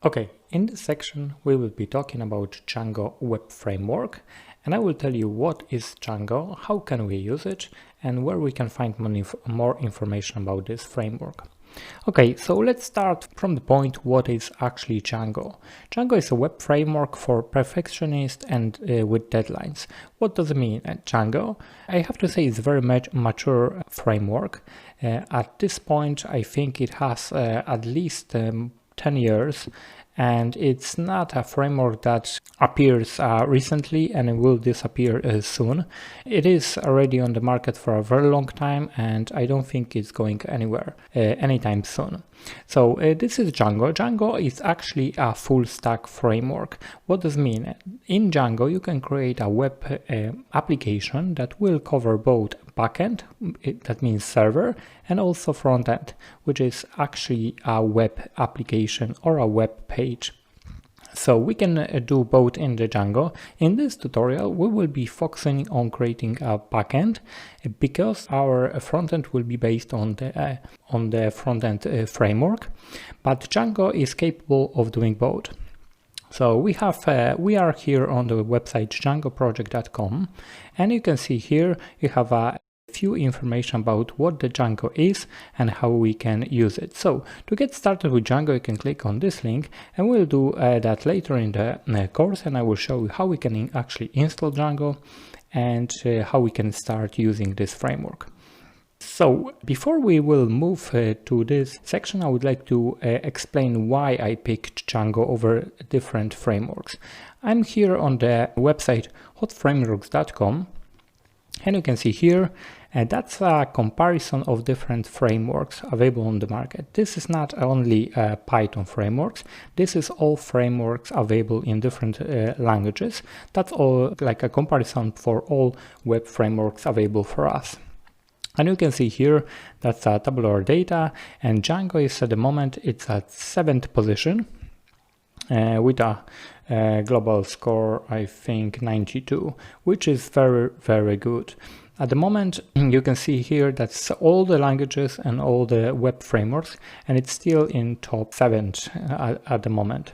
Okay, in this section we will be talking about Django Web Framework, and I will tell you what is Django, how can we use it, and where we can find more information about this framework. Okay, so let's start from the point what is actually Django. Django is a web framework for perfectionists and with deadlines. What does it mean? Django, I have to say, it's a very mature framework. At this point, I think it has at least 10 years, and it's not a framework that appears recently and it will disappear soon. It is already on the market for a very long time, and I don't think it's going anywhere anytime soon. So this is Django. Django is actually a full stack framework. What does it mean? In Django, you can create a web application that will cover both backend, that means server, and also frontend, which is actually a web application or a web page. So we can do both in the Django. In this tutorial, we will be focusing on creating a backend because our frontend will be based on the frontend framework, but Django is capable of doing both. So we are here on the website djangoproject.com, and you can see here you have a few information about what the Django is and how we can use it. So to get started with Django, you can click on this link, and we'll do that later in the course, and I will show you how we can actually install Django and how we can start using this framework. So before we will move to this section, I would like to explain why I picked Django over different frameworks. I'm here on the website hotframeworks.com, and you can see here that's a comparison of different frameworks available on the market. This is not only Python frameworks, this is all frameworks available in different languages. That's all like a comparison for all web frameworks available for us. And you can see here that's tabular data, and Django is at the moment it's at 7th position with a global score, I think 92, which is very good. At the moment, you can see here that's all the languages and all the web frameworks, and it's still in top 7th at the moment.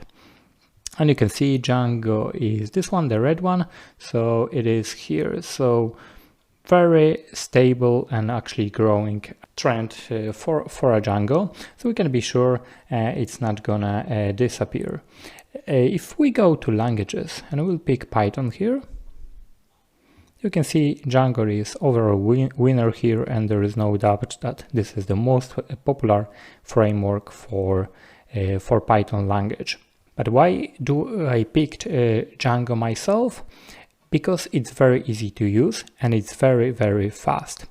And you can see Django is this one, the red one, so it is here. So very stable and actually growing trend for a Django, so we can be sure it's not gonna disappear. If we go to languages and we'll pick Python here, you can see Django is overall winner here, and there is no doubt that this is the most popular framework for Python language. But why do I picked Django myself? Because it's very easy to use and it's very fast.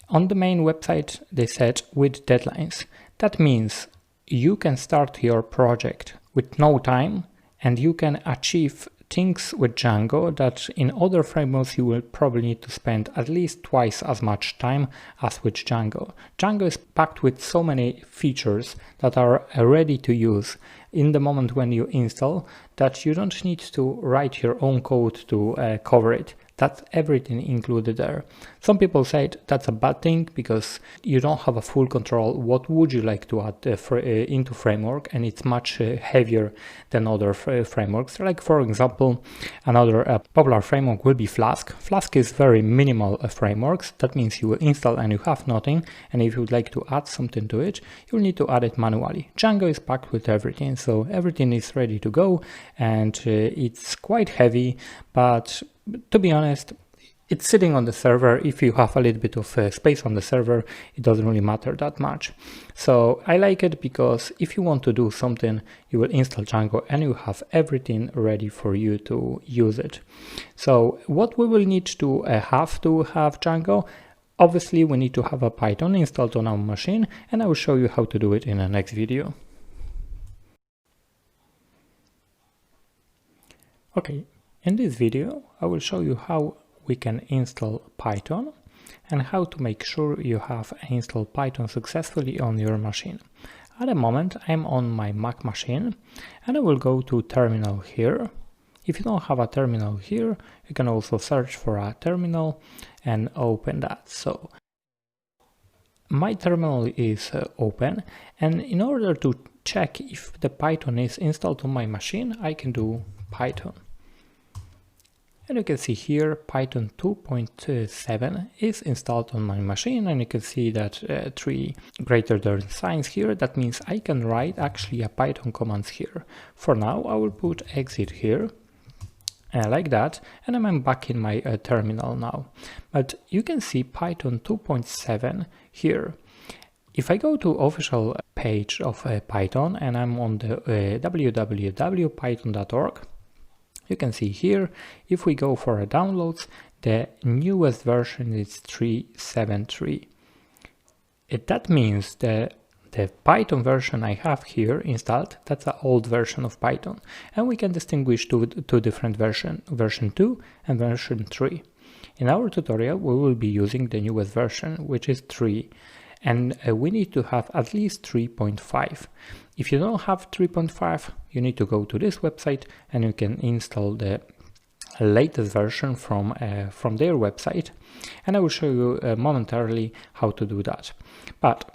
On the main website they said with deadlines. That means you can start your project with no time, and you can achieve things with Django that in other frameworks you will probably need to spend at least twice as much time as with Django. Django is packed with so many features that are ready to use in the moment when you install, that you don't need to write your own code to cover it. That's everything included there. Some people said that's a bad thing because you don't have a full control what would you like to add into framework, and it's much heavier than other frameworks. Like for example, another popular framework will be Flask. Flask is very minimal frameworks. That means you will install and you have nothing, and if you would like to add something to it, you'll need to add it manually. Django is packed with everything, so everything is ready to go, and it's quite heavy, but to be honest, it's sitting on the server. If you have a little bit of space on the server, it doesn't really matter that much. So I like it because if you want to do something, you will install Django and you have everything ready for you to use it. So what we will need to have Django, obviously we need to have a Python installed on our machine, and I will show you how to do it in the next video. Okay. In this video, I will show you how we can install Python and how to make sure you have installed Python successfully on your machine. At the moment, I'm on my Mac machine, and I will go to terminal here. If you don't have a terminal here, you can also search for a terminal and open that. So my terminal is open, and in order to check if the Python is installed on my machine, I can do Python. And you can see here Python 2.7 is installed on my machine, and you can see that 3 greater than signs here. That means I can write actually a Python commands here. For now I will put exit here like that, and I'm back in my terminal now. But you can see Python 2.7 here. If I go to official page of Python and I'm on the www.python.org, you can see here, if we go for downloads, the newest version is 3.7.3. That means the Python version I have here installed, that's an old version of Python. And we can distinguish two different versions, version 2 and version 3. In our tutorial, we will be using the newest version, which is 3. And we need to have at least 3.5. If you don't have 3.5, you need to go to this website and you can install the latest version from their website. And I will show you momentarily how to do that. But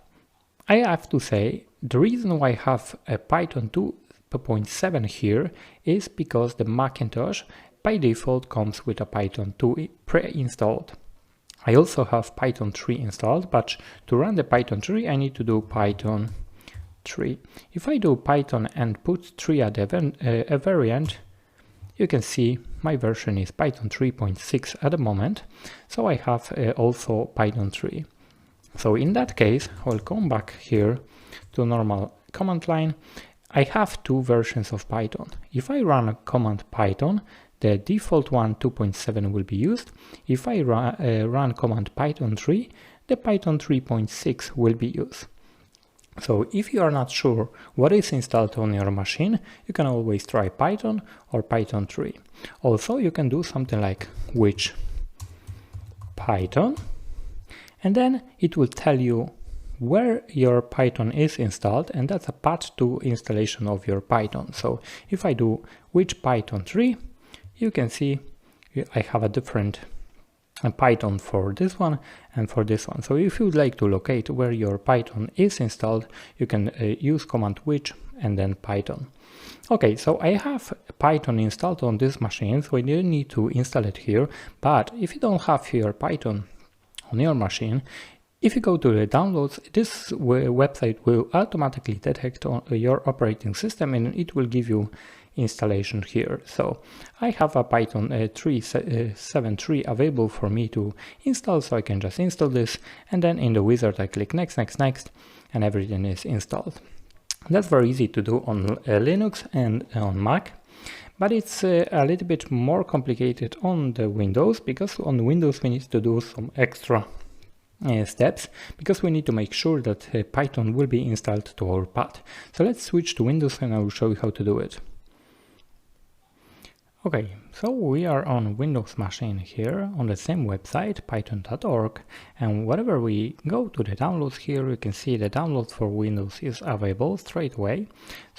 I have to say, the reason why I have a Python 2.7 here is because the Macintosh by default comes with a Python 2 pre-installed. I also have Python 3 installed, but to run the Python 3 I need to do Python 3. If I do Python and put 3 at the very end, you can see my version is Python 3.6 at the moment, so I have also Python 3. So in that case, I'll come back here to normal command line. I have 2 versions of Python. If I run a command Python, the default one 2.7 will be used. If I run command Python 3, the Python 3.6 will be used. So if you are not sure what is installed on your machine, you can always try Python or Python 3. Also, you can do something like which Python, and then it will tell you where your Python is installed, and that's a path to installation of your Python. So if I do which Python 3, you can see I have a different Python for this one and for this one. So if you would like to locate where your Python is installed, you can use command which and then Python. Okay, so I have Python installed on this machine, so you need to install it here. But if you don't have your Python on your machine, if you go to the downloads, this website will automatically detect on your operating system and it will give you installation here. So I have a Python 3.7.3 available for me to install, so I can just install this, and then in the wizard I click next, next, next, and everything is installed. That's very easy to do on Linux and on Mac, but it's a little bit more complicated on the Windows, because on Windows we need to do some extra steps, because we need to make sure that Python will be installed to our path. So let's switch to Windows and I will show you how to do it. Okay, so we are on Windows machine here on the same website, python.org, and whenever we go to the downloads here, you can see the download for Windows is available straight away.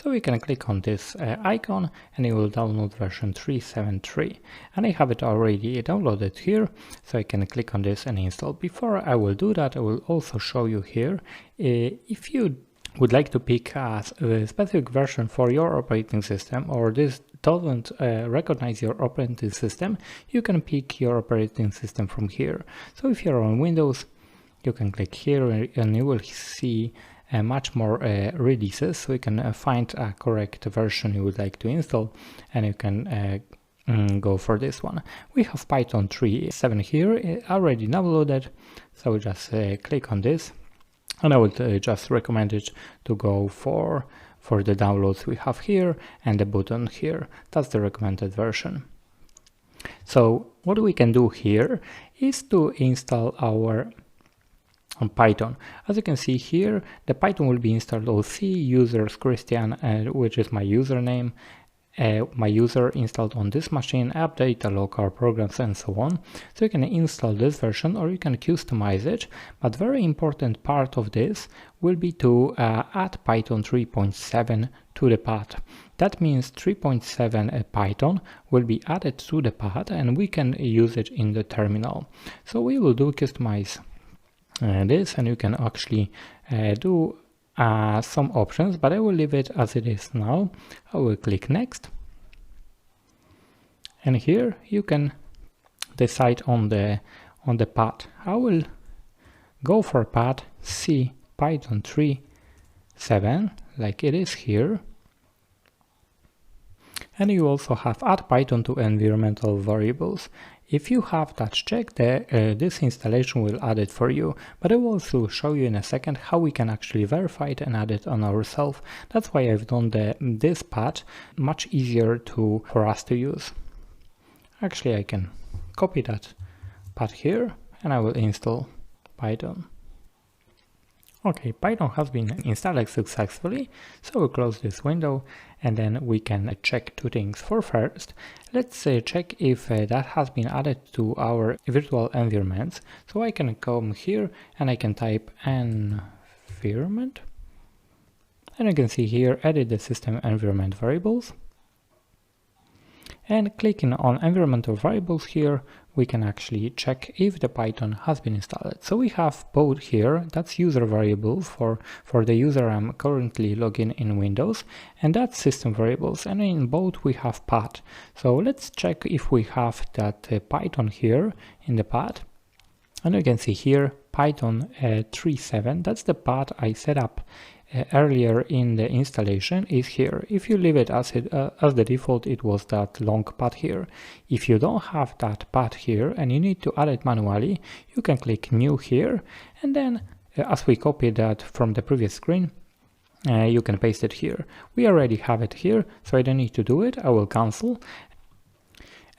So we can click on this icon and it will download version 3.7.3, and I have it already downloaded here, so I can click on this and install. Before I will do that, I will also show you here, if you would like to pick a specific version for your operating system, or this doesn't recognize your operating system, you can pick your operating system from here. So if you're on Windows, you can click here and you will see much more releases, so you can find a correct version you would like to install, and you can go for this one. We have Python 3.7 here already downloaded, so just click on this. And I would just recommend it to go for the downloads we have here and the button here. That's the recommended version. So what we can do here is to install our Python. As you can see here, the Python will be installed OC users Christian, which is my username. My user installed on this machine, update the local programs and so on. So you can install this version or you can customize it, but very important part of this will be to add Python 3.7 to the path. That means 3.7 Python will be added to the path and we can use it in the terminal. So we will do customize this, and you can actually do some options, but I will leave it as it is now. I will click next, and here you can decide on the path. I will go for path C Python 3.7 like it is here. And you also have add Python to environmental variables. If you have that checked, this installation will add it for you, but I will also show you in a second how we can actually verify it and add it on ourselves. That's why I've done this path much easier for us to use. Actually, I can copy that path here and I will install Python. Okay, Python has been installed successfully, so we'll close this window and then we can check two things. For first, let's check if that has been added to our virtual environments. So I can come here and I can type environment, and you can see here edit the system environment variables. And clicking on environmental variables here, we can actually check if the Python has been installed. So we have both here, that's user variables for the user I'm currently logging in Windows, and that's system variables, and in both we have path. So let's check if we have that Python here in the path. And you can see here Python 3.7, that's the path I set up earlier in the installation is here. If you leave it as the default, it was that long path here. If you don't have that path here and you need to add it manually, you can click new here, and then as we copied that from the previous screen, you can paste it here. We already have it here, so I don't need to do it. I will cancel.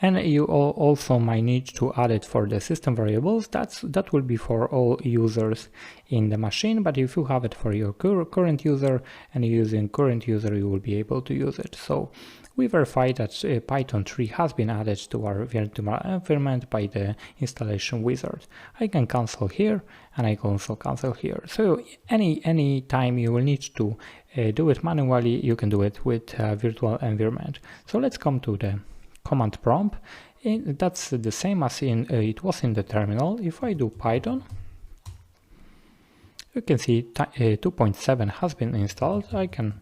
And you also might need to add it for the system variables. That will be for all users in the machine, but if you have it for your current user and you're using current user, you will be able to use it. So we verified that Python 3 has been added to our virtual environment by the installation wizard. I can cancel here and I can also cancel here. So any time you will need to do it manually, you can do it with virtual environment. So let's come to the command prompt. That's the same as it was in the terminal. If I do Python, you can see 2.7 has been installed. I can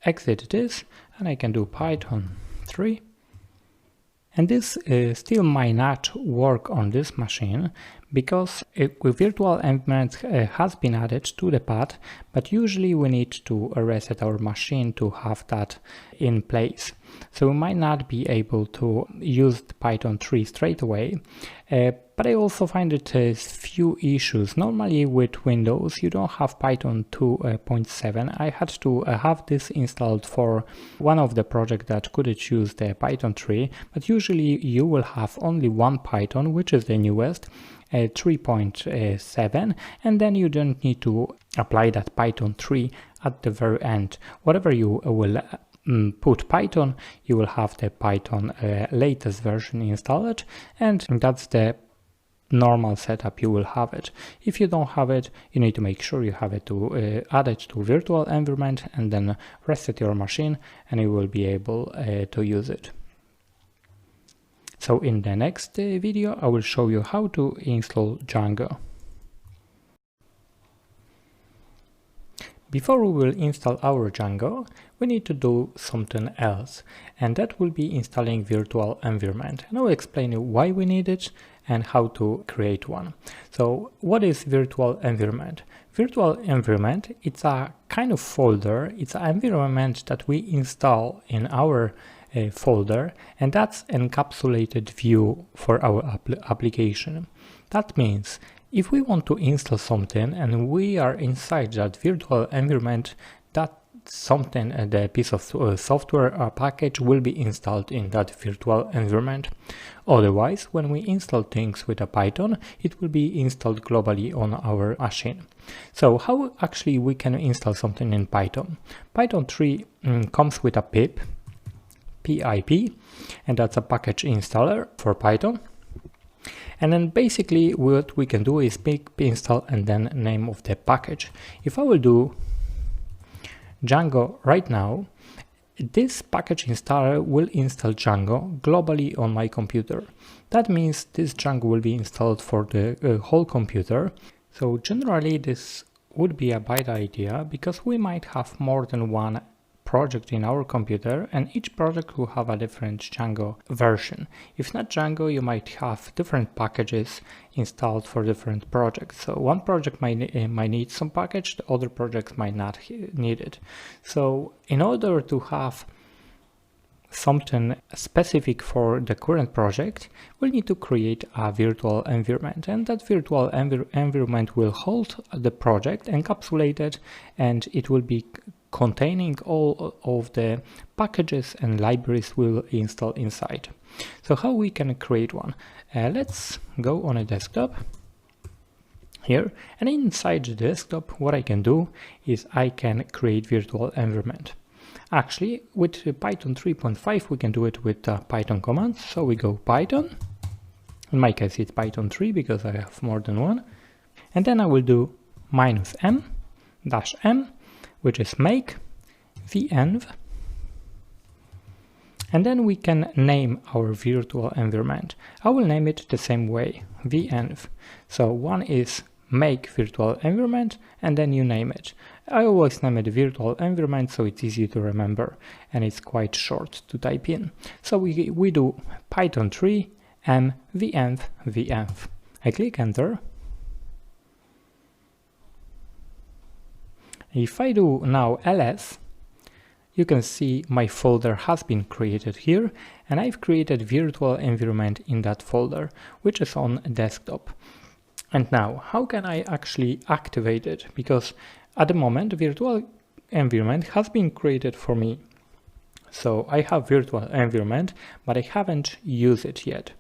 exit this and I can do Python 3. And this still might not work on this machine because a virtual environment has been added to the path, but usually we need to reset our machine to have that in place. So we might not be able to use Python 3 straight away, but I also find it a few issues. Normally with Windows you don't have Python 2.7. I had to have this installed for one of the projects that couldn't use the Python 3, but usually you will have only one Python, which is the newest, 3.7, and then you don't need to apply that Python 3 at the very end. Whatever you will put Python, you will have the Python latest version installed, and that's the normal setup you will have it. If you don't have it, you need to make sure you have it to add it to virtual environment and then reset your machine, and you will be able to use it. So in the next video I will show you how to install Django. Before we will install our Django, we need to do something else, and that will be installing virtual environment. And I will explain you why we need it and how to create one. So what is virtual environment? Virtual environment, it's a kind of folder, it's an environment that we install in our folder, and that's encapsulated view for our application. That means if we want to install something and we are inside that virtual environment, that something, the piece of software or package will be installed in that virtual environment. Otherwise, when we install things with a Python, it will be installed globally on our machine. So how actually we can install something in Python? Python 3 comes with a pip, and that's a package installer for Python. And then basically what we can do is pip install and then name of the package. If I will do Django right now, this package installer will install Django globally on my computer. That means this Django will be installed for the whole computer. So generally this would be a bad idea because we might have more than one project in our computer, and each project will have a different Django version. If not Django, you might have different packages installed for different projects. So one project might need some package, the other projects might not need it. So in order to have something specific for the current project, we'll need to create a virtual environment, and that virtual environment will hold the project encapsulated, and it will be containing all of the packages and libraries we'll install inside. So how we can create one? Let's go on a desktop here, and inside the desktop what I can do is I can create virtual environment. Actually, with Python 3.5 we can do it with Python commands. So we go Python, in my case it's Python 3 because I have more than one, and then I will do -m -m, which is make venv, and then we can name our virtual environment. I will name it the same way, venv. So one is make virtual environment, and then you name it. I always name it virtual environment so it's easy to remember and it's quite short to type in. So we do Python 3 m venv venv. I click enter. If I do now ls, you can see my folder has been created here, and I've created virtual environment in that folder, which is on desktop. And now, how can I actually activate it? Because at the moment, the virtual environment has been created for me. So I have virtual environment, but I haven't used it yet.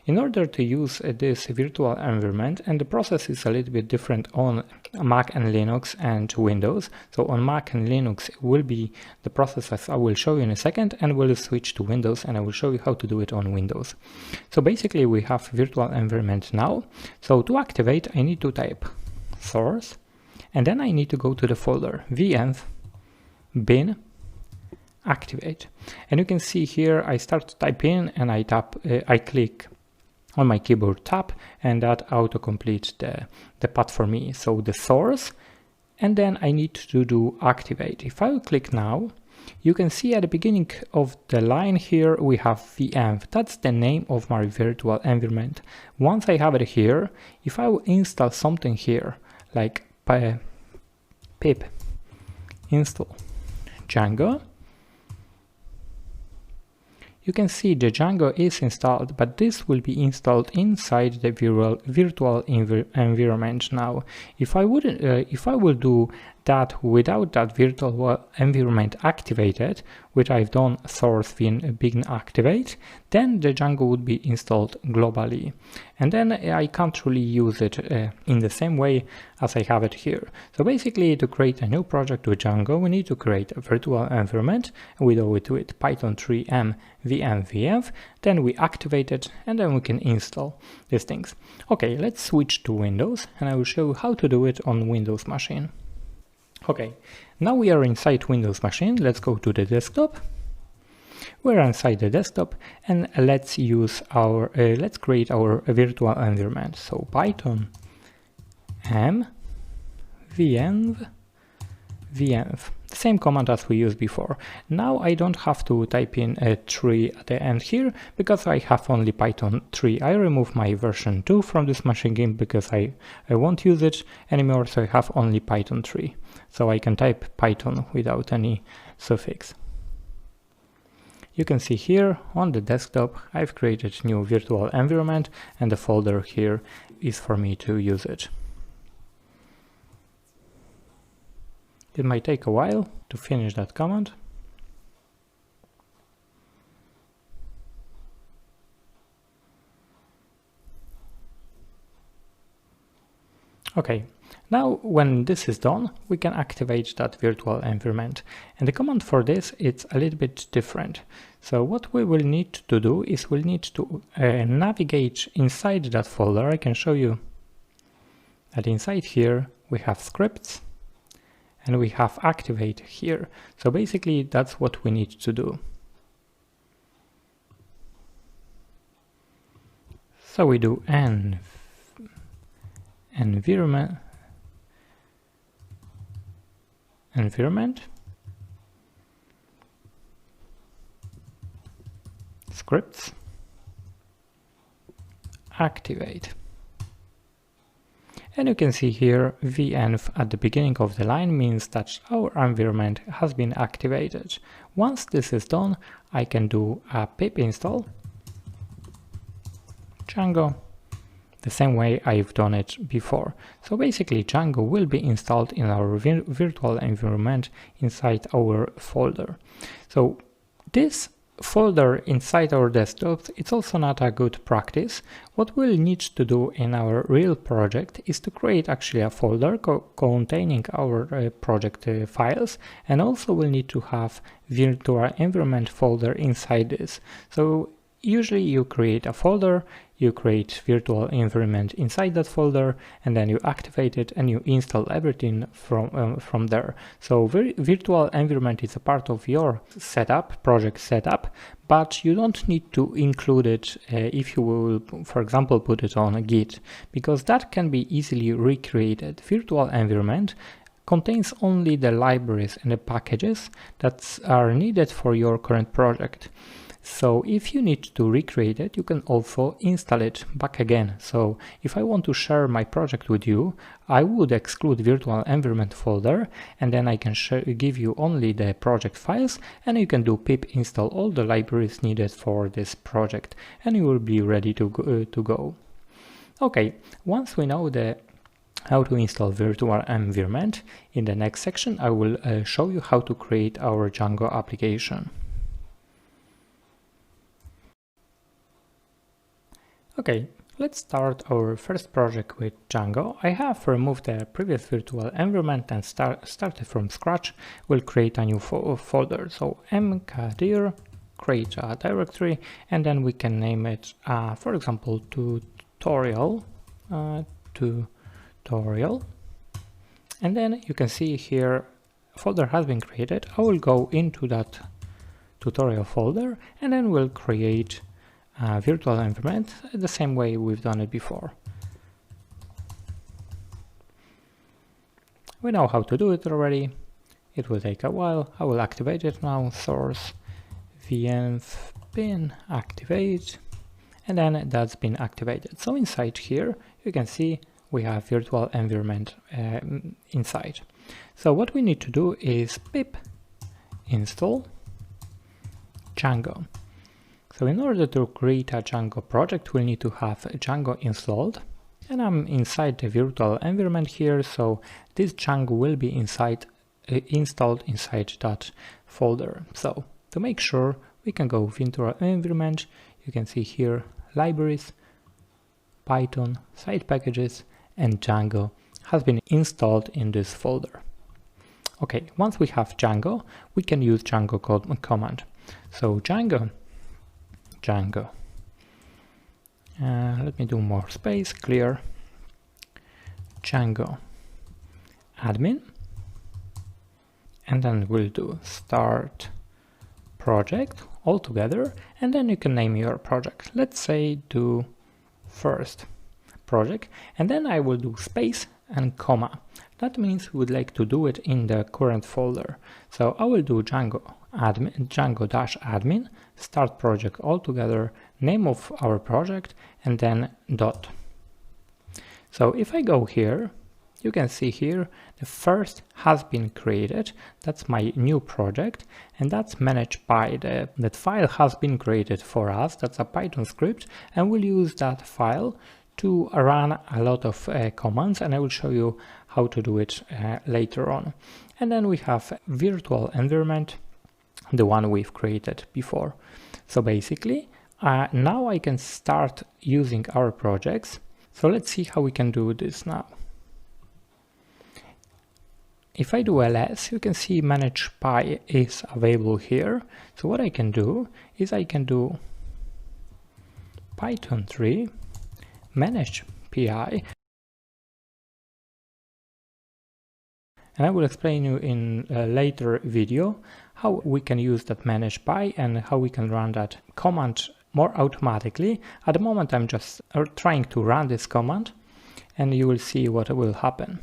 In order to use this virtual environment, and the process is a little bit different on Mac and Linux and Windows. So on Mac and Linux it will be the process as I will show you in a second, and we'll switch to Windows and I will show you how to do it on Windows. So basically we have virtual environment now. So to activate, I need to type source, and then I need to go to the folder venv bin activate, and you can see here I start to type in and I click on my keyboard tab, and that auto-completes the path for me. So the source, and then I need to do activate. If I click now, you can see at the beginning of the line here we have venv. That's the name of my virtual environment. Once I have it here, if I will install something here like pip install Django, you can see the Django is installed, but this will be installed inside the virtual environment now. If I will do that without that virtual environment activated, which I've done source bin activate, then the Django would be installed globally. And then I can't really use it in the same way as I have it here. So basically, to create a new project with Django, we need to create a virtual environment. We do it with Python 3 m venv, then we activate it, and then we can install these things. Okay, let's switch to Windows, and I will show you how to do it on Windows machine. Okay, now we are inside Windows machine. Let's go to the desktop. We're inside the desktop, and let's create our virtual environment. So Python m venv venv, the same command as we used before. Now I don't have to type in a 3 at the end here because I have only Python 3. I remove my version 2 from this machine because I won't use it anymore, so I have only Python 3. So I can type Python without any suffix. You can see here on the desktop I've created new virtual environment, and the folder here is for me to use it. It might take a while to finish that command. Okay, now when this is done, we can activate that virtual environment. And the command for this, it's a little bit different. So what we will need to do is we'll need to navigate inside that folder. I can show you that inside here we have scripts, and we have activate here. So basically that's what we need to do. So we do environment environment, scripts, activate. And you can see here venv at the beginning of the line means that our environment has been activated. Once this is done, I can do a pip install Django the same way I've done it before. So basically Django will be installed in our virtual environment inside our folder. So this folder inside our desktops, it's also not a good practice. What we'll need to do in our real project is to create actually a folder containing our project files, and also we'll need to have virtual environment folder inside this. So usually you create a folder, you create virtual environment inside that folder, and then you activate it and you install everything from there. So virtual environment is a part of your setup, project setup, but you don't need to include it if you will, for example, put it on a Git, because that can be easily recreated. Virtual environment contains only the libraries and the packages that are needed for your current project. So if you need to recreate it, you can also install it back again. So if I want to share my project with you, I would exclude virtual environment folder, and then I can give you only the project files, and you can do pip install all the libraries needed for this project, and you will be ready to go. Okay, once we know how to install virtual environment, in the next section I will show you how to create our Django application. Okay, let's start our first project with Django. I have removed the previous virtual environment and started from scratch. We'll create a new folder. So mkdir, create a directory, and then we can name it, for example, tutorial. And then you can see here, folder has been created. I will go into that tutorial folder, and then we'll create virtual environment the same way we've done it before. We know how to do it already. It will take a while. I will activate it now. Source venv bin activate, and then that's been activated. So inside here you can see we have virtual environment inside. So what we need to do is pip install Django. So in order to create a Django project, we'll need to have Django installed, and I'm inside the virtual environment here, so this Django will be installed inside that folder. So to make sure, we can go virtual environment. You can see here libraries, Python, side packages, and Django has been installed in this folder. Okay, once we have Django, we can use Django command. So Django, let me do more space, clear, Django admin, and then we'll do start project all together, and then you can name your project. Let's say do first project, and then I will do space and comma. That means we would like to do it in the current folder. So I will do Django admin, Django-admin, start project all together, name of our project, and then dot. So if I go here, you can see here the first has been created. That's my new project, and that's managed by that file has been created for us. That's a Python script, and we'll use that file to run a lot of commands, and I will show you how to do it later on. And then we have virtual environment, the one we've created before. So basically now I can start using our projects. So let's see how we can do this now. If I do ls, you can see manage py is available here. So what I can do is I can do Python 3 manage pi, and I will explain you in a later video how we can use that manage pi and how we can run that command more automatically. At the moment I'm just trying to run this command, and you will see what will happen.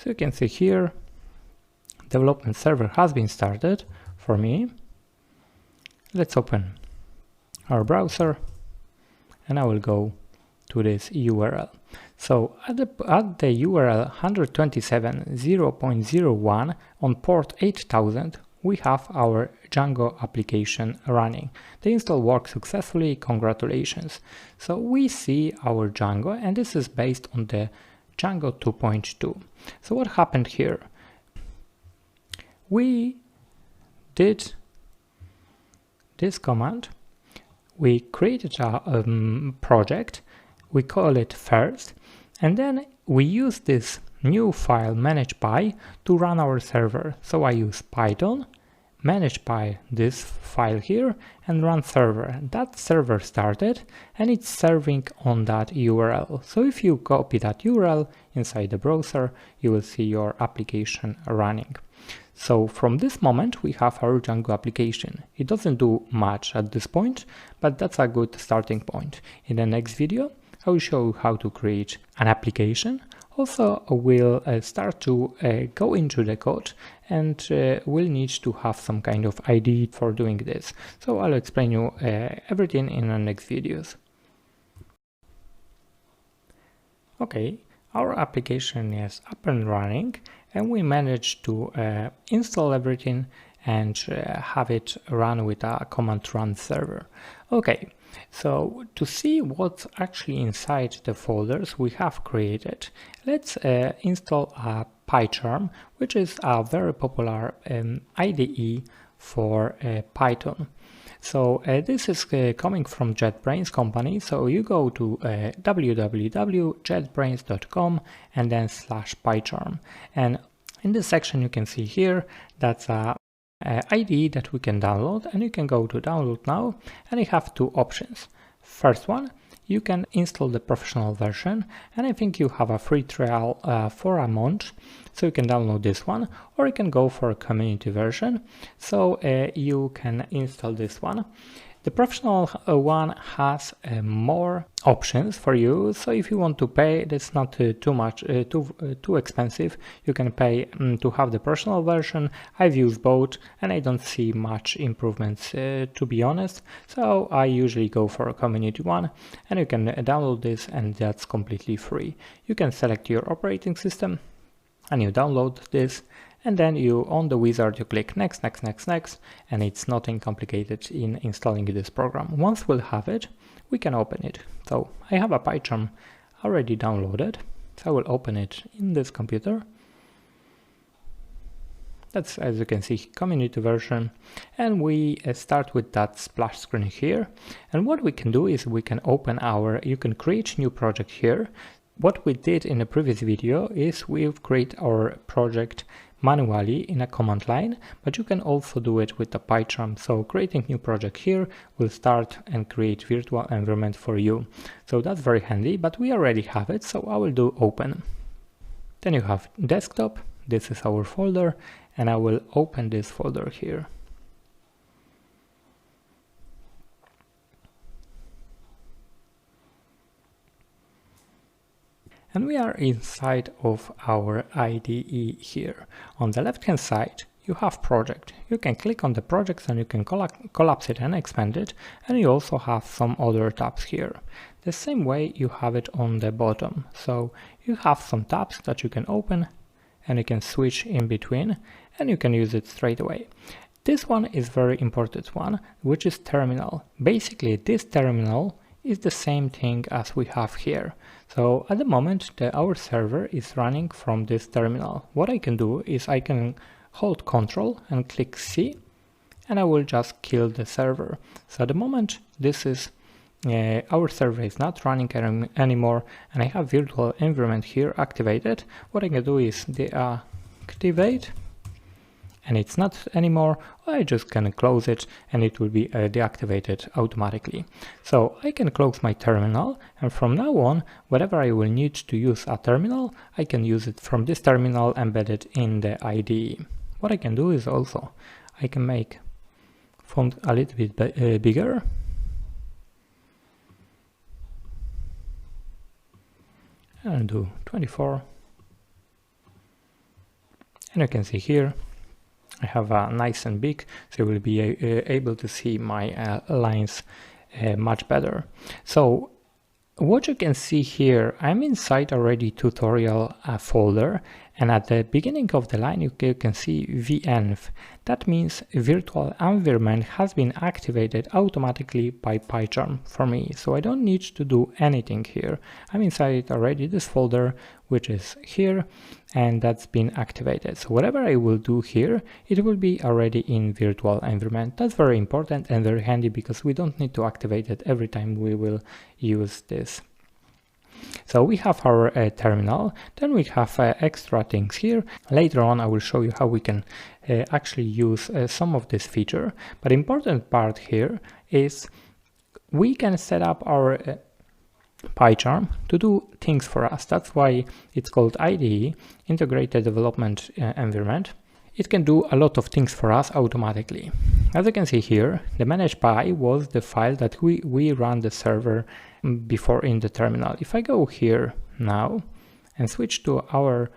So you can see here, development server has been started for me. Let's open our browser and I will go to this URL. So at the URL 127.0.01 on port 8000, we have our Django application running. The install worked successfully, congratulations. So we see our Django, and this is based on the Django 2.2. So what happened here? We did this command. We created a project, we call it first, and then we use this new file manage_py to run our server. So I use Python manage_py this file here and run server. That server started and it's serving on that URL. So if you copy that URL inside the browser, you will see your application running. So from this moment we have our Django application. It doesn't do much at this point, but that's a good starting point. In the next video I will show you how to create an application. Also we'll start to go into the code, and we'll need to have some kind of IDE for doing this. So I'll explain you everything in the next videos. Okay, our application is up and running, and we managed to install everything and have it run with a command run server. Okay, so to see what's actually inside the folders we have created, let's install a PyCharm, which is a very popular IDE for Python. So this is coming from JetBrains company. So you go to www.jetbrains.com and then /PyCharm. And in this section you can see here that's a IDE that we can download, and you can go to download now, and you have two options. First one, you can install the professional version, and I think you have a free trial for a month, so you can download this one, or you can go for a community version, so you can install this one. The professional one has more options for you, so if you want to pay, that's not too expensive. You can pay to have the personal version. I've used both and I don't see much improvements to be honest, so I usually go for a community one, and you can download this and that's completely free. You can select your operating system and you download this, and then you on the wizard you click next, and it's nothing complicated in installing this program. Once we'll have it, we can open it. So I have a PyCharm already downloaded, so I will open it in this computer. That's, as you can see, community version, and we start with that splash screen here. And what we can do is we can open you can create new project here. What we did in the previous video is we've created our project manually in a command line, but you can also do it with the PyCharm. So creating new project here will start and create virtual environment for you. So that's very handy, but we already have it, so I will do open. Then you have desktop, this is our folder, and I will open this folder here. And we are inside of our IDE here. On the left hand side you have project. You can click on the projects and you can collapse it and expand it, and you also have some other tabs here. The same way you have it on the bottom. So you have some tabs that you can open and you can switch in between, and you can use it straight away. This one is very important one, which is terminal. Basically this terminal is the same thing as we have here. So at the moment our server is running from this terminal. What I can do is I can hold Ctrl and click C, and I will just kill the server. So at the moment this is our server is not running anymore, and I have virtual environment here activated. What I can do is deactivate, and it's not anymore. I just can close it and it will be deactivated automatically. So I can close my terminal, and from now on, whenever I will need to use a terminal, I can use it from this terminal embedded in the IDE. What I can do is also, I can make font a little bit bigger. And do 24. And you can see here I have a nice and big, so you will be able to see my lines much better. So what you can see here, I'm inside already tutorial folder, and at the beginning of the line you can see venv. That means virtual environment has been activated automatically by PyCharm for me, so I don't need to do anything here. I'm inside already this folder, which is here, and that's been activated. So whatever I will do here, it will be already in virtual environment. That's very important and very handy because we don't need to activate it every time we will use this. So we have our terminal, then we have extra things here. Later on I will show you how we can actually use some of this feature, but important part here is we can set up our PyCharm to do things for us. That's why it's called IDE, Integrated Development Environment. It can do a lot of things for us automatically. As you can see here, the manage.py was the file that we run the server before in the terminal. If I go here now and switch to our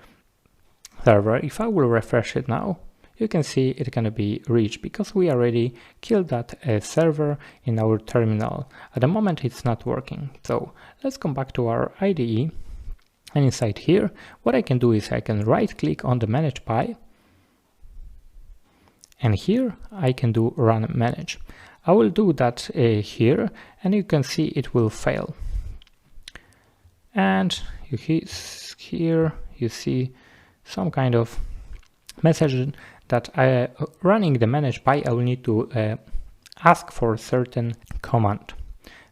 server, if I will refresh it now, you can see it's going to be reached because we already killed that server in our terminal. At the moment it's not working. So let's come back to our IDE, and inside here what I can do is I can right click on the manage.py, and here I can do run manage. I will do that here, and you can see it will fail. And here you see some kind of message that running the manage.py I will need to ask for a certain command.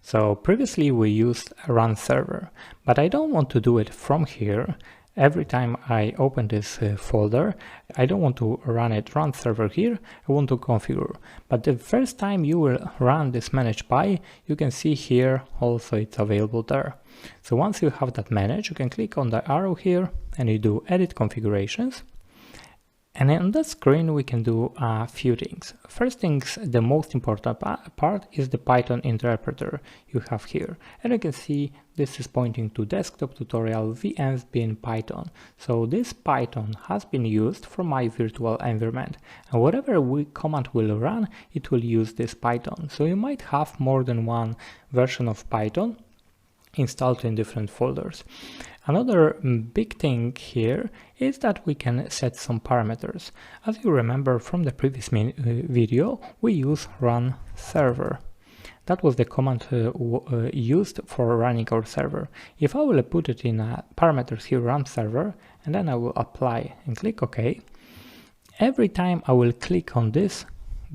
So previously we used run server, but I don't want to do it from here. Every time I open this folder, I don't want to run server here, I want to configure. But the first time you will run this manage.py, you can see here also it's available there. So once you have that manage, you can click on the arrow here and you do edit configurations. And on that screen we can do a few things. First things, the most important part is the Python interpreter you have here. And you can see this is pointing to desktop tutorial venv bin Python. So this Python has been used for my virtual environment. And whatever command will run, it will use this Python. So you might have more than one version of Python installed in different folders. Another big thing here is that we can set some parameters. As you remember from the previous video, we use run server. That was the command used for running our server. If I will put it in parameters here, run server, and then I will apply and click OK, every time I will click on this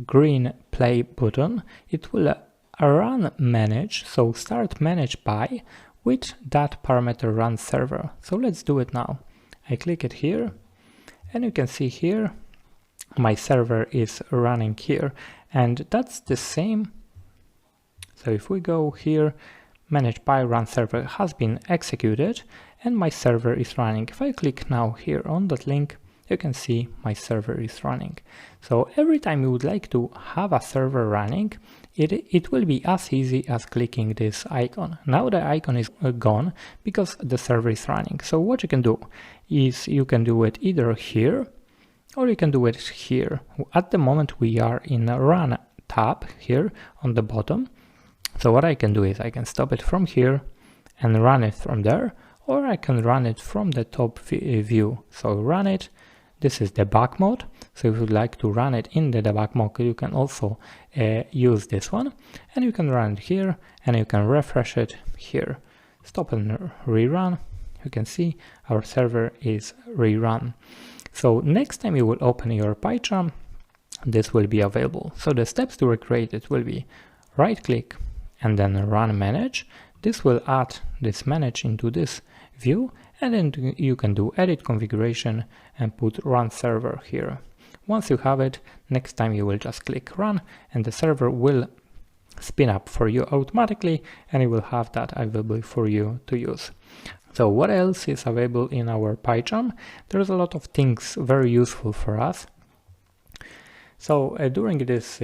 green play button, it will run manage, so start manage.py with that parameter run server. So let's do it now. I click it here, and you can see here my server is running here, and that's the same. So if we go here, manage.py run server has been executed and my server is running. If I click now here on that link, you can see my server is running. So every time you would like to have a server running, it will be as easy as clicking this icon. Now the icon is gone because the server is running. So what you can do is you can do it either here or you can do it here. At the moment we are in a run tab here on the bottom. So what I can do is I can stop it from here and run it from there, or I can run it from the top view. So run it. This is debug mode. So if you'd like to run it in the debug mode, you can also use this one, and you can run it here and you can refresh it here. Stop and rerun. You can see our server is rerun. So next time you will open your PyCharm, this will be available. So the steps to recreate it will be right click and then run manage. This will add this manage into this view, and then you can do edit configuration and put run server here. Once you have it, next time you will just click run and the server will spin up for you automatically, and you will have that available for you to use. So what else is available in our PyCharm? There's a lot of things very useful for us. So during this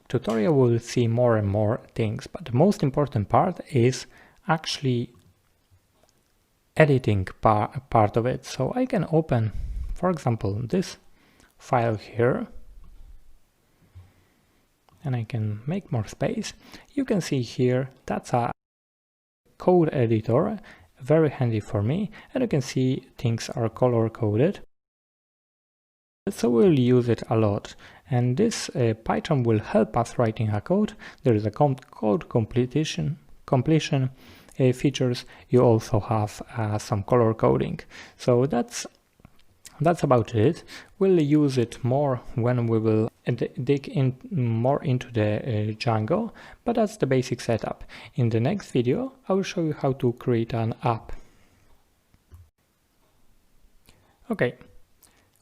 tutorial we'll see more and more things, but the most important part is actually editing part of it. So I can open, for example, this file here, and I can make more space, you can see here that's a code editor, very handy for me, and you can see things are color coded. So we'll use it a lot, and this PyCharm will help us writing a code. There is a code completion features. You also have some color coding. So that's about it. We'll use it more when we will dig in more into the Django, but that's the basic setup. In the next video, I will show you how to create an app. Okay.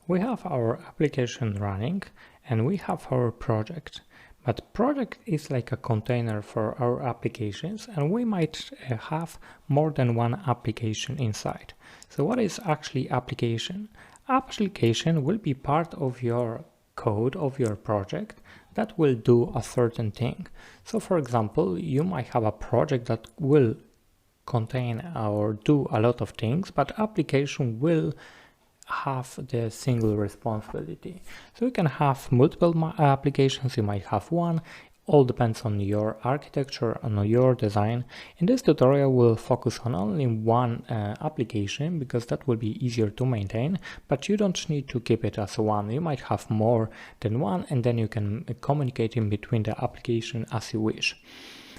We have our application running and we have our project, but project is like a container for our applications, and we might have more than one application inside. So what is actually application? Application will be part of your code of your project that will do a certain thing. So for example, you might have a project that will contain or do a lot of things, but application will have the single responsibility. So you can have multiple applications, you might have one, all depends on your architecture, on your design. In this tutorial we'll focus on only one application because that will be easier to maintain, but you don't need to keep it as one. You might have more than one, and then you can communicate in between the application as you wish.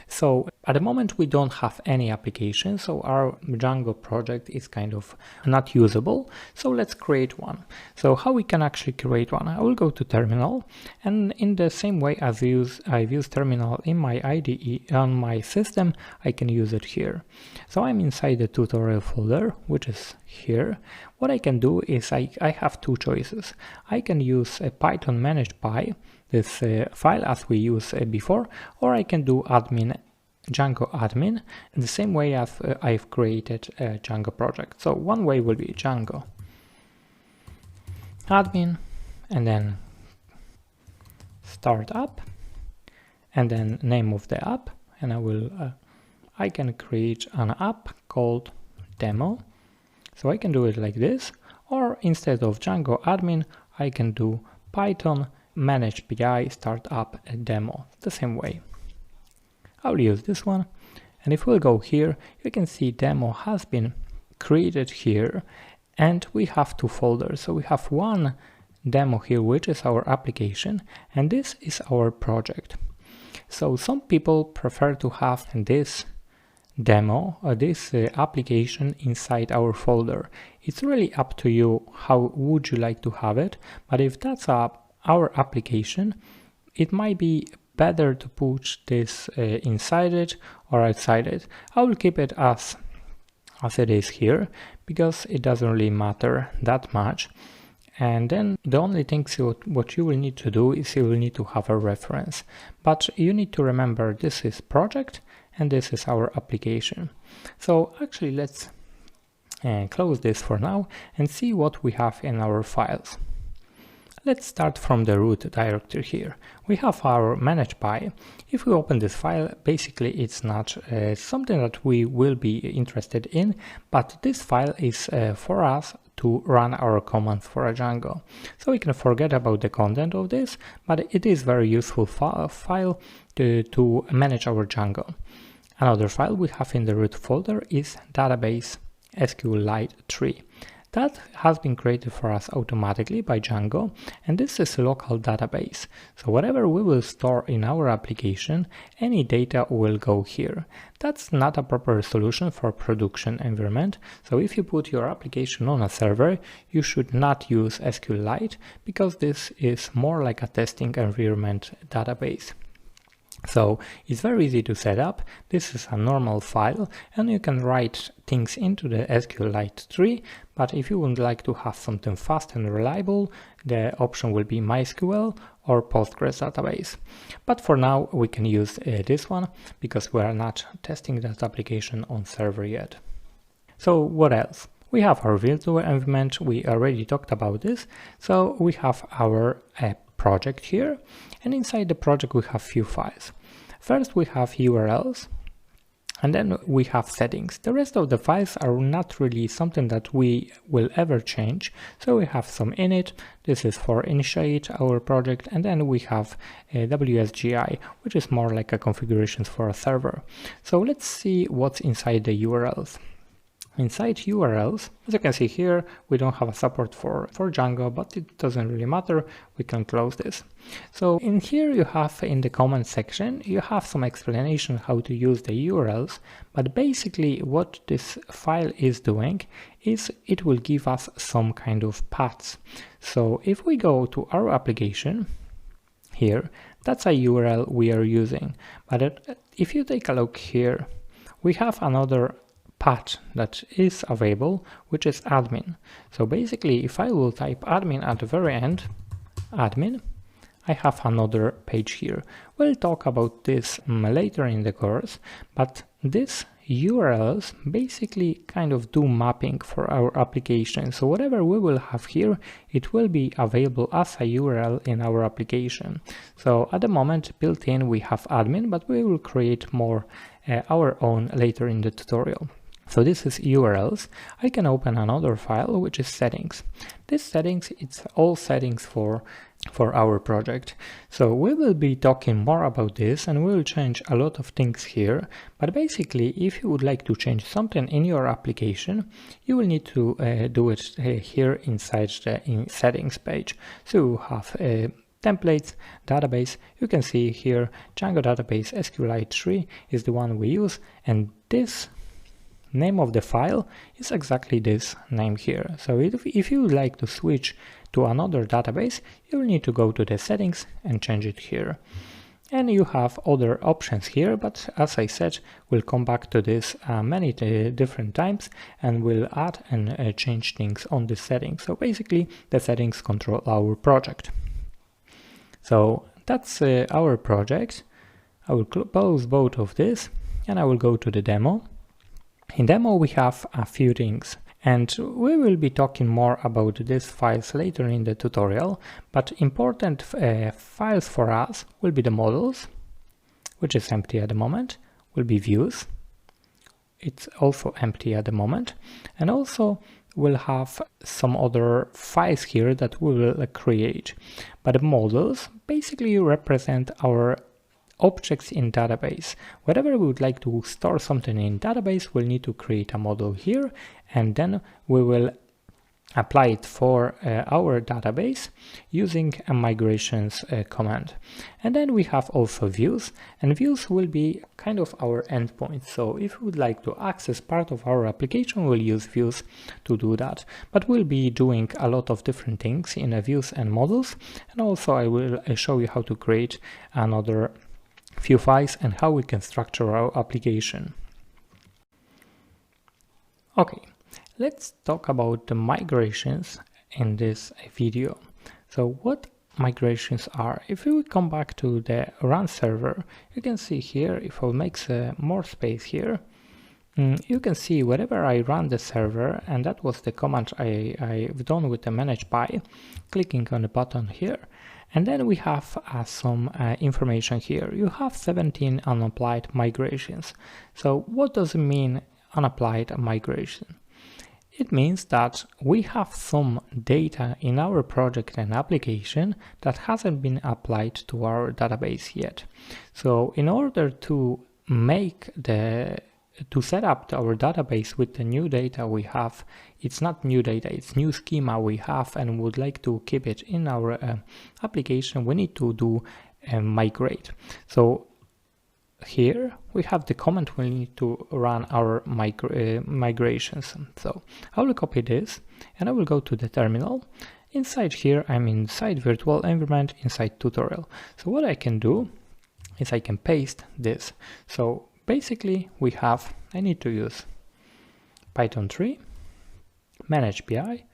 So at the moment we don't have any application, so our Django project is kind of not usable. So let's create one. So how we can actually create one? I will go to terminal, and in the same way as I've used terminal in my IDE on my system, I can use it here. So I'm inside the tutorial folder, which is here. What I can do is I have two choices. I can use a Python managed by this file as we used before, or I can do admin Django admin in the same way as I've created a Django project. So one way will be Django admin, and then start up, and then name of the app, and I can create an app called demo. So I can do it like this, or instead of Django admin, I can do Python manage PI startup demo the same way. I'll use this one, and if we'll go here, you can see demo has been created here, and we have two folders. So we have one demo here, which is our application, and this is our project. So some people prefer to have this demo or this application inside our folder. It's really up to you how would you like to have it, but if that's our application, it might be better to put this inside it or outside it. I will keep it as it is here because it doesn't really matter that much. And then the only things what you will need to do is you will need to have a reference, but you need to remember this is project and this is our application. So actually let's close this for now and see what we have in our files. Let's start from the root directory here. We have our managed by. If we open this file, basically it's not something that we will be interested in, but this file is for us to run our commands for a Django. So we can forget about the content of this, but it is very useful file to manage our Django. Another file we have in the root folder is database SQLite 3. That has been created for us automatically by Django, and this is a local database. So whatever we will store in our application, any data will go here. That's not a proper solution for production environment. So if you put your application on a server, you should not use SQLite because this is more like a testing environment database. So it's very easy to set up. This is a normal file and you can write things into the SQLite tree, but if you would like to have something fast and reliable, the option will be MySQL or Postgres database. But for now we can use this one because we are not testing that application on server yet. So what else? We have our virtual environment, we already talked about this. So we have our project here, and inside the project we have few files. First we have URLs, And then we have settings. The rest of the files are not really something that we will ever change. So we have some init. This is for initiate our project. And then we have a WSGI, which is more like a configurations for a server. So let's see what's inside the URLs. Inside URLs, as you can see here, we don't have a support for Django, but it doesn't really matter. We can close this. So in here you have in the comment section, you have some explanation how to use the URLs, but basically what this file is doing is it will give us some kind of paths. So if we go to our application here, that's a URL we are using. But if you take a look here, we have another path that is available, which is admin. So basically, if I will type admin at the very end, admin, I have another page here. We'll talk about this later in the course, but these URLs basically kind of do mapping for our application. So whatever we will have here, it will be available as a URL in our application. So at the moment, built in, we have admin, but we will create more our own later in the tutorial. So this is URLs. I can open another file, which is settings. This settings, it's all settings for our project. So we will be talking more about this and we will change a lot of things here. But basically, if you would like to change something in your application, you will need to do it here inside the settings page. So you have templates, database. You can see here Django database SQLite 3 is the one we use, and this name of the file is exactly this name here. So if you would like to switch to another database, you will need to go to the settings and change it here. And you have other options here, but as I said, we'll come back to this many different times and we'll add and change things on the settings. So basically the settings control our project. So that's our project. I will close both of this and I will go to the demo. In demo we have a few things and we will be talking more about these files later in the tutorial, but important files for us will be the models, which is empty at the moment, will be views, it's also empty at the moment, and also we'll have some other files here that we will create. But the models basically represent our objects in database. Whenever we would like to store something in database, we'll need to create a model here, and then we will apply it for our database using a migrations command. And then we have also views, and views will be kind of our endpoint. So if we would like to access part of our application, we'll use views to do that. But we'll be doing a lot of different things in views and models, and also I will show you how to create another few files and how we can structure our application. Okay, let's talk about the migrations in this video. So what migrations are? If we come back to the run server, you can see here, if I make more space here, you can see whenever I run the server, and that was the command I've done with the manage by, clicking on the button here. And then we have some information here. You have 17 unapplied migrations. So what does it mean, unapplied migration? It means that we have some data in our project and application that hasn't been applied to our database yet. So in order to set up our database with the new data we have, it's not new data, it's new schema we have and would like to keep it in our application, we need to do migrate. So here we have the command we need to run our migrations. So I will copy this and I will go to the terminal. Inside here I'm inside virtual environment, inside tutorial. So what I can do is I can paste this. So basically I need to use Python 3, manage PI,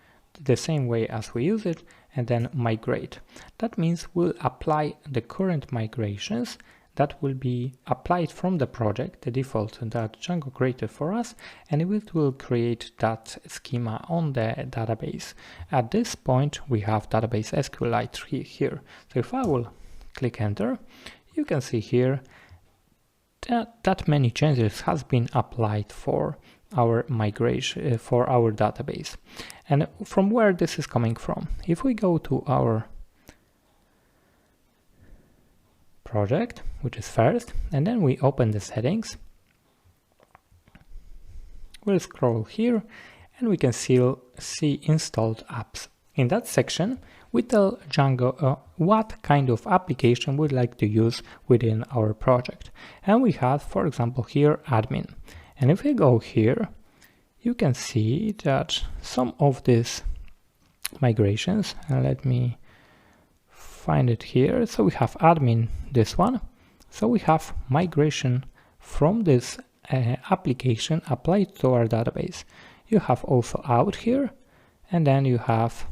the same way as we use it, and then migrate. That means we'll apply the current migrations that will be applied from the project, the default that Django created for us, and it will create that schema on the database. At this point, we have database SQLite 3 here. So if I will click enter, you can see here that many changes has been applied for our migration, for our database. And from where this is coming from? If we go to our project, which is first, and then we open the settings, we'll scroll here and we can see installed apps. In that section, we tell Django what kind of application we'd like to use within our project. And we have, for example, here admin. And if we go here, you can see that some of these migrations, and let me find it here. So we have admin, this one. So we have migration from this application applied to our database. You have also out here, and then you have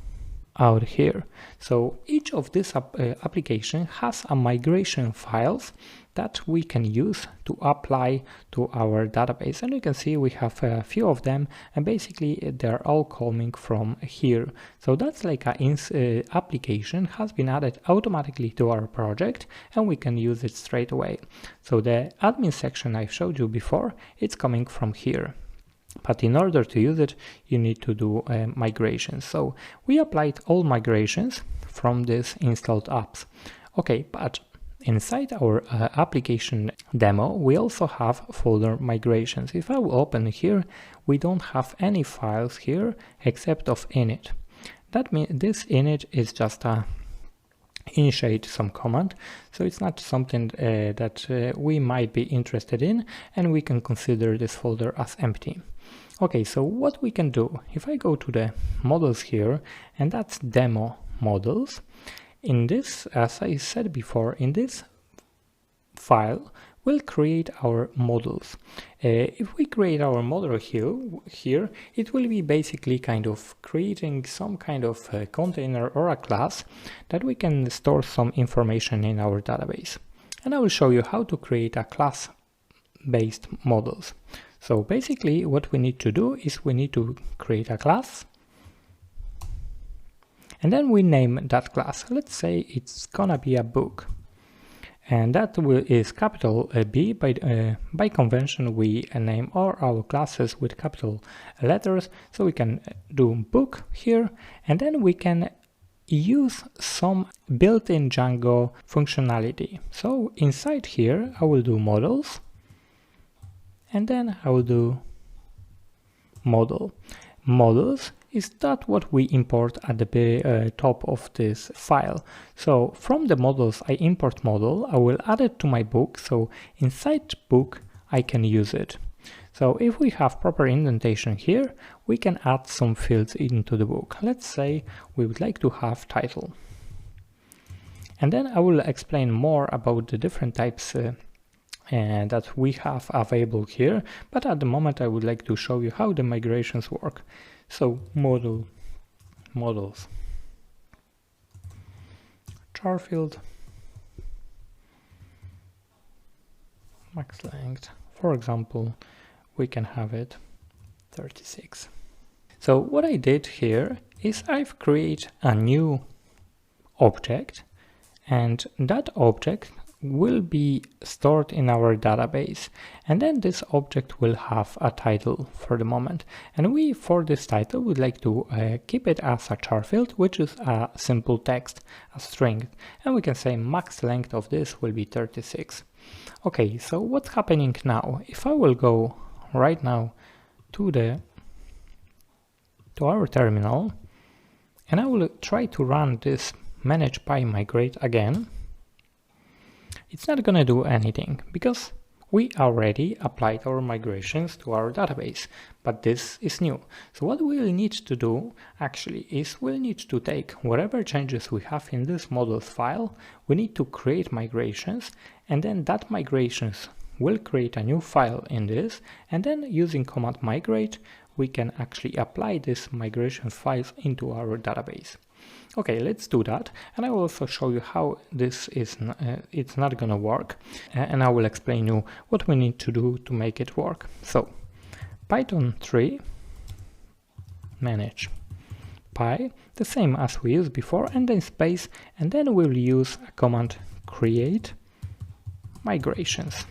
out here. So each of these application has a migration files that we can use to apply to our database. And you can see we have a few of them, and basically they're all coming from here. So that's like a application has been added automatically to our project, and we can use it straight away. So the admin section I showed you before, it's coming from here. But in order to use it, you need to do migrations. So we applied all migrations from this installed apps. Okay, but inside our application demo, we also have folder migrations. If I will open here, we don't have any files here except of init. That means this init is just a initiate some command, so it's not something that we might be interested in, and we can consider this folder as empty. Okay, so what we can do, if I go to the models here, and that's demo models, in this, as I said before, in this file, we'll create our models. If we create our model here, it will be basically kind of creating some kind of container or a class that we can store some information in our database. And I will show you how to create a class-based models. So basically what we need to do is we need to create a class, and then we name that class. Let's say it's gonna be a book. And that is capital B. By convention, we name all our classes with capital letters. So we can do book here, and then we can use some built-in Django functionality. So inside here, I will do models, and then I will do model. Models is that what we import at the top of this file. So from the models I import model, I will add it to my book, so inside book I can use it. So if we have proper indentation here, we can add some fields into the book. Let's say we would like to have title. And then I will explain more about the different types that we have available here, but at the moment I would like to show you how the migrations work. So models, char field, max length, for example, we can have it 36. So what I did here is I've created a new object, and that object will be stored in our database, and then this object will have a title for the moment, and we for this title would like to keep it as a char field, which is a simple text, a string, and we can say max length of this will be 36. Okay, so what's happening now? If I will go right now to our terminal, and I will try to run this manage PyMigrate again, it's not going to do anything because we already applied our migrations to our database, but this is new. So what we'll need to do actually is we'll need to take whatever changes we have in this models file, we need to create migrations, and then that migrations will create a new file in this, and then using command migrate, we can actually apply this migration files into our database. Okay, let's do that, and I will also show you how this is it's not gonna work, and I will explain you what we need to do to make it work. So Python 3 manage py, the same as we used before, and then space, and then we'll use a command create migrations.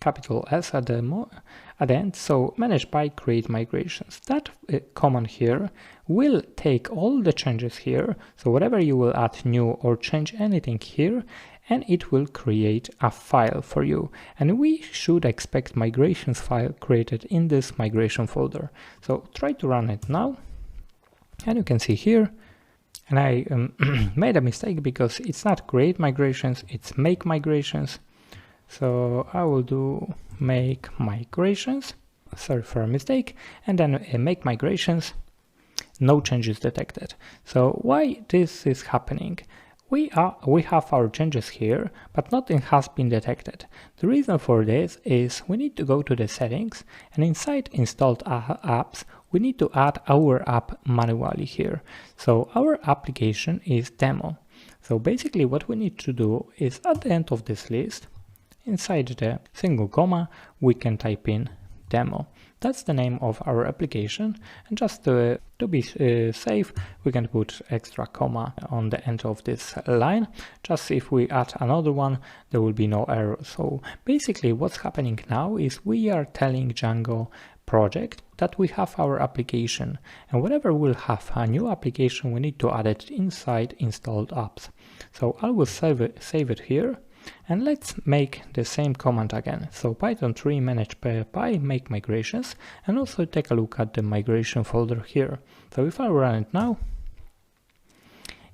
capital S at the end, so manage by create migrations. That command here will take all the changes here, so whatever you will add new or change anything here, and it will create a file for you. And we should expect migrations file created in this migration folder. So try to run it now, and you can see here, and I made a mistake because it's not create migrations, it's make migrations. So I will do make migrations, sorry for a mistake, and then make migrations, no changes detected. So why this is happening? We have our changes here, but nothing has been detected. The reason for this is we need to go to the settings, and inside installed apps, we need to add our app manually here. So our application is demo. So basically what we need to do is at the end of this list, inside the single comma, we can type in demo. That's the name of our application, and just to be safe, we can put extra comma on the end of this line. Just if we add another one, there will be no error. So basically what's happening now is we are telling Django project that we have our application, and whenever we'll have a new application, we need to add it inside installed apps. So I will save it here. And let's make the same command again. So Python 3 manage py make migrations, and also take a look at the migration folder here. So if I run it now,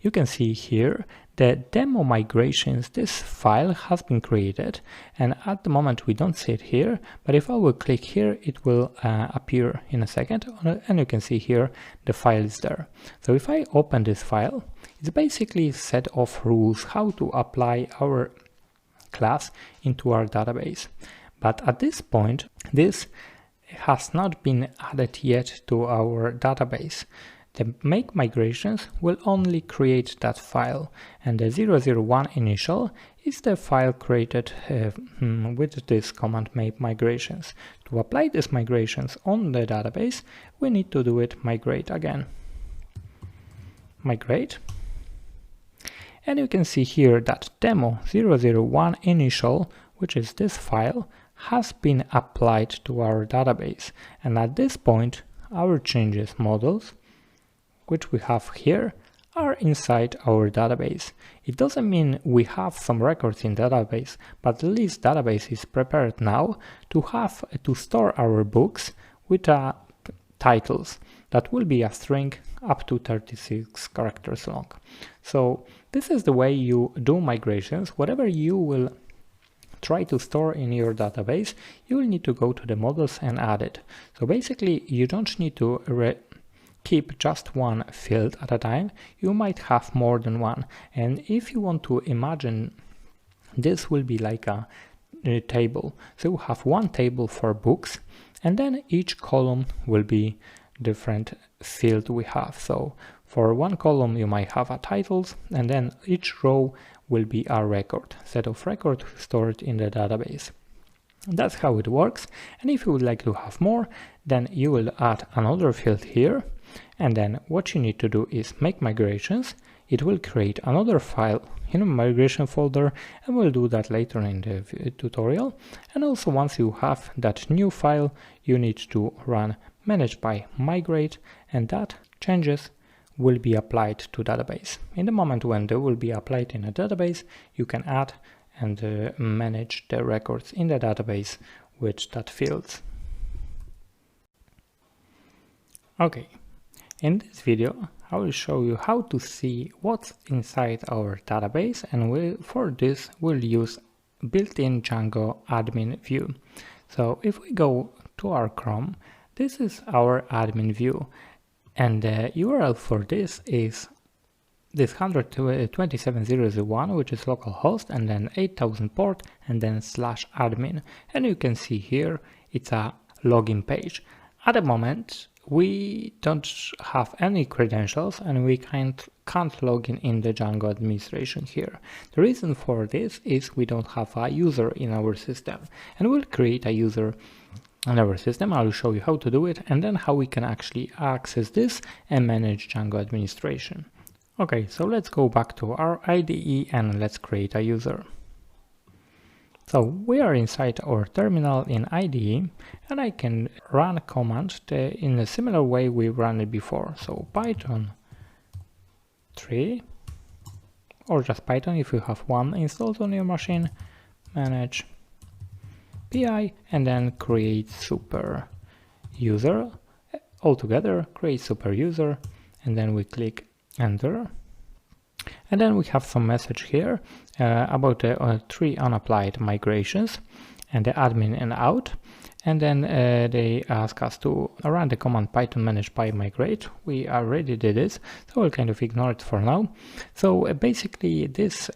you can see here the demo migrations, this file has been created, and at the moment we don't see it here, but if I will click here, it will appear in a second, and you can see here the file is there. So if I open this file, it's basically a set of rules how to apply our class into our database. But at this point, this has not been added yet to our database. The make migrations will only create that file, and the 001 initial is the file created with this command make migrations. To apply these migrations on the database, we need to do it migrate again. Migrate. And you can see here that demo 001 initial, which is this file, has been applied to our database. And at this point, our changes models, which we have here, are inside our database. It doesn't mean we have some records in database, but at least database is prepared now to store our books with titles that will be a string up to 36 characters long. So this is the way you do migrations. Whatever you will try to store in your database, you will need to go to the models and add it. So basically you don't need to keep just one field at a time. You might have more than one, and if you want to imagine, this will be like a table. So you have one table for books, and then each column will be different field we have. So for one column you might have a titles, and then each row will be a record, set of record stored in the database. That's how it works. And if you would like to have more, then you will add another field here, and then what you need to do is make migrations. It will create another file in a migration folder, and we'll do that later in the tutorial. And also once you have that new file, you need to run manage by migrate, and that changes will be applied to database. In the moment when they will be applied in a database, you can add and manage the records in the database with that fields. Okay, in this video I will show you how to see what's inside our database, and for this we'll use built-in Django admin view. So if we go to our Chrome, this is our admin view, and the URL for this is this 127.0.0.1, which is localhost, and then 8000 port, and then /admin. And you can see here it's a login page. At the moment we don't have any credentials, and we can't log in the Django administration here. The reason for this is we don't have a user in our system, and we'll create a user in our system. I'll show you how to do it, and then how we can actually access this and manage Django administration. Okay, so let's go back to our IDE and let's create a user. So we are inside our terminal in IDE, and I can run a command in a similar way we ran it before. So Python 3, or just Python if you have one installed on your machine, manage PI, and then create super user. Altogether, create super user, and then we click enter. And then we have some message here about the 3 unapplied migrations and the admin and out. And then they ask us to run the command python manage py-migrate. We already did this, so we'll kind of ignore it for now. So basically this,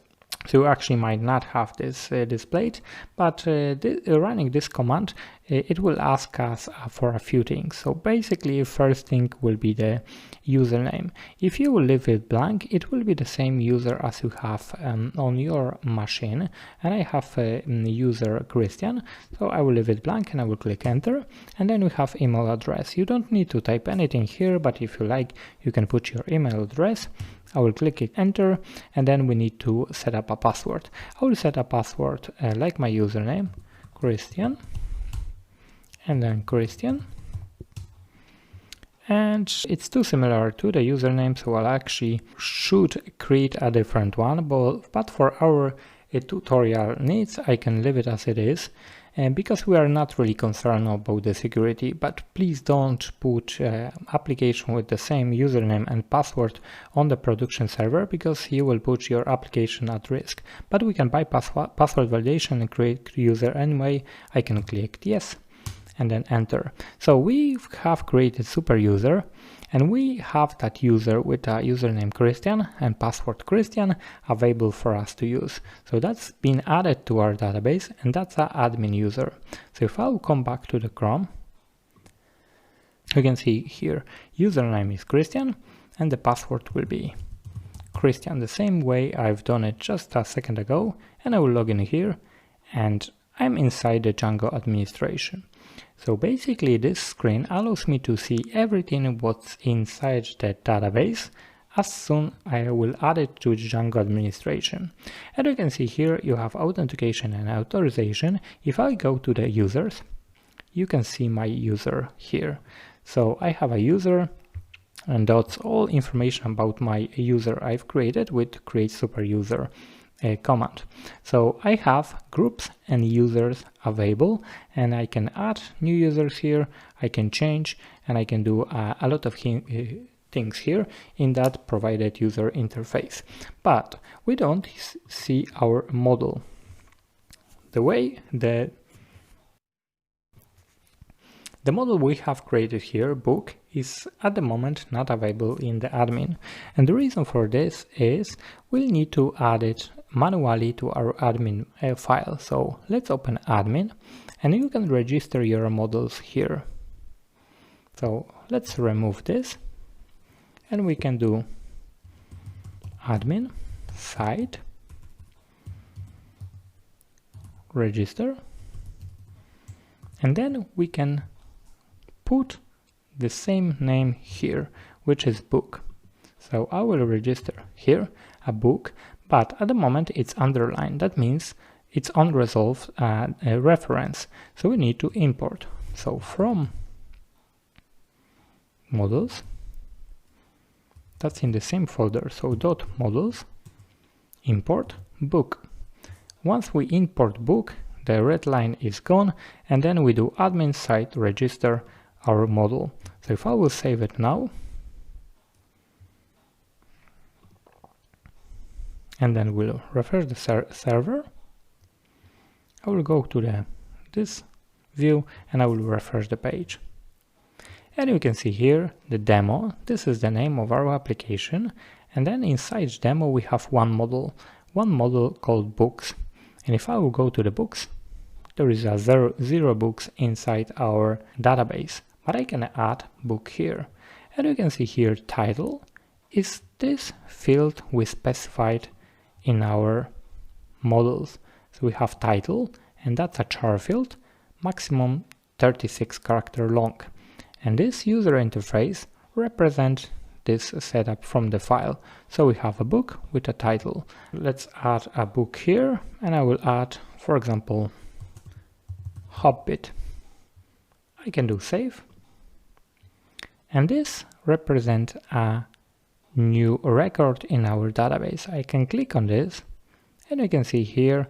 so you actually might not have this displayed, but running this command, it will ask us for a few things. So basically first thing will be the username. If you will leave it blank, it will be the same user as you have on your machine, and I have a user Christian, so I will leave it blank and I will click enter. And then we have email address. You don't need to type anything here, but if you like, you can put your email address. I will click it enter, and then we need to set up a password. I will set a password like my username, Christian, and then Christian. And it's too similar to the username, so I'll actually should create a different one, but for our tutorial needs, I can leave it as it is. Because we are not really concerned about the security, but please don't put application with the same username and password on the production server, because you will put your application at risk. But we can bypass password validation and create user anyway. I can click yes and then enter. So we have created super user, and we have that user with a username Christian and password Christian available for us to use. So that's been added to our database, and that's our admin user. So if I'll come back to the Chrome, you can see here username is Christian and the password will be Christian, the same way I've done it just a second ago. And I will log in here, and I'm inside the Django administration. So basically this screen allows me to see everything what's inside the database as soon I will add it to Django administration. And you can see here you have authentication and authorization. If I go to the users, you can see my user here. So I have a user, and that's all information about my user I've created with create super user command. So I have groups and users available, and I can add new users here, I can change, and I can do a lot of things here in that provided user interface. But we don't see our model. The way the model we have created here, book, is at the moment not available in the admin. And the reason for this is we'll need to add it manually to our admin file. So let's open admin, and you can register your models here. So let's remove this, and we can do admin site register, and then we can put the same name here, which is book. So I will register here a book, but at the moment it's underlined. That means it's unresolved reference. So we need to import. So from models, that's in the same folder. So dot models, import book. Once we import book, the red line is gone, and then we do admin site register our model. So if I will save it now, and then we'll refresh the server, I will go to this view and I will refresh the page. And you can see here the demo. This is the name of our application, and then inside demo we have one model called books. And if I will go to the books, there is a zero books inside our database, but I can add book here. And you can see here title is this field we specified in our models. So we have title, and that's a char field, maximum 36 character long. And this user interface represents this setup from the file. So we have a book with a title. Let's add a book here, and I will add for example, Hobbit. I can do save. And this represents a new record in our database. I can click on this and I can see here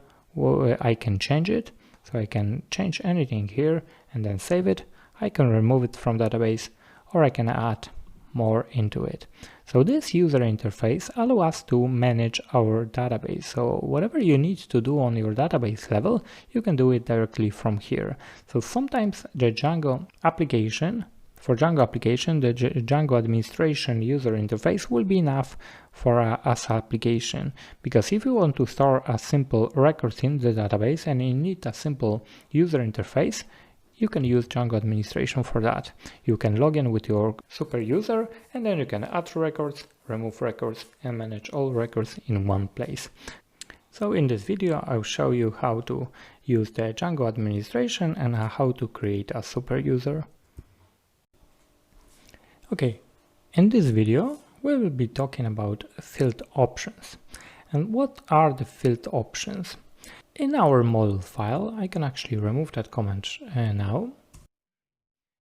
I can change it. So I can change anything here and then save it. I can remove it from database, or I can add more into it. So this user interface allows us to manage our database. So whatever you need to do on your database level, you can do it directly from here. So sometimes the Django application, for Django application, the Django administration user interface will be enough for as application, because if you want to store a simple record in the database and you need a simple user interface, you can use Django administration for that. You can log in with your super user and then you can add records, remove records and manage all records in one place. So in this video I'll show you how to use the Django administration and how to create a super user. Okay, in this video we will be talking about field options. And what are the field options? In our model file, I can actually remove that comment now.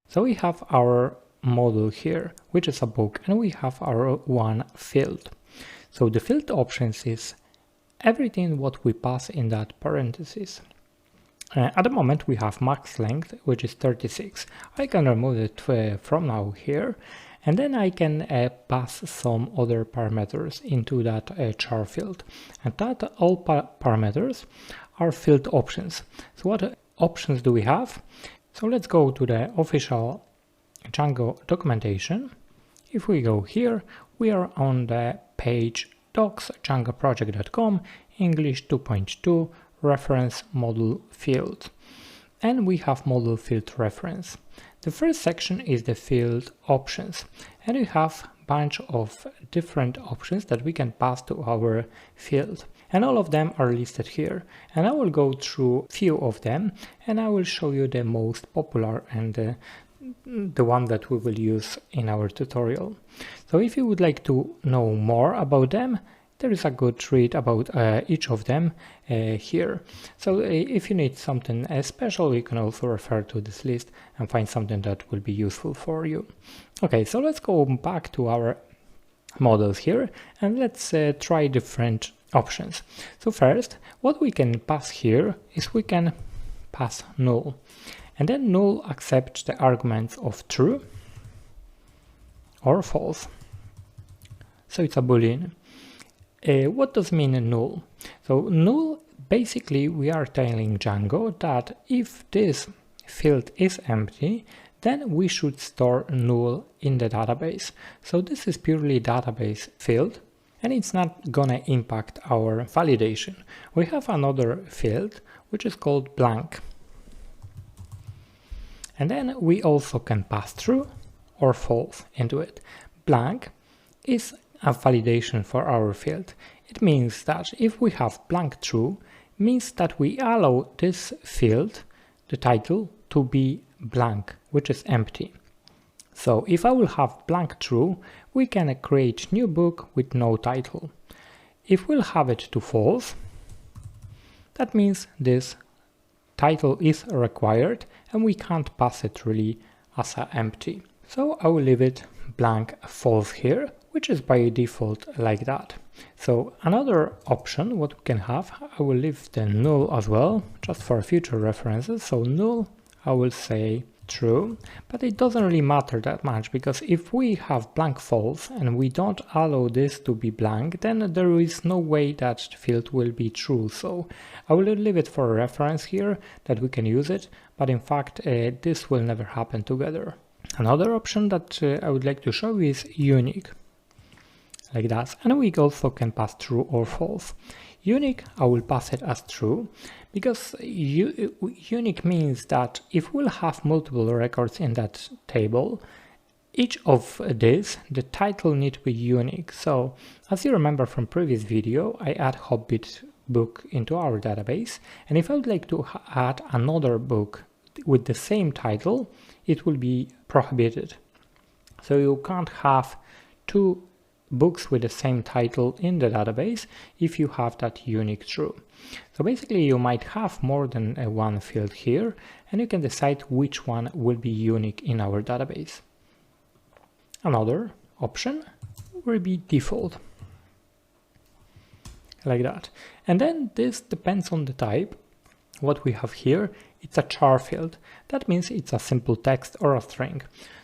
So we have our model here, which is a book, and we have our one field. So the field options is everything what we pass in that parenthesis. At the moment we have max length, which is 36. I can remove it from now here, and then I can pass some other parameters into that char field. And that all parameters are field options. So what options do we have? So let's go to the official Django documentation. If we go here, we are on the page docs.djangoproject.com, English 2.2, reference model field. And we have model field reference. The first section is the field options, and we have a bunch of different options that we can pass to our field. And all of them are listed here. And I will go through a few of them and I will show you the most popular and the one that we will use in our tutorial. So if you would like to know more about them, there is a good read about each of them here. So if you need something special, you can also refer to this list and find something that will be useful for you. Okay, so let's go back to our models here and let's try different options. So first, what we can pass here is we can pass null. And then null accepts the arguments of true or false. So it's a boolean. What does mean null? So null, basically we are telling Django that if this field is empty, then we should store null in the database. So this is purely database field and it's not gonna impact our validation. We have another field which is called blank. And then we also can pass true or false into it. Blank is a validation for our field. It means that if we have blank true, means that we allow this field, the title, to be blank, which is empty. So if I will have blank true, we can create new book with no title. If we'll have it to false, that means this title is required and we can't pass it really as empty. So I will leave it blank false here, which is by default like that. So another option what we can have, I will leave the null as well, just for future references. So null, I will say true, but it doesn't really matter that much, because if we have blank false and we don't allow this to be blank, then there is no way that the field will be true. So I will leave it for a reference here that we can use it, but in fact this will never happen together. Another option that I would like to show is unique, like that, and we also can pass true or false. Unique, I will pass it as true, because unique means that if we'll have multiple records in that table, each of this, the title need to be unique. So as you remember from previous video, I add Hobbit book into our database, and if I would like to add another book with the same title, it will be prohibited. So you can't have two books with the same title in the database if you have that unique true. So basically you might have more than one field here, and you can decide which one will be unique in our database. Another option will be default, like that. And then this depends on the type. What we have here, it's a char field. That means it's a simple text or a string.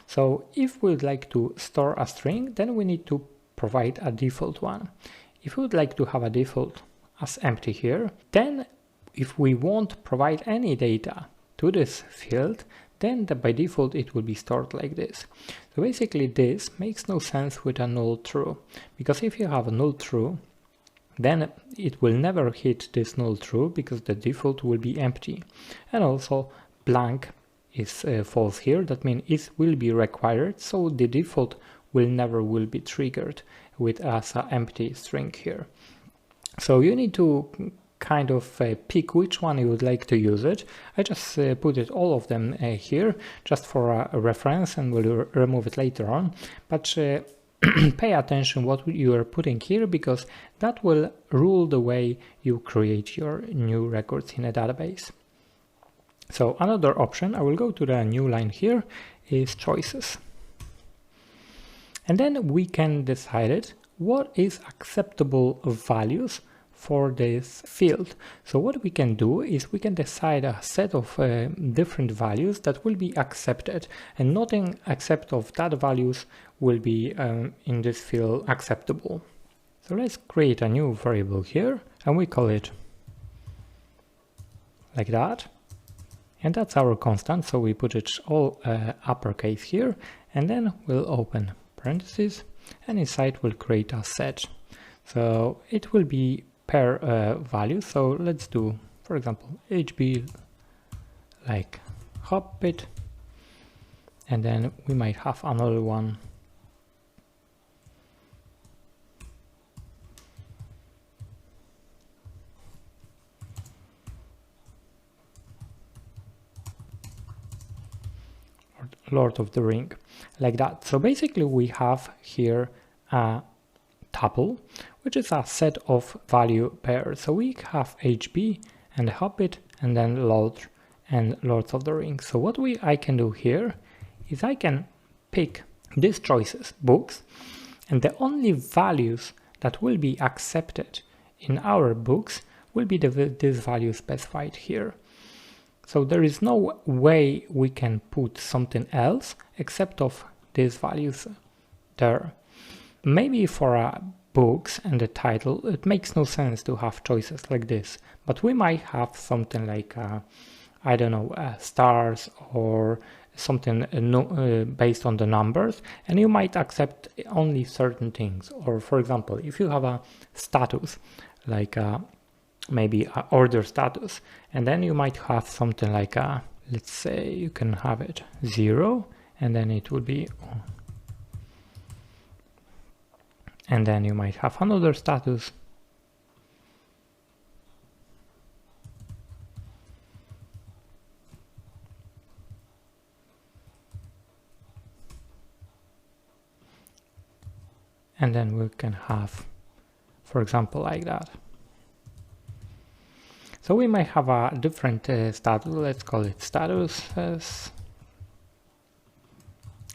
So if we would like to store a string, then we need to provide a default one. If we would like to have a default as empty here, then if we won't provide any data to this field, then by default it will be stored like this. So basically this makes no sense with a null true, because if you have a null true, then it will never hit this null true because the default will be empty. And also blank is false here. That means it will be required, so the default will never be triggered with as an empty string here. So you need to kind of pick which one you would like to use it. I just put it all of them here just for a reference, and we'll remove it later on. But pay attention what you are putting here, because that will rule the way you create your new records in a database. So another option, I will go to the new line here, is choices. And then we can decide it, what is acceptable values for this field. So what we can do is we can decide a set of different values that will be accepted, and nothing except of that values will be in this field acceptable. So let's create a new variable here, and we call it like that. And that's our constant, so we put it all uppercase here, and then we'll open parentheses, and inside we'll create a set. So it will be per value. So let's do, for example, HB like Hobbit, and then we might have another one Lord of the Ring, like that. So basically we have here a tuple, which is a set of value pairs. So we have HB and the Hobbit, and then Lord and Lords of the Rings. So what I can do here is I can pick these choices, books, and the only values that will be accepted in our books will be this value specified here. So there is no way we can put something else except of these values there. Maybe for books and the title, it makes no sense to have choices like this, but we might have something like, I don't know, stars or something based on the numbers, and you might accept only certain things. Or for example, if you have a status, like maybe an order status, and then you might have something like let's say you can have it 0, and then it would be, and then you might have another status, and then we can have, for example, like that. So we might have a different status, let's call it status,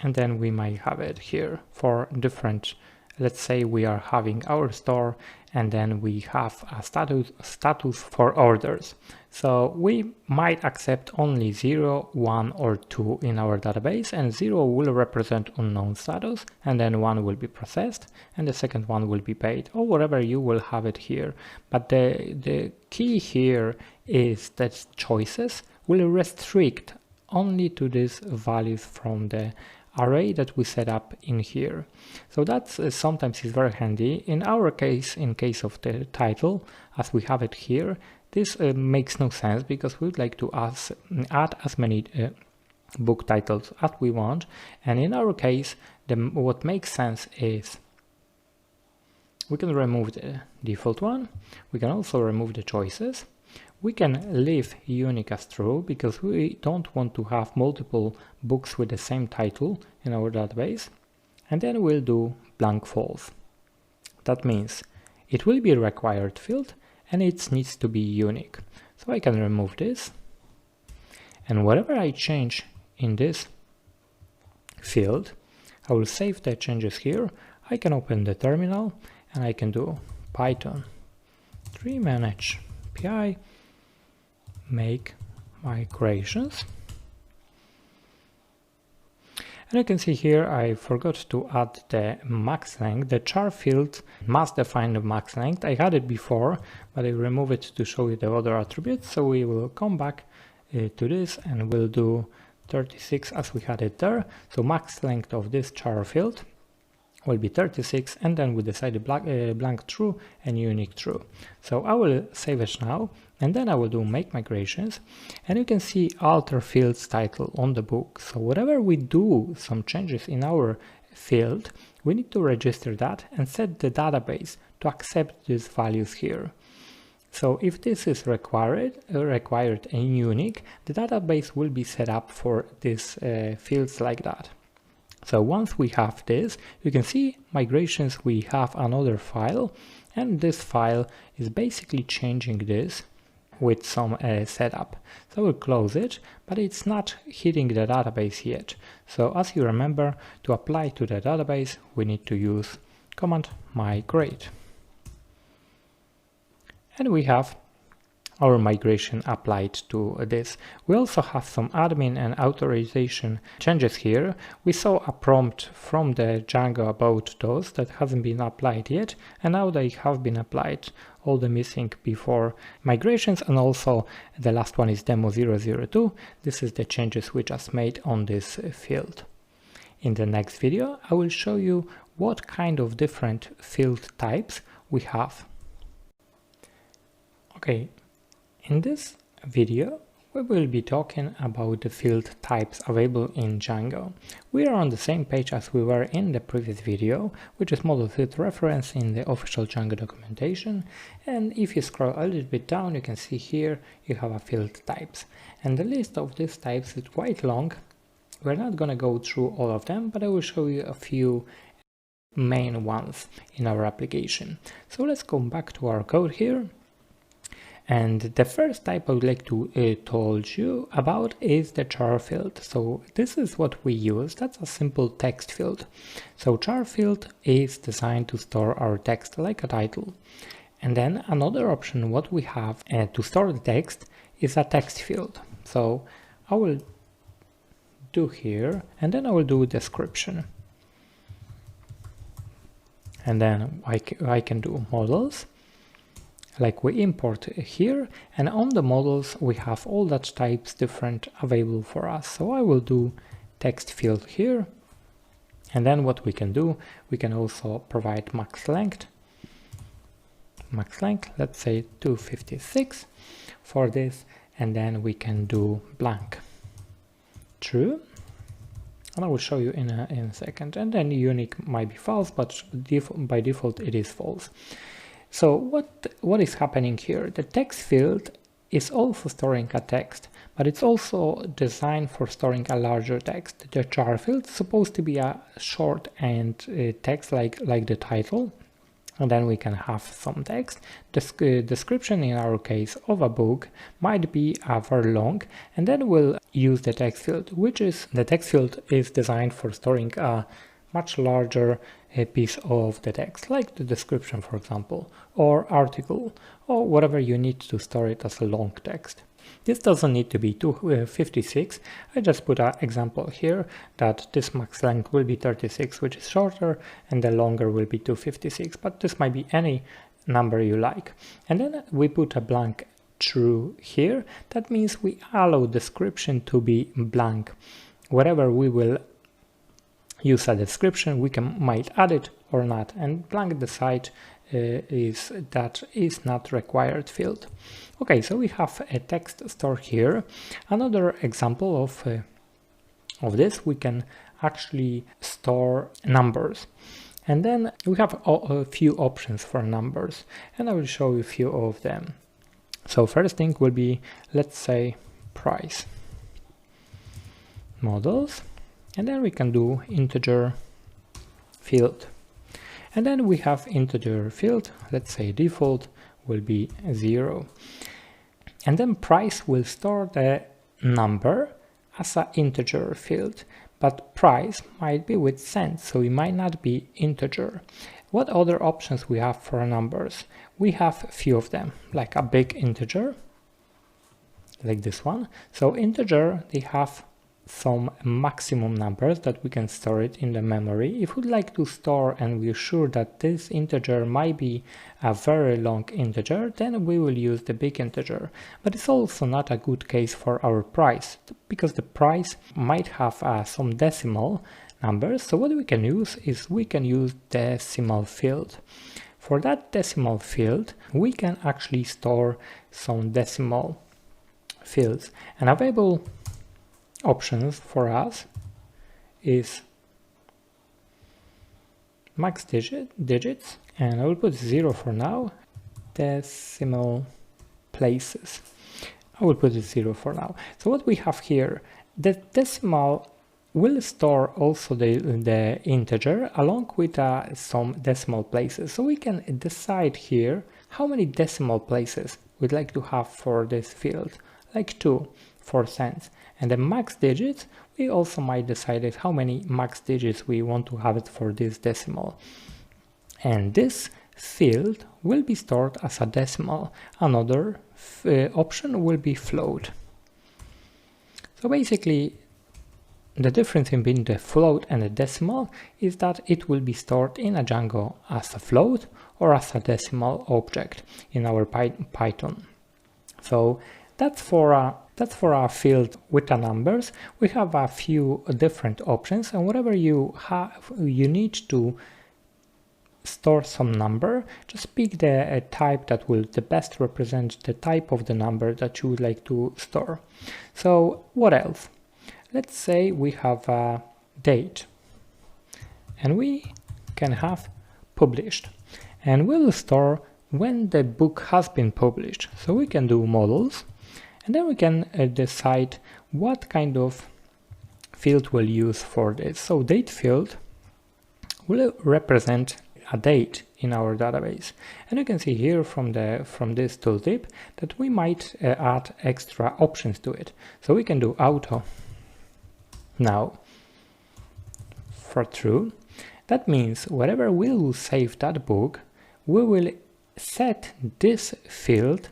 and then we might have it here for different, let's say we are having our store, and then we have a status for orders. So we might accept only 0, 1 or 2 in our database, and 0 will represent unknown status, and then 1 will be processed, and the second one will be paid, or whatever you will have it here. But the key here is that choices will restrict only to these values from the array that we set up in here. So that's sometimes is very handy. In our case, in case of the title, as we have it here, this makes no sense because we would like to add as many book titles as we want. And in our case, what makes sense is we can remove the default one. We can also remove the choices. We can leave unique as true because we don't want to have multiple books with the same title in our database. And then we'll do blank false. That means it will be a required field and it needs to be unique. So I can remove this, and whatever I change in this field, I will save the changes here. I can open the terminal and I can do Python 3 manage PI make migrations. And you can see here I forgot to add the max length. The char field must define the max length. I had it before, but I remove it to show you the other attributes. So we will come back to this and we'll do 36 as we had it there. So max length of this char field will be 36, and then we decide blank true and unique true. So I will save it now, and then I will do make migrations, and you can see alter fields title on the book. So whatever we do some changes in our field, we need to register that and set the database to accept these values here. So if this is required and unique, the database will be set up for these fields like that. So once we have this, you can see migrations, we have another file, and this file is basically changing this with some setup. So we'll close it, but it's not hitting the database yet. So as you remember, to apply to the database, we need to use command migrate. And we have our migration applied to this. We also have some admin and authorization changes here. We saw a prompt from the Django about those that hasn't been applied yet, and now they have been applied, all the missing before migrations, and also the last one is demo 002. This is the changes we just made on this field. In the next video, I will show you what kind of different field types we have. Okay. In this video, we will be talking about the field types available in Django. We are on the same page as we were in the previous video, which is model field reference in the official Django documentation. And if you scroll a little bit down, you can see here you have a field types. And the list of these types is quite long. We're not going to go through all of them, but I will show you a few main ones in our application. So let's go back to our code here. And the first type I would like to told you about is the char field. So this is what we use. That's a simple text field. So char field is designed to store our text like a title. And then another option what we have to store the text is a text field. So I will do here, and then I will do description. And then I can do models. Like we import here, and on the models we have all that types different available for us. So I will do text field here, and then what we can do, we can also provide max length, let's say 256 for this, and then we can do blank true, and I will show you in a second. And then unique might be false, but by default it is false. So what is happening here? The text field is also storing a text, but it's also designed for storing a larger text. The char field is supposed to be a short and text like the title, and then we can have some text. The description in our case of a book might be very long, and then we'll use the text field, which is the text field is designed for storing a much larger piece of the text, like the description, for example, or article, or whatever you need to store it as a long text. This doesn't need to be 256. I just put an example here that this max length will be 36, which is shorter, and the longer will be 256, but this might be any number you like. And then we put a blank true here. That means we allow description to be blank. Wherever we will use a description, we might add it or not, and blank decide is not required field. Okay, so we have a text stored here. Another example of this, we can actually store numbers, and then we have a few options for numbers, and I will show you a few of them. So first thing will be, let's say, price models. And then we can do integer field. And then we have integer field, let's say default will be 0. And then price will store the number as an integer field, but price might be with cents, so it might not be integer. What other options we have for numbers? We have a few of them, like a big integer, like this one. So integer, they have some maximum numbers that we can store it in the memory. If we'd like to store and we're sure that this integer might be a very long integer, then we will use the big integer. But it's also not a good case for our price, because the price might have some decimal numbers. So what we can use is we can use decimal field. For that decimal field, we can actually store some decimal fields. And available options for us is max digits, and I will put 0 for now. Decimal places, I will put it 0 for now. So what we have here, the decimal will store also the integer along with some decimal places. So we can decide here how many decimal places we'd like to have for this field, like 2 for cents. And the max digits, we also might decide how many max digits we want to have it for this decimal. And this field will be stored as a decimal. Another option will be float. So basically, the difference between the float and the decimal is that it will be stored in a Django as a float or as a decimal object in our Python. So that's for a field with the numbers. We have a few different options, and whatever you have, you need to store some number. Just pick the type that will the best represent the type of the number that you would like to store. So what else? Let's say we have a date, and we can have published, and we'll store when the book has been published. So we can do models, and then we can decide what kind of field we'll use for this. So date field will represent a date in our database, and you can see here from this tooltip that we might add extra options to it. So we can do auto now for true. That means wherever we will save that book, we will set this field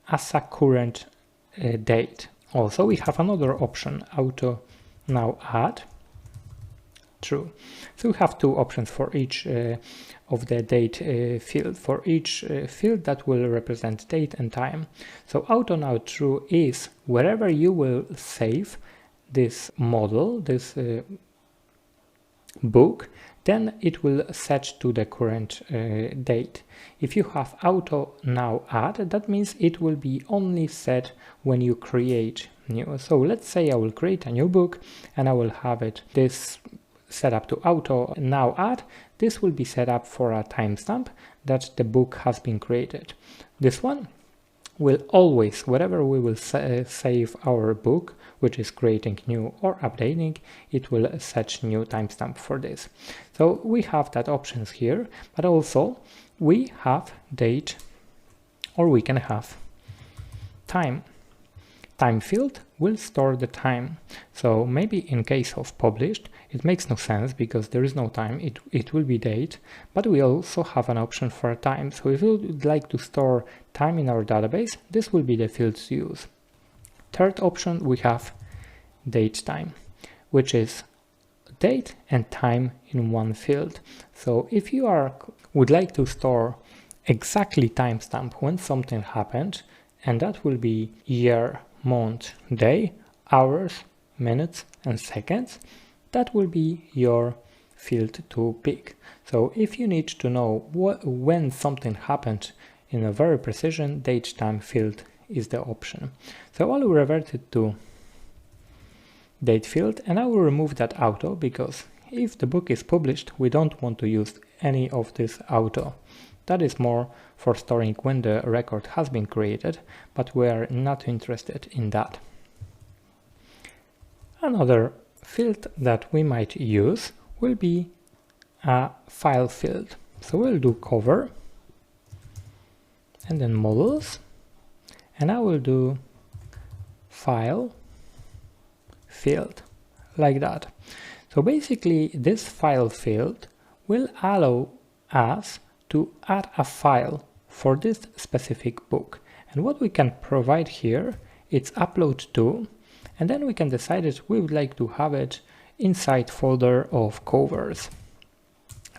as a current date. Also, we have another option, auto now add true. So we have two options for each of the date field, for each field that will represent date and time. So auto now true is wherever you will save this model, this book, then it will set to the current date. If you have auto now add, that means it will be only set when you create new. So let's say I will create a new book and I will have it this set up to auto now add. This will be set up for a timestamp that the book has been created. This one will always, wherever we will save our book, which is creating new or updating, it will set new timestamp for this. So we have that options here, but also we have date, or we can have time. Time field will store the time. So maybe in case of published, it makes no sense because there is no time, it will be date, but we also have an option for time. So if we would like to store time in our database, this will be the field to use. Third option, we have date time, which is date and time in one field. So if you would like to store exactly timestamp when something happened, and that will be year, month, day, hours, minutes, and seconds, that will be your field to pick. So if you need to know when something happened in a very precision, date time field is the option. So I will revert it to date field, and I will remove that auto because if the book is published, we don't want to use any of this auto. That is more for storing when the record has been created, but we are not interested in that. Another field that we might use will be a file field. So we'll do cover and then models, and I will do file field like that. So basically this file field will allow us to add a file for this specific book, and what we can provide here is upload to, and then we can decide that we would like to have it inside folder of covers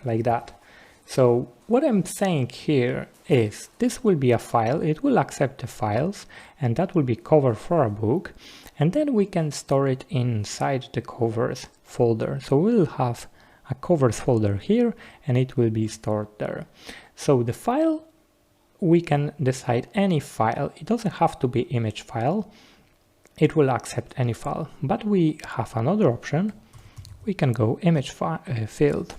like that. So what I'm saying here is this will be a file, it will accept the files, and that will be cover for a book, and then we can store it inside the covers folder. So we'll have a covers folder here and it will be stored there. So the file, we can decide any file, it doesn't have to be image file, it will accept any file, but we have another option, we can go image field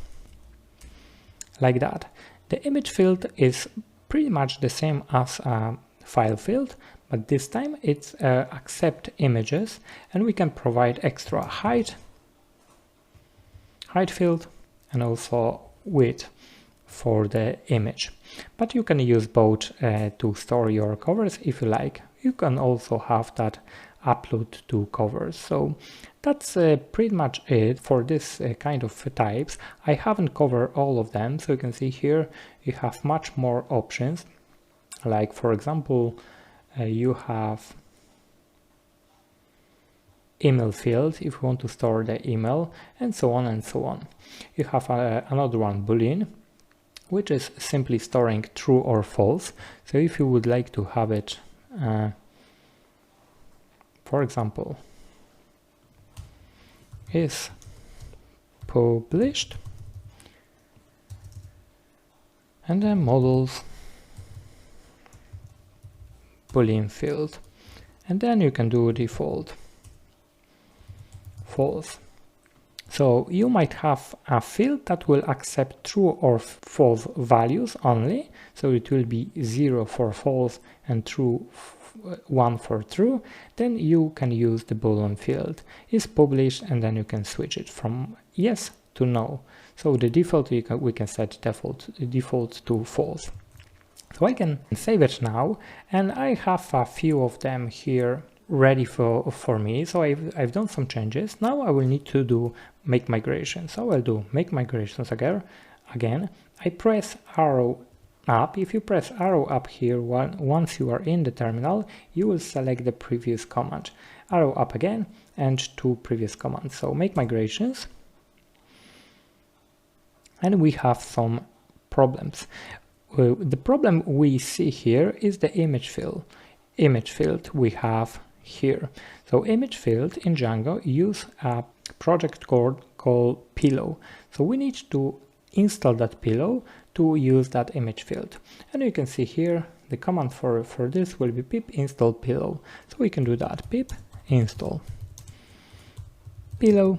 like that. The image field is pretty much the same as a file field, but this time it's accept images, and we can provide extra height field and also width for the image. But you can use both to store your covers if you like. You can also have that upload to covers. So that's pretty much it for this kind of types. I haven't covered all of them, so you can see here you have much more options. Like for example, you have email field if you want to store the email, and so on and so on. You have another one, Boolean, which is simply storing true or false. So if you would like to have it, for example, is published, and then models Boolean field, and then you can do default false. So you might have a field that will accept true or false values only, so it will be 0 for false and true 1 for true. Then you can use the Boolean field is published, and then you can switch it from yes to no. So the default we can set default to false. So I can save it now, and I have a few of them here ready for me. So I've done some changes. Now I will need to do make migration. So I'll do make migrations again. I press arrow up. If you press arrow up here, once you are in the terminal, you will select the previous command. Arrow up again and two previous commands. So make migrations. And we have some problems. The problem we see here is the image field. Image field we have here. So image field in Django use a project called Pillow. So we need to install that Pillow to use that image field. And you can see here the command for this will be pip install Pillow. So we can do that, pip install Pillow.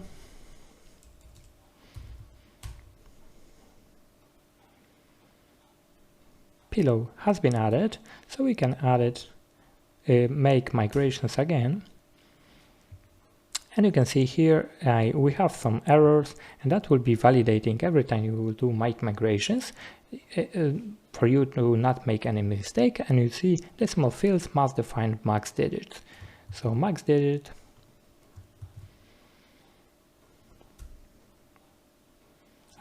Pillow has been added, so we can add it, make migrations again. And you can see here we have some errors, and that will be validating every time you will do make migrations for you to not make any mistake. And you see decimal fields must define max digits. So max digit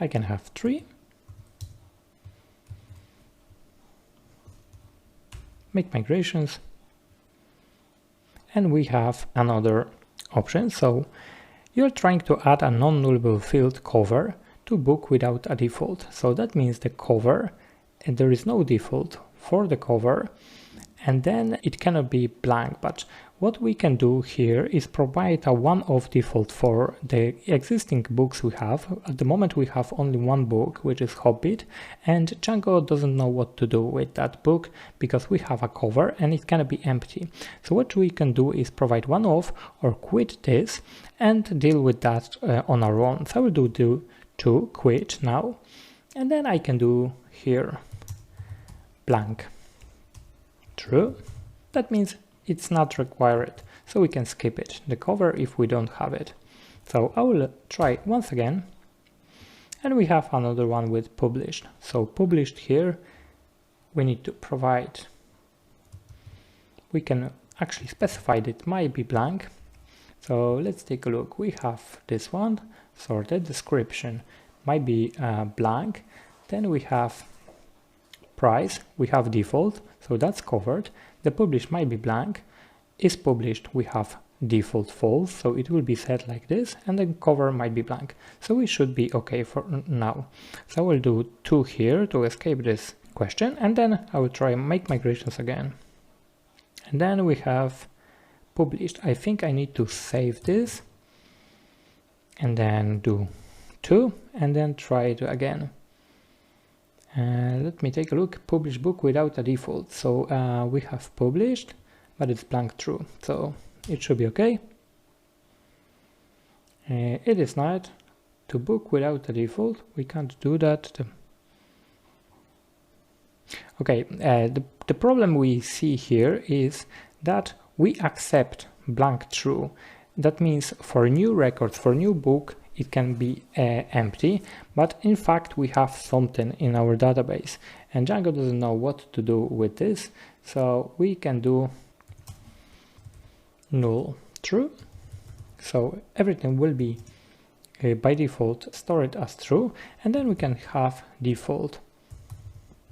I can have 3. Make migrations, and we have another option. So you're trying to add a non-nullable field cover to book without a default. So that means the cover, and there is no default for the cover, and then it cannot be blank. But what we can do here is provide a one-off default for the existing books we have. At the moment we have only one book, which is Hobbit, and Django doesn't know what to do with that book because we have a cover and it cannot be empty. So what we can do is provide one-off or quit this and deal with that on our own. So I will do to quit now, and then I can do here blank true. That means it's not required, so we can skip it, the cover, if we don't have it. So I will try once again, and we have another one with published. So published here, we need to provide, we can actually specify that it might be blank. So let's take a look. We have this one, sorted, description might be blank. Then we have price, we have default, so that's covered. The published might be blank. Is published, we have default false, so it will be set like this, and the cover might be blank. So we should be okay for now. So I will do 2 here to escape this question, and then I will try make migrations again. And then we have published. I think I need to save this and then do 2 and then try it again. Let me take a look. Published book without a default. So we have published, but it's blank true, so it should be okay. It is not to book without a default. We can't do that. Okay, the problem we see here is that we accept blank true. That means for new records, for new book, it can be empty, but in fact we have something in our database and Django doesn't know what to do with this, so we can do null true. So everything will be by default stored as true, and then we can have default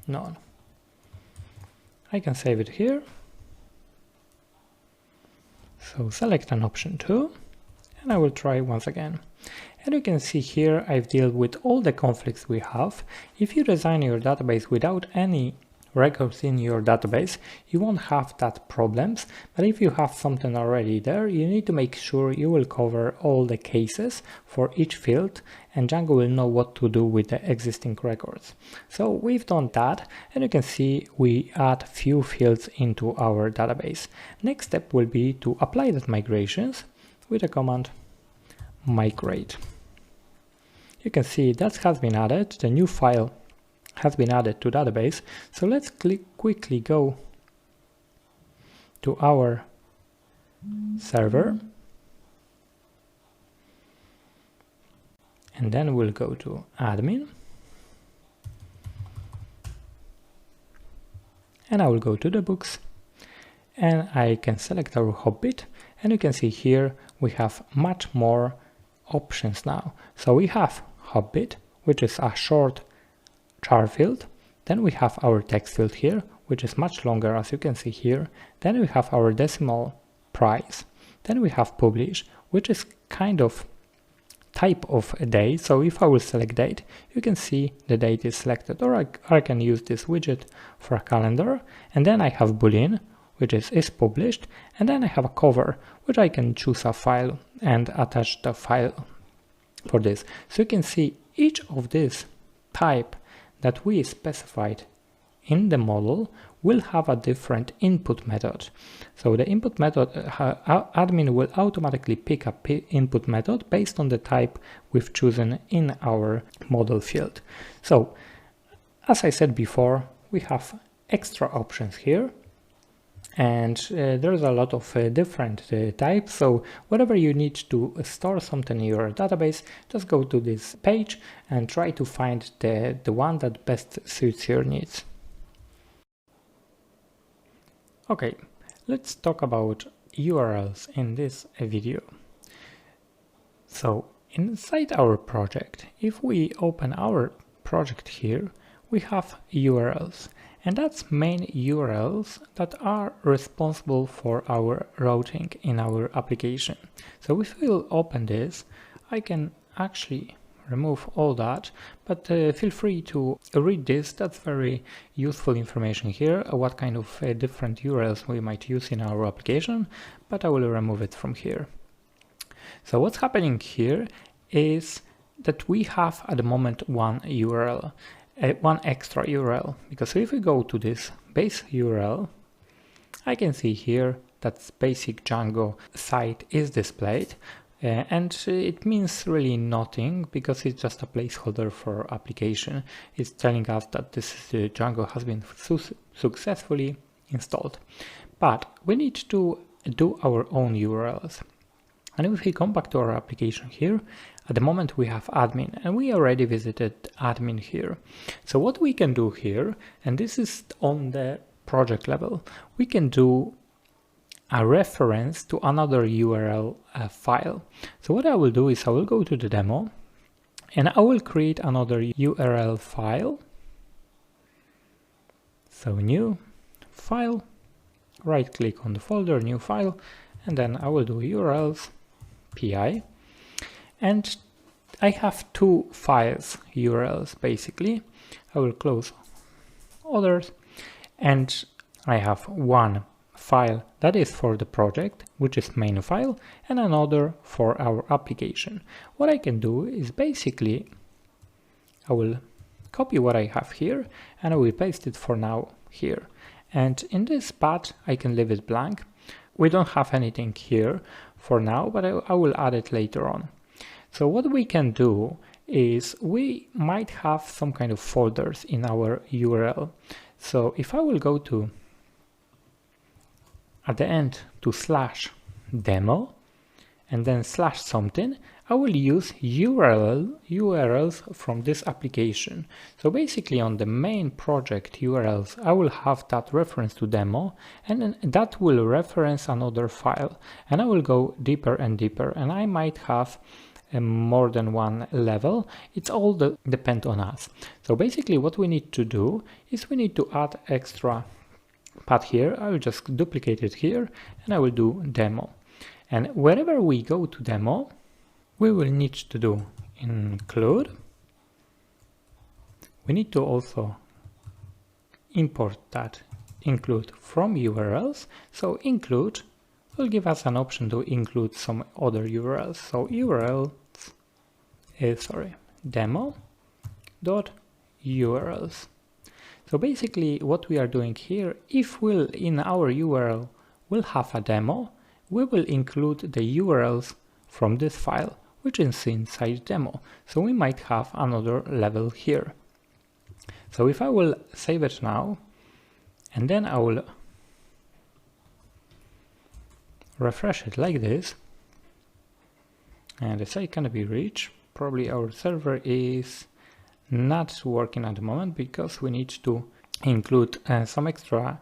none. I can save it here. So select an option 2 and I will try once again. And you can see here I've dealt with all the conflicts we have. If you design your database without any records in your database, you won't have that problems, but if you have something already there, you need to make sure you will cover all the cases for each field, and Django will know what to do with the existing records. So we've done that, and you can see we add few fields into our database. Next step will be to apply that migrations with the command migrate. You can see that has been added, the new file has been added to database. So let's quickly go to our server and then we'll go to admin and I will go to the books and I can select our Hobbit, and you can see here we have much more options now. So we have Hobbit, which is a short char field. Then we have our text field here, which is much longer, as you can see here. Then we have our decimal price. Then we have publish, which is kind of type of a day. So if I will select date, you can see the date is selected, or I can use this widget for a calendar. And then I have boolean, which is published. And then I have a cover, which I can choose a file and attach the file for this. So you can see each of this type that we specified in the model will have a different input method. So the input method, admin will automatically pick up input method based on the type we've chosen in our model field. So as I said before, we have extra options here. And there's a lot of different types, so whenever you need to store something in your database, just go to this page and try to find the one that best suits your needs. Okay, let's talk about URLs in this video. So inside our project, if we open our project here, we have URLs. And that's main URLs that are responsible for our routing in our application. So if we'll open this, I can actually remove all that, but feel free to read this. That's very useful information here, what kind of different URLs we might use in our application, but I will remove it from here. So what's happening here is that we have at the moment one URL. One extra URL, because if we go to this base URL, I can see here that basic Django site is displayed, and it means really nothing because it's just a placeholder for application. It's telling us that this Django has been successfully installed, but we need to do our own URLs. And if we come back to our application here, At the moment we have admin, and we already visited admin here. So what we can do here, and this is on the project level, we can do a reference to another URL file. So what I will do is I will go to the demo and I will create another URL file. So new file, right click on the folder, new file, and then I will do URLs, PI. And I have two files, URLs basically. I will close others, and I have one file that is for the project, which is main file, and another for our application. What I can do is basically I will copy what I have here and I will paste it for now here. And in this path I can leave it blank. We don't have anything here for now, but I will add it later on. So what we can do is we might have some kind of folders in our URL. So if I will go to at the end to /demo and then /something, I will use URLs from this application. So basically on the main project URLs, I will have that reference to demo, and then that will reference another file, and I will go deeper and deeper, and I might have more than one level. It's all depend on us. So basically what we need to do is we need to add extra path here. I will just duplicate it here and I will do demo. And wherever we go to demo, we will need to do include. We need to also import that include from URLs. So include will give us an option to include some other URLs. So URLs is demo.urls. So basically what we are doing here, if we'll in our URL will have a demo, we will include the URLs from this file, which is inside demo. So we might have another level here. So if I will save it now, and then I will refresh it like this, and the site cannot be reached. Probably our server is not working at the moment because we need to include some extra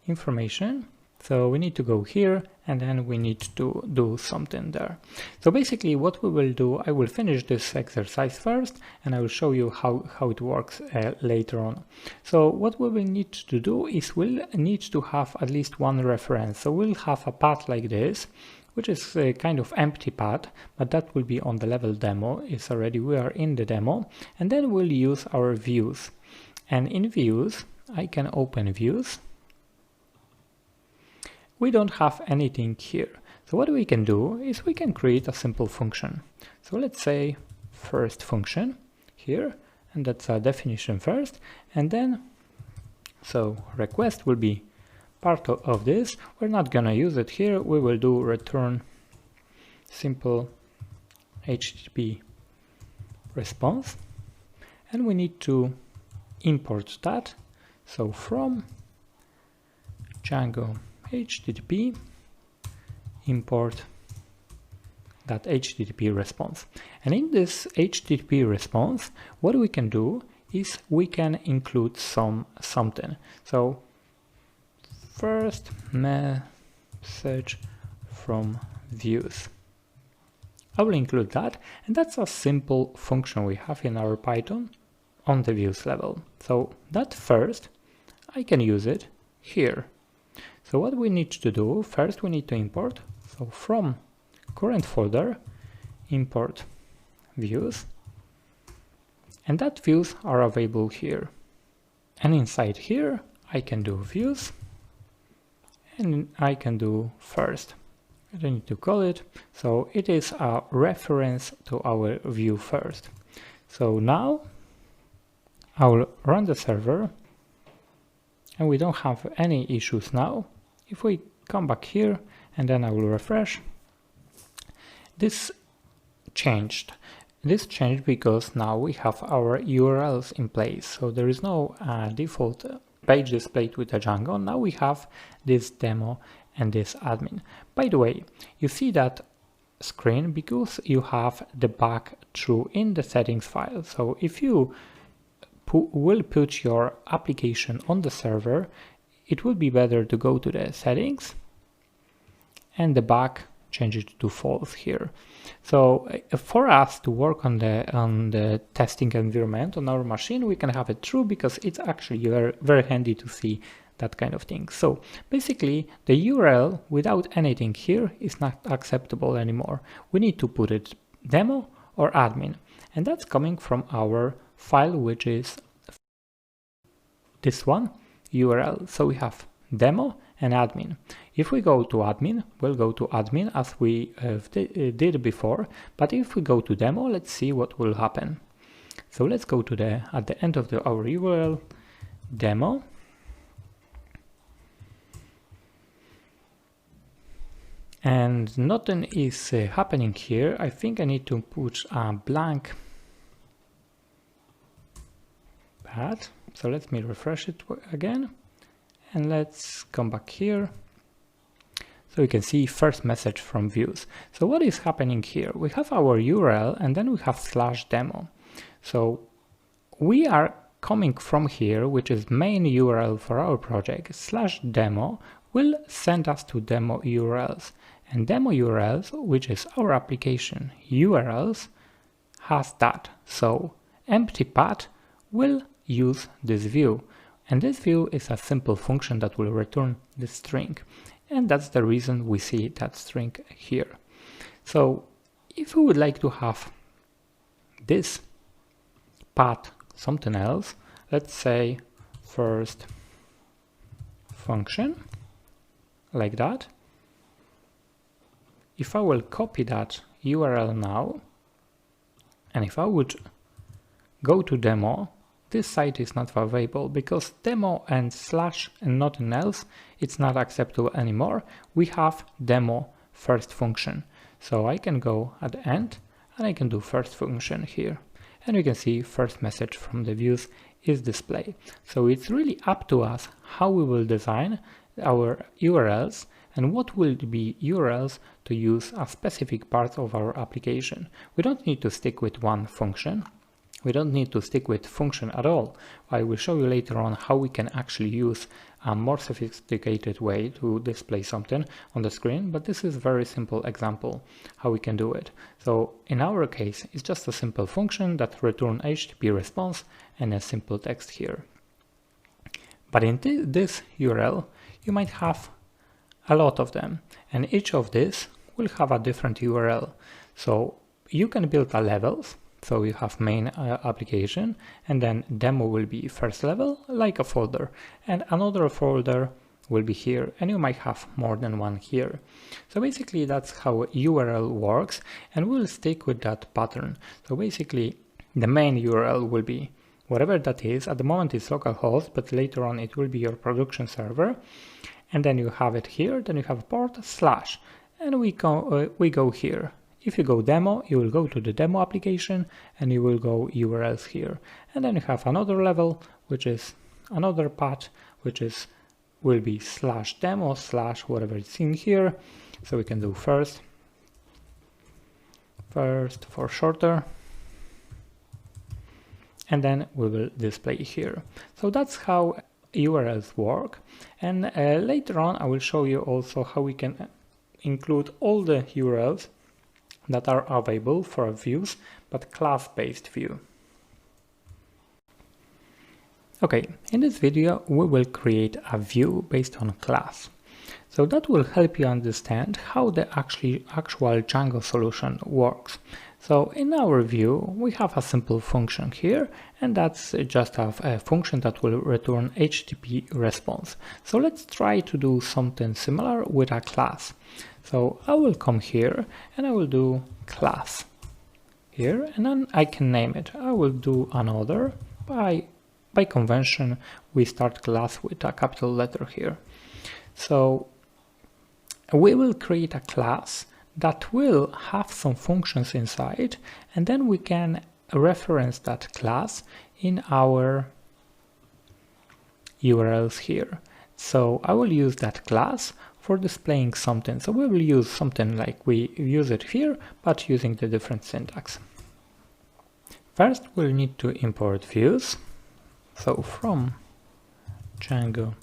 information. So we need to go here and then we need to do something there. So basically what we will do, I will finish this exercise first and I will show you how it works later on. So what we will need to do is we'll need to have at least one reference. So we'll have a path like this, which is a kind of empty path, but that will be on the level demo. It's already, we are in the demo, and then we'll use our views. And in views, I can open views. We don't have anything here. So what we can do is we can create a simple function. So let's say first function here, and that's a definition first, and then so request will be part of this. We're not gonna use it here. We will do return simple HTTP response, and we need to import that. So from Django HTTP import that HTTP response. And in this HTTP response, what we can do is we can include something. So first message from views. I will include that, and that's a simple function we have in our Python on the views level. So that first, I can use it here. So what we need to do, first we need to import, so from current folder, import views, and that views are available here. And inside here, I can do views, and I can do first. I don't need to call it, so it is a reference to our view first. So now I will run the server, and we don't have any issues now. If we come back here and then I will refresh, this changed. This changed because now we have our URLs in place. So there is no default page displayed with a Django. Now we have this demo and this admin. By the way, you see that screen because you have the back true in the settings file. So if you will put your application on the server, it would be better to go to the settings and the back change it to false here. So for us to work on the testing environment on our machine, we can have it true because it's actually very, very handy to see that kind of thing. So basically the URL without anything here is not acceptable anymore. We need to put it demo or admin, and that's coming from our file, which is this one URL. So we have demo and admin. If we go to admin, we'll go to admin as we did before, but if we go to demo, let's see what will happen. So let's go to at the end of our URL, demo. And nothing is happening here. I think I need to put a blank path. So let me refresh it again. And let's come back here. So you can see first message from views. So what is happening here? We have our URL and then we have /demo. So we are coming from here, which is main URL for our project. /demo will send us to demo URLs. And demo URLs, which is our application URLs, has that. So empty path will use this view. And this view is a simple function that will return the string. And that's the reason we see that string here. So if we would like to have this path something else, let's say first function, like that. If I will copy that URL now, and if I would go to demo, this site is not available because demo and / and nothing else, it's not acceptable anymore. We have demo first function. So I can go at the end and I can do first function here. And you can see first message from the views is displayed. So it's really up to us how we will design our URLs and what will be URLs to use a specific part of our application. We don't need to stick with one function. We don't need to stick with function at all. I will show you later on how we can actually use a more sophisticated way to display something on the screen, but this is a very simple example how we can do it. So in our case, it's just a simple function that returns HTTP response and a simple text here. But in this URL, you might have a lot of them, and each of these will have a different URL. So you can build a levels. So you have main application, and then demo will be first level, like a folder, and another folder will be here, and you might have more than one here. So basically that's how URL works, and we'll stick with that pattern. So basically the main URL will be whatever that is. At the moment it's localhost, but later on it will be your production server, and then you have it here, then you have port / and we go here. If you go demo, you will go to the demo application and you will go URLs here. And then you have another level, which is another path, which will be /demo / whatever it's in here. So we can do first for shorter. And then we will display here. So that's how URLs work. And later on, I will show you also how we can include all the URLs that are available for views, but class-based view. Okay, in this video we will create a view based on class. So that will help you understand how the actual Django solution works. So in our view we have a simple function here, and that's just a function that will return HTTP response. So let's try to do something similar with a class. So I will come here and I will do class here, and then I can name it. I will do another. By convention we start class with a capital letter here. So we will create a class that will have some functions inside, and then we can reference that class in our URLs here. So I will use that class for displaying something. So we will use something like we use it here, but using the different syntax. First, we'll need to import views. So from Django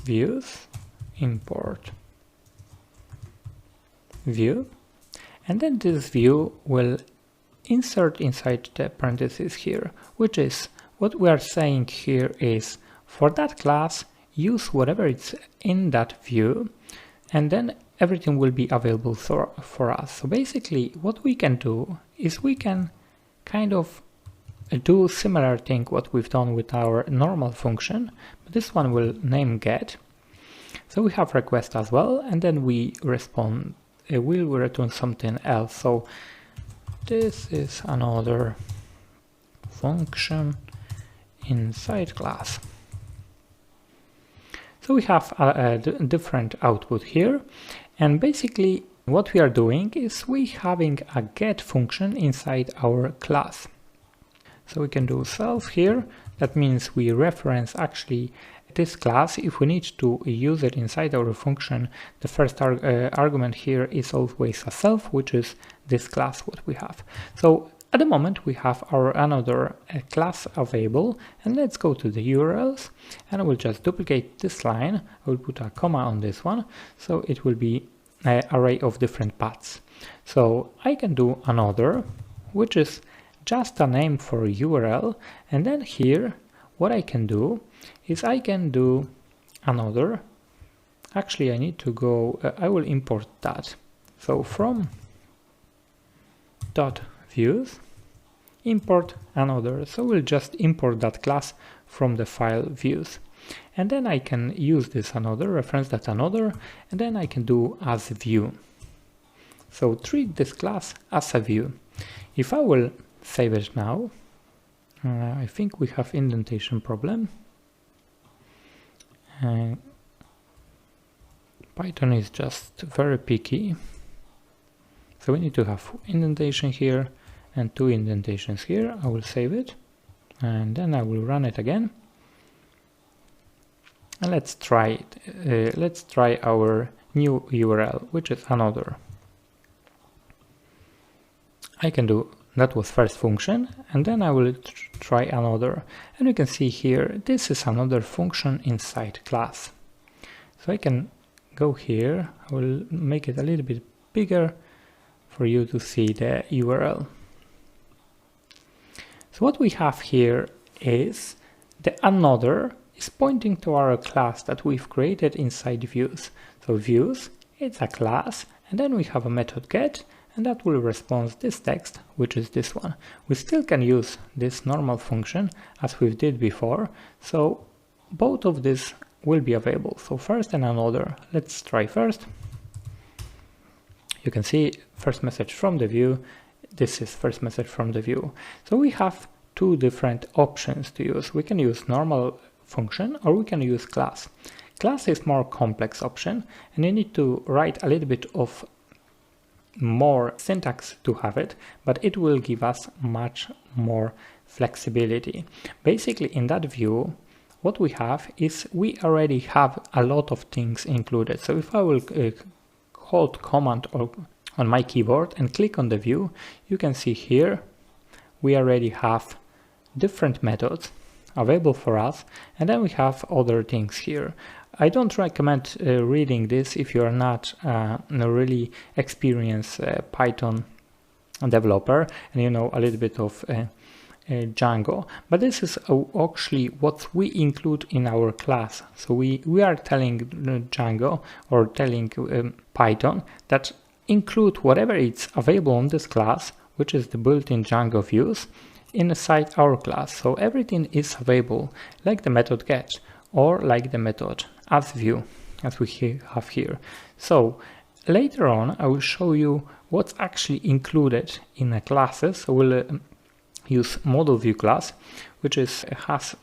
views, import view, and then this view will insert inside the parentheses here, which is what we are saying here is for that class, use whatever it's in that view, and then everything will be available for us. So basically what we can do is we can kind of do similar thing what we've done with our normal function, but this one will name get. So we have request as well, and then we respond, we'll return something else. So this is another function inside class. So we have a different output here, and basically what we are doing is we having a get function inside our class. So we can do self here. That means we reference actually this class. If we need to use it inside our function, the first argument here is always a self, which is this class what we have. So at the moment we have our another class available, and let's go to the URLs, and I will just duplicate this line. I will put a comma on this one, so it will be an array of different paths. So I can do another, which is just a name for URL, and then here what I can do is I can do another. Actually I need to go, I will import that. So from dot views, import another. So we'll just import that class from the file views, and then I can use this another, reference that another, and then I can do as view. So treat this class as a view. If I will save it now, I think we have indentation problem. Python is just very picky. So we need to have indentation here and 2 indentations here. I will save it and then I will run it again. And let's try it. Let's try our new URL, which is another. I can do, that was first function, and then I will try another. And you can see here, this is another function inside class. So I can go here, I will make it a little bit bigger for you to see the URL. So what we have here is the another is pointing to our class that we've created inside views. So views, it's a class, and then we have a method get, and that will respond this text, which is this one. We still can use this normal function as we did before, so both of these will be available. So first and another, let's try first. You can see first message from the view, this is first message from the view. So we have 2 different options to use. We can use normal function or we can use class. Class is more complex option, and you need to write a little bit of more syntax to have it, but it will give us much more flexibility. Basically in that view, what we have is we already have a lot of things included. So if I will hold command on my keyboard and click on the view, you can see here we already have different methods available for us, and then we have other things here. I don't recommend reading this if you are not a really experienced Python developer and you know a little bit of Django, but this is actually what we include in our class. So we are telling Django or telling Python that include whatever is available on this class, which is the built-in Django views, inside our class. So everything is available, like the method get or like the method as view, as we have here. So later on I will show you what's actually included in the classes. So we'll use model view class, which has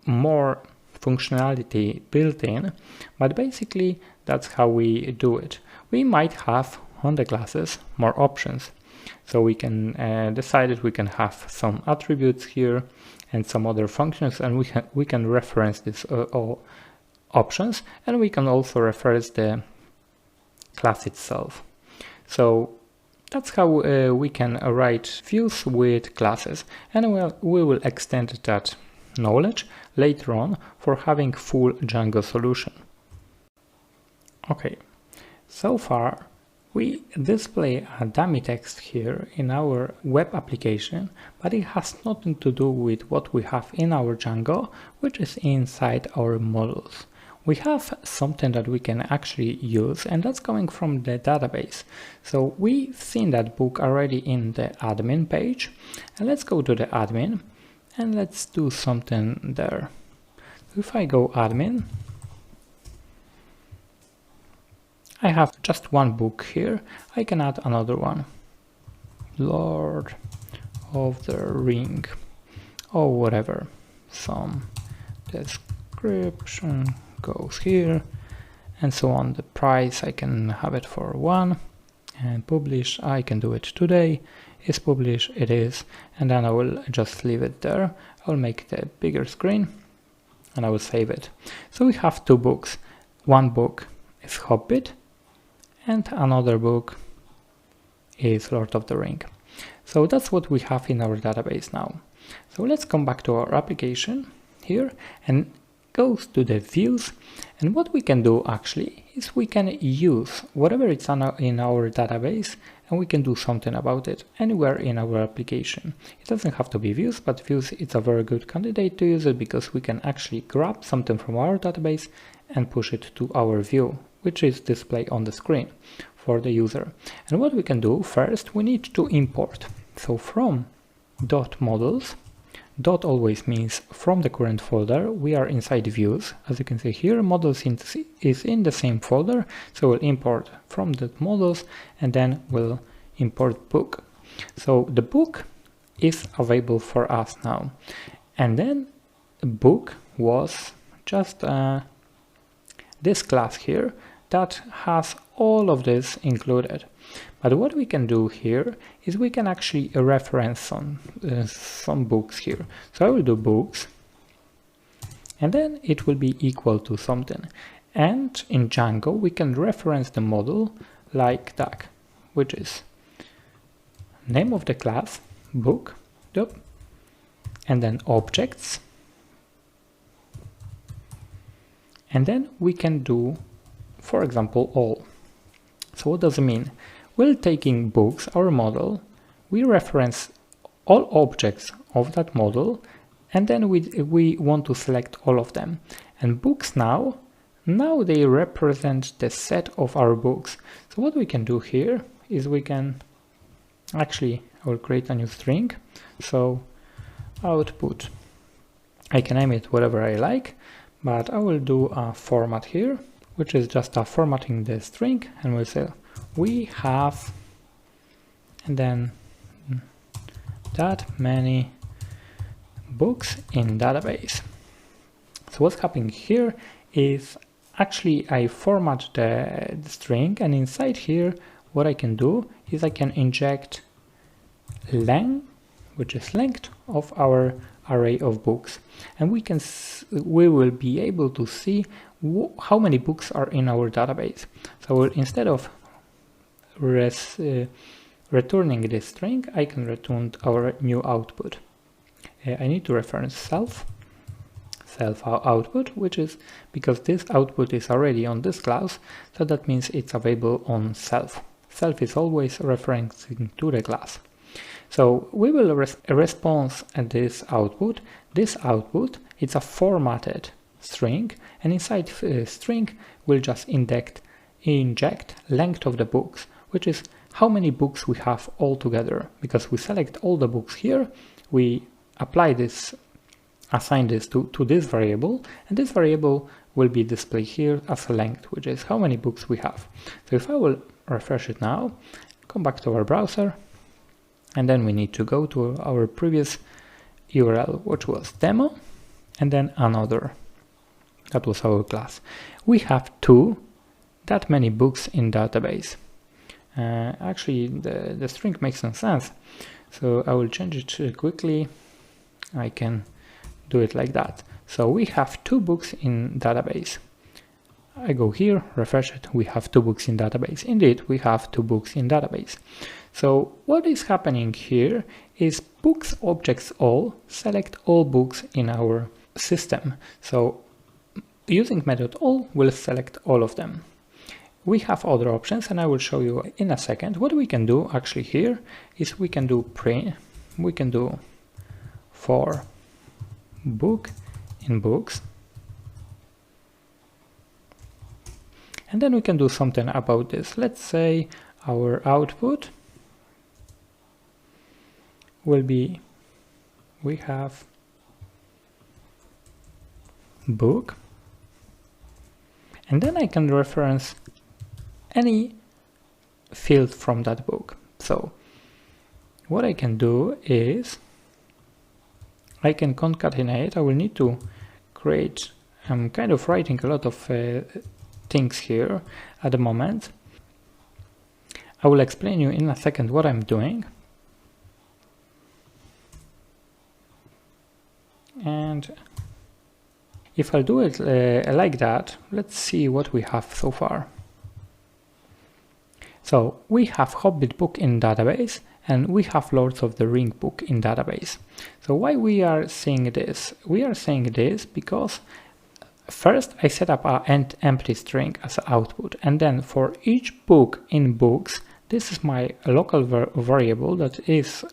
more functionality built in, but basically that's how we do it. We might have on the classes more options. So we can decide that we can have some attributes here and some other functions, and we can reference this options, and we can also reference the class itself. So that's how we can write views with classes, and we will extend that knowledge later on for having full Django solution. Okay, so far we display a dummy text here in our web application, but it has nothing to do with what we have in our Django, which is inside our models. We have something that we can actually use, and that's coming from the database. So we've seen that book already in the admin page, and let's go to the admin and let's do something there. If I go admin, I have just one book here. I can add another one, Lord of the Ring, or whatever. Some description goes here, and so on. The price, I can have it for 1, and publish, I can do it today. Is publish, it is, and then I will just leave it there. I'll make the bigger screen and I will save it. So we have 2 books. One book is Hobbit and another book is Lord of the Ring. So that's what we have in our database now. So let's come back to our application here and goes to the views, and what we can do actually is we can use whatever it's in our database and we can do something about it anywhere in our application. It doesn't have to be views, but views it's a very good candidate to use it because we can actually grab something from our database and push it to our view, which is displayed on the screen for the user. And what we can do first, we need to import. So from .models, dot always means from the current folder. We are inside views. As you can see here, models is in the same folder. So we'll import from the models and then we'll import book. So the book is available for us now. And then book was just this class here that has all of this included. But what we can do here is we can actually reference some books here. So I will do books, and then it will be equal to something. And in Django, we can reference the model like that, which is name of the class, book, and then objects. And then we can do, for example, all. So what does it mean? We're taking books, our model, we reference all objects of that model, and then we want to select all of them. And books now they represent the set of our books. So what we can do here is we can actually, I will create a new string. So output, I can name it whatever I like, but I will do a format here, which is just formatting the string, and we'll say we have, and then that many books in database. So what's happening here is actually I format the string, and inside here what I can do is I can inject length, which is length of our array of books, and we will be able to see how many books are in our database. So instead of returning this string, I can return our new output. I need to reference self output, which is because this output is already on this class, so that means it's available on self. Self is always referencing to the class. So we will respond at this output. This output, it's a formatted string, and inside string we'll just inject length of the books, which is how many books we have all together. Because we select all the books here, we apply this, assign this to this variable, and this variable will be displayed here as a length, which is how many books we have. So if I will refresh it now, come back to our browser, and then we need to go to our previous URL, which was demo, and then another. That was our class. We have that many books in database. Actually, the string makes some sense. So I will change it quickly. I can do it like that. So we have 2 books in database. I go here, refresh it, we have 2 books in database. Indeed, we have 2 books in database. So what is happening here is books objects all select all books in our system. So using method all will select all of them. We have other options and I will show you in a second. What we can do actually here is we can do print, we can do for book in books, and then we can do something about this. Let's say our output will be, we have book, and then I can reference any field from that book. So what I can do is I can concatenate. I will need to create, I'm kind of writing a lot of things here at the moment. I will explain you in a second what I'm doing. And if I'll do it like that, let's see what we have so far. So we have Hobbit book in database and we have Lords of the Ring book in database. So why we are seeing this? We are seeing this because first I set up an empty string as output, and then for each book in books, this is my local variable that is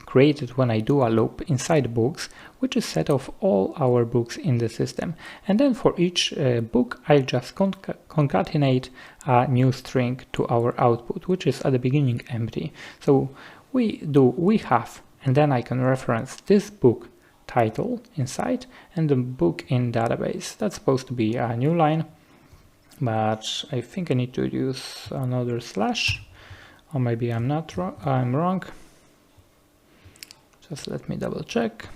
created when I do a loop inside books, which is set of all our books in the system. And then for each book, I'll just concatenate a new string to our output, which is at the beginning empty. So we have, and then I can reference this book title inside and the book in database. That's supposed to be a new line, but I think I need to use another slash, or maybe I'm not wrong. I'm wrong. Just let me double check.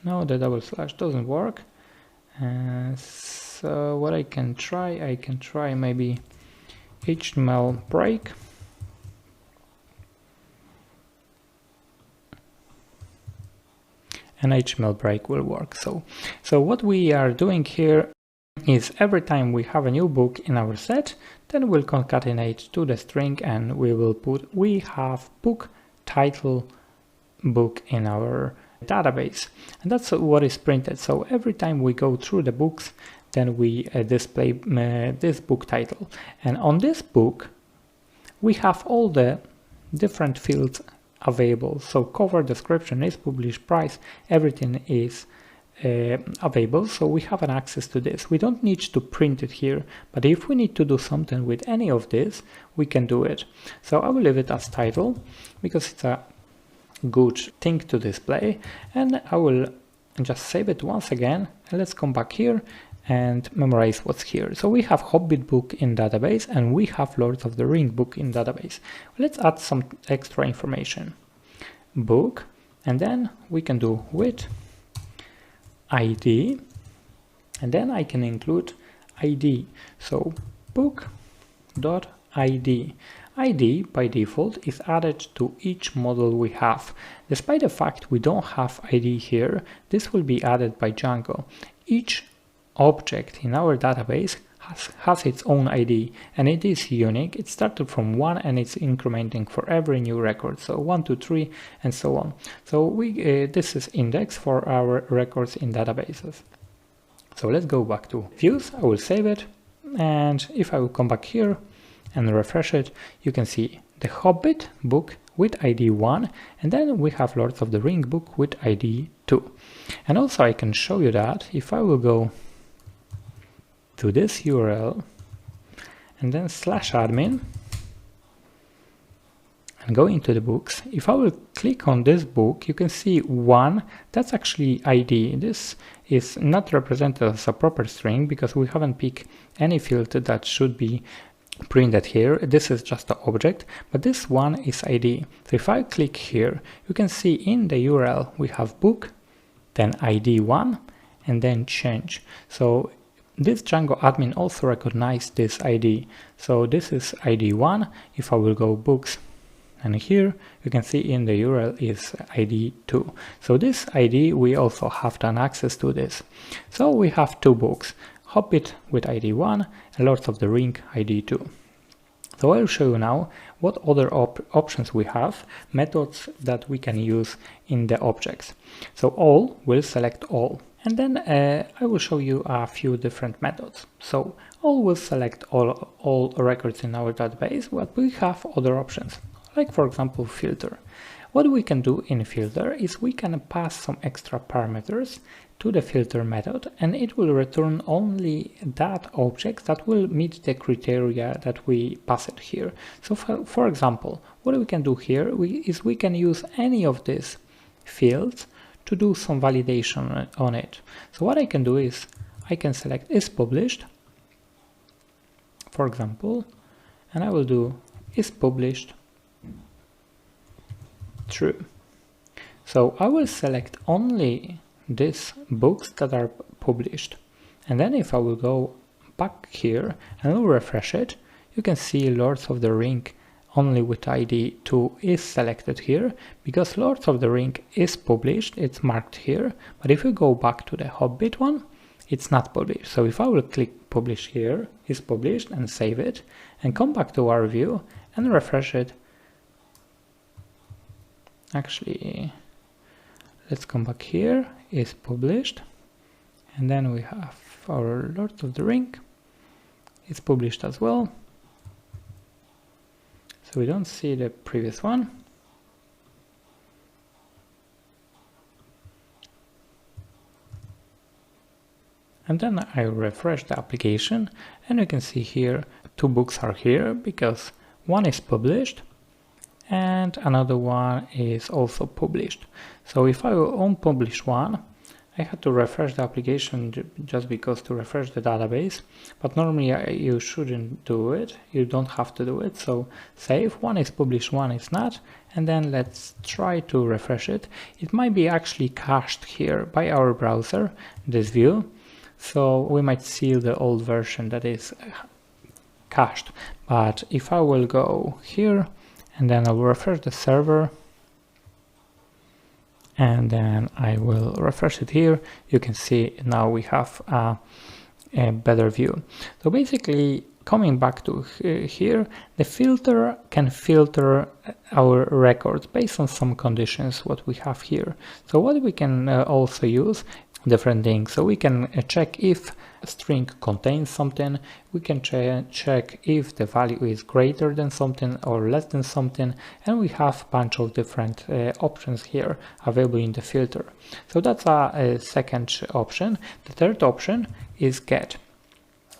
No, the double slash doesn't work. So what I can try maybe HTML break. An HTML break will work. So what we are doing here is every time we have a new book in our set, then we'll concatenate to the string and we will put we have book title book in our database, and that's what is printed. So every time we go through the books, then we display this book title, and on this book we have all the different fields available. So cover, description, is published, price, everything is available, so we have an access to this. We don't need to print it here, but if we need to do something with any of this, we can do it. So I will leave it as title because it's a good thing to display, and I will just save it once again, and let's come back here and memorize what's here. So we have Hobbit book in database and we have Lords of the Ring book in database. Let's add some extra information. Book, and then we can do with ID, and then I can include ID. So book.id. ID by default is added to each model we have. Despite the fact we don't have ID here, this will be added by Django. Each object in our database has its own ID, and it is unique. It started from 1 and it's incrementing for every new record. So 1, 2, 3 and so on. So this is index for our records in databases. So let's go back to views. I will save it, and if I will come back here and refresh it, you can see the Hobbit book with ID 1, and then we have Lords of the Ring book with ID 2. And also I can show you that if I will go to this URL and then /admin and go into the books, if I will click on this book, you can see 1, that's actually ID. This is not represented as a proper string because we haven't picked any field that should be printed here. This is just the object, but this one is ID. So if I click here, you can see in the URL we have book, then ID 1, and then change. So this Django admin also recognized this ID. So this is ID 1. If I will go books, and here you can see in the URL is ID 2. So this ID we also have done access to this. So we have 2 books, Hobbit with ID 1 and Lords of the Ring ID 2. So I'll show you now what other options we have, methods that we can use in the objects. So all will select all, and then I will show you a few different methods. So all will select all records in our database, but we have other options, like for example filter. What we can do in filter is we can pass some extra parameters to the filter method, and it will return only that object that will meet the criteria that we pass it here. So for example, what we can do here is we can use any of these fields to do some validation on it. So what I can do is I can select is published, for example, and I will do is published true. So I will select only these books that are published, and then if I will go back here and will refresh it, you can see Lords of the Ring only with ID 2 is selected here, because Lords of the Ring is published, it's marked here, but if we go back to the Hobbit one, it's not published. So if I will click publish here, it's published, and save it, and come back to our view and refresh it. Actually, let's come back here, is published, and then we have our Lord of the Ring, it's published as well. So we don't see the previous one. And then I refresh the application, and you can see here two books are here because one is published and another one is also published. So if I will unpublish one, I had to refresh the application just because to refresh the database, but normally you shouldn't do it, you don't have to do it. So save, one is published, one is not, and then let's try to refresh it. It might be actually cached here by our browser, this view, so we might see the old version that is cached. But if I will go here, and then I will refresh the server, and then I will refresh it here, you can see now we have a better view. So basically, coming back to here, the filter can filter our records based on some conditions what we have here. So what we can also use different things. So we can check if a string contains something, we can check if the value is greater than something or less than something, and we have a bunch of different options here available in the filter. So that's a second option. The third option is get.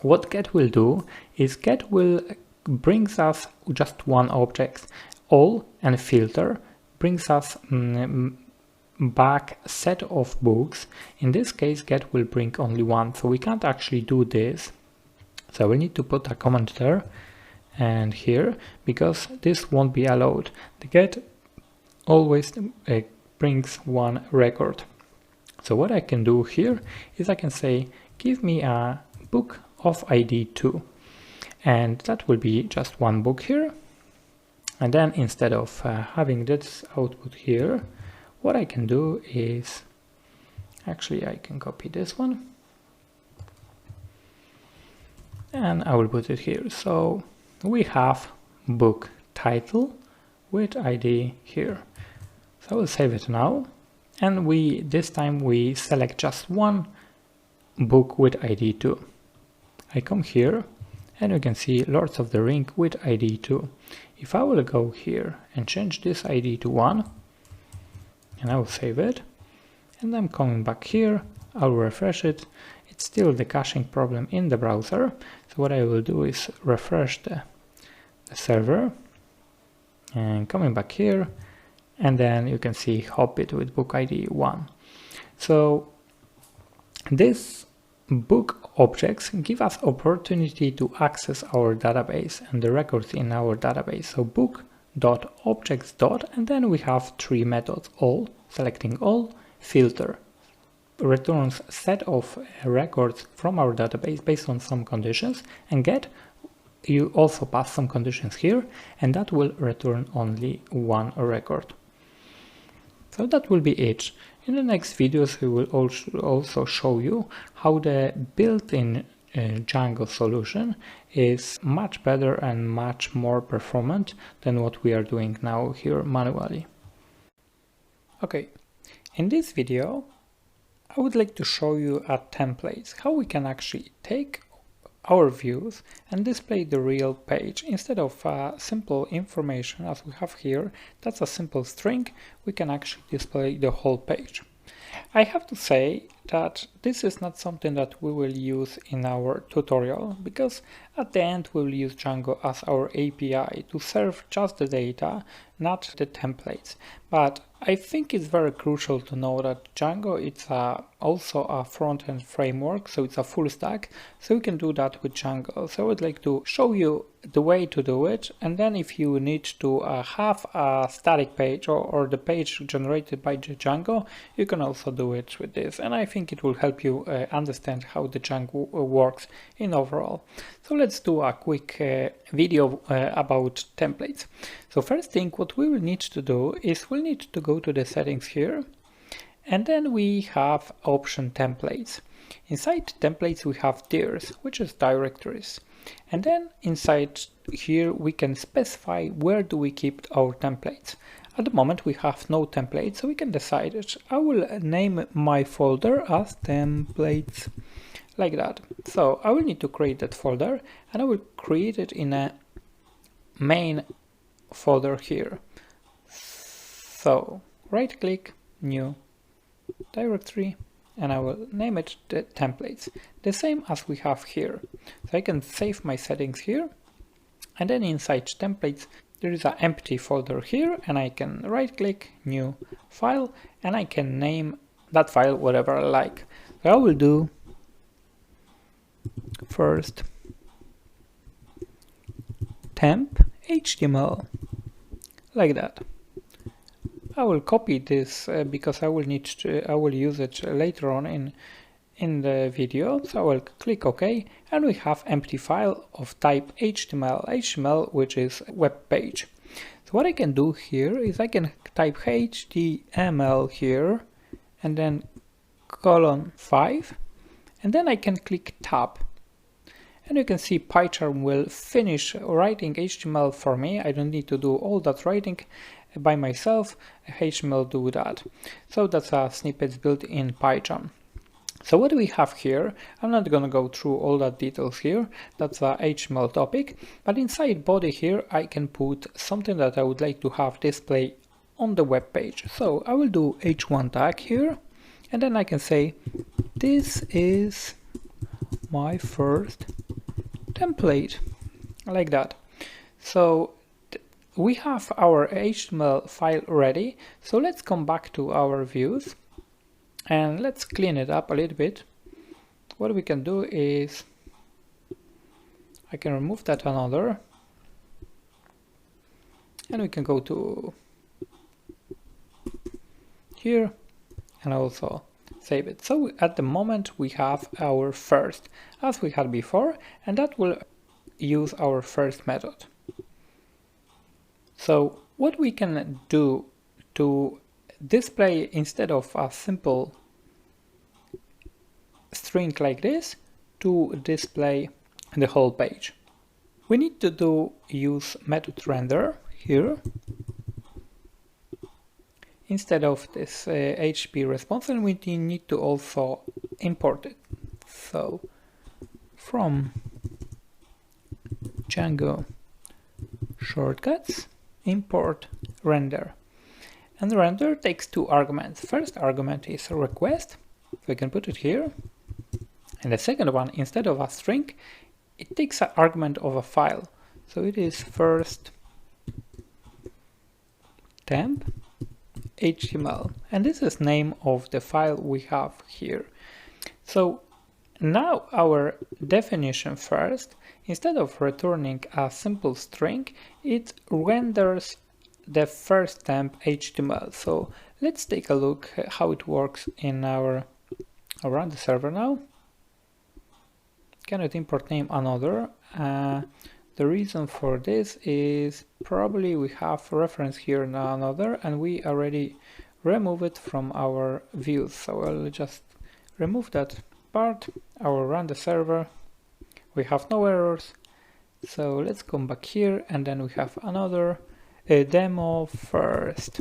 What get will do is get will brings us just one object. All and filter brings us back set of books. In this case, get will bring only one, so we can't actually do this. So we need to put a comment there and here, because this won't be allowed. The get always brings one record. So what I can do here is I can say, give me a book of ID 2, and that will be just one book here. And then instead of having this output here, what I can do is, actually I can copy this one and I will put it here. So we have book title with ID here. So I will save it now, and this time we select just one book with ID 2. I come here and you can see Lords of the Ring with ID 2. If I will go here and change this ID to 1, and I will save it, and I'm coming back here, I'll refresh it. It's still the caching problem in the browser, so what I will do is refresh the server, and coming back here, and then you can see Hobbit with book ID 1. So this book objects give us opportunity to access our database and the records in our database. So book.objects. And then we have three methods: all, selecting all, filter returns set of records from our database based on some conditions, and get, you also pass some conditions here, and that will return only one record. So that will be it. In the next videos we will also show you how the built-in Django solution is much better and much more performant than what we are doing now here manually. Okay, in this video I would like to show you a template, how we can actually take our views and display the real page instead of simple information as we have here. That's a simple string. We can actually display the whole page. I have to say that this is not something that we will use in our tutorial, because at the end we will use Django as our API to serve just the data, not the templates. But I think it's very crucial to know that Django is also a front-end framework, so it's a full stack, so we can do that with Django. So I would like to show you the way to do it, and then if you need to have a static page or the page generated by Django, you can also do it with this, and I think it will help you understand how the Django works in overall. So let's do a quick video about templates. So first thing, what we will need to do is we'll need to go to the settings here, and then we have option templates. Inside templates we have tiers, which is directories, and then inside here we can specify where do we keep our templates. At the moment we have no template, so we can decide it. I will name my folder as templates, like that. So I will need to create that folder, and I will create it in a main folder here. So right click, new directory, and I will name it the templates, the same as we have here. So I can save my settings here, and then inside templates there is an empty folder here, and I can right click, new file, and I can name that file whatever I like. So I will do first temp HTML, like that. I will copy this because I will use it later on in the video. So I will click OK, and we have empty file of type HTML, which is web page. So what I can do here is I can type HTML here and then :5, and then I can click tab. And you can see PyCharm will finish writing HTML for me. I don't need to do all that writing by myself. HTML do that. So that's a snippets built in PyCharm. So what do we have here? I'm not going to go through all that details here. That's a HTML topic. But inside body here, I can put something that I would like to have display on the web page. So I will do h1 tag here, and then I can say this is my first template, like that. So we have our HTML file ready. So let's come back to our views and let's clean it up a little bit. What we can do is I can remove that another, and we can go to here and also save it. So at the moment we have our first, as we had before, and that will use our first method. So what we can do to display, instead of a simple string like this, to display the whole page, we need to use method render here instead of this HTTP response, and we need to also import it. So from Django shortcuts, import render, and the render takes two arguments. First argument is a request, so we can put it here, and the second one, instead of a string, it takes an argument of a file, so it is first temp HTML, and this is name of the file we have here. So now our definition first, instead of returning a simple string, it renders the first temp HTML. So let's take a look how it works in our run the server now. Cannot import name another. The reason for this is probably we have reference here in another, and we already remove it from our views. So I'll just remove that part. I will run the server, we have no errors. So let's come back here, and then we have another demo first.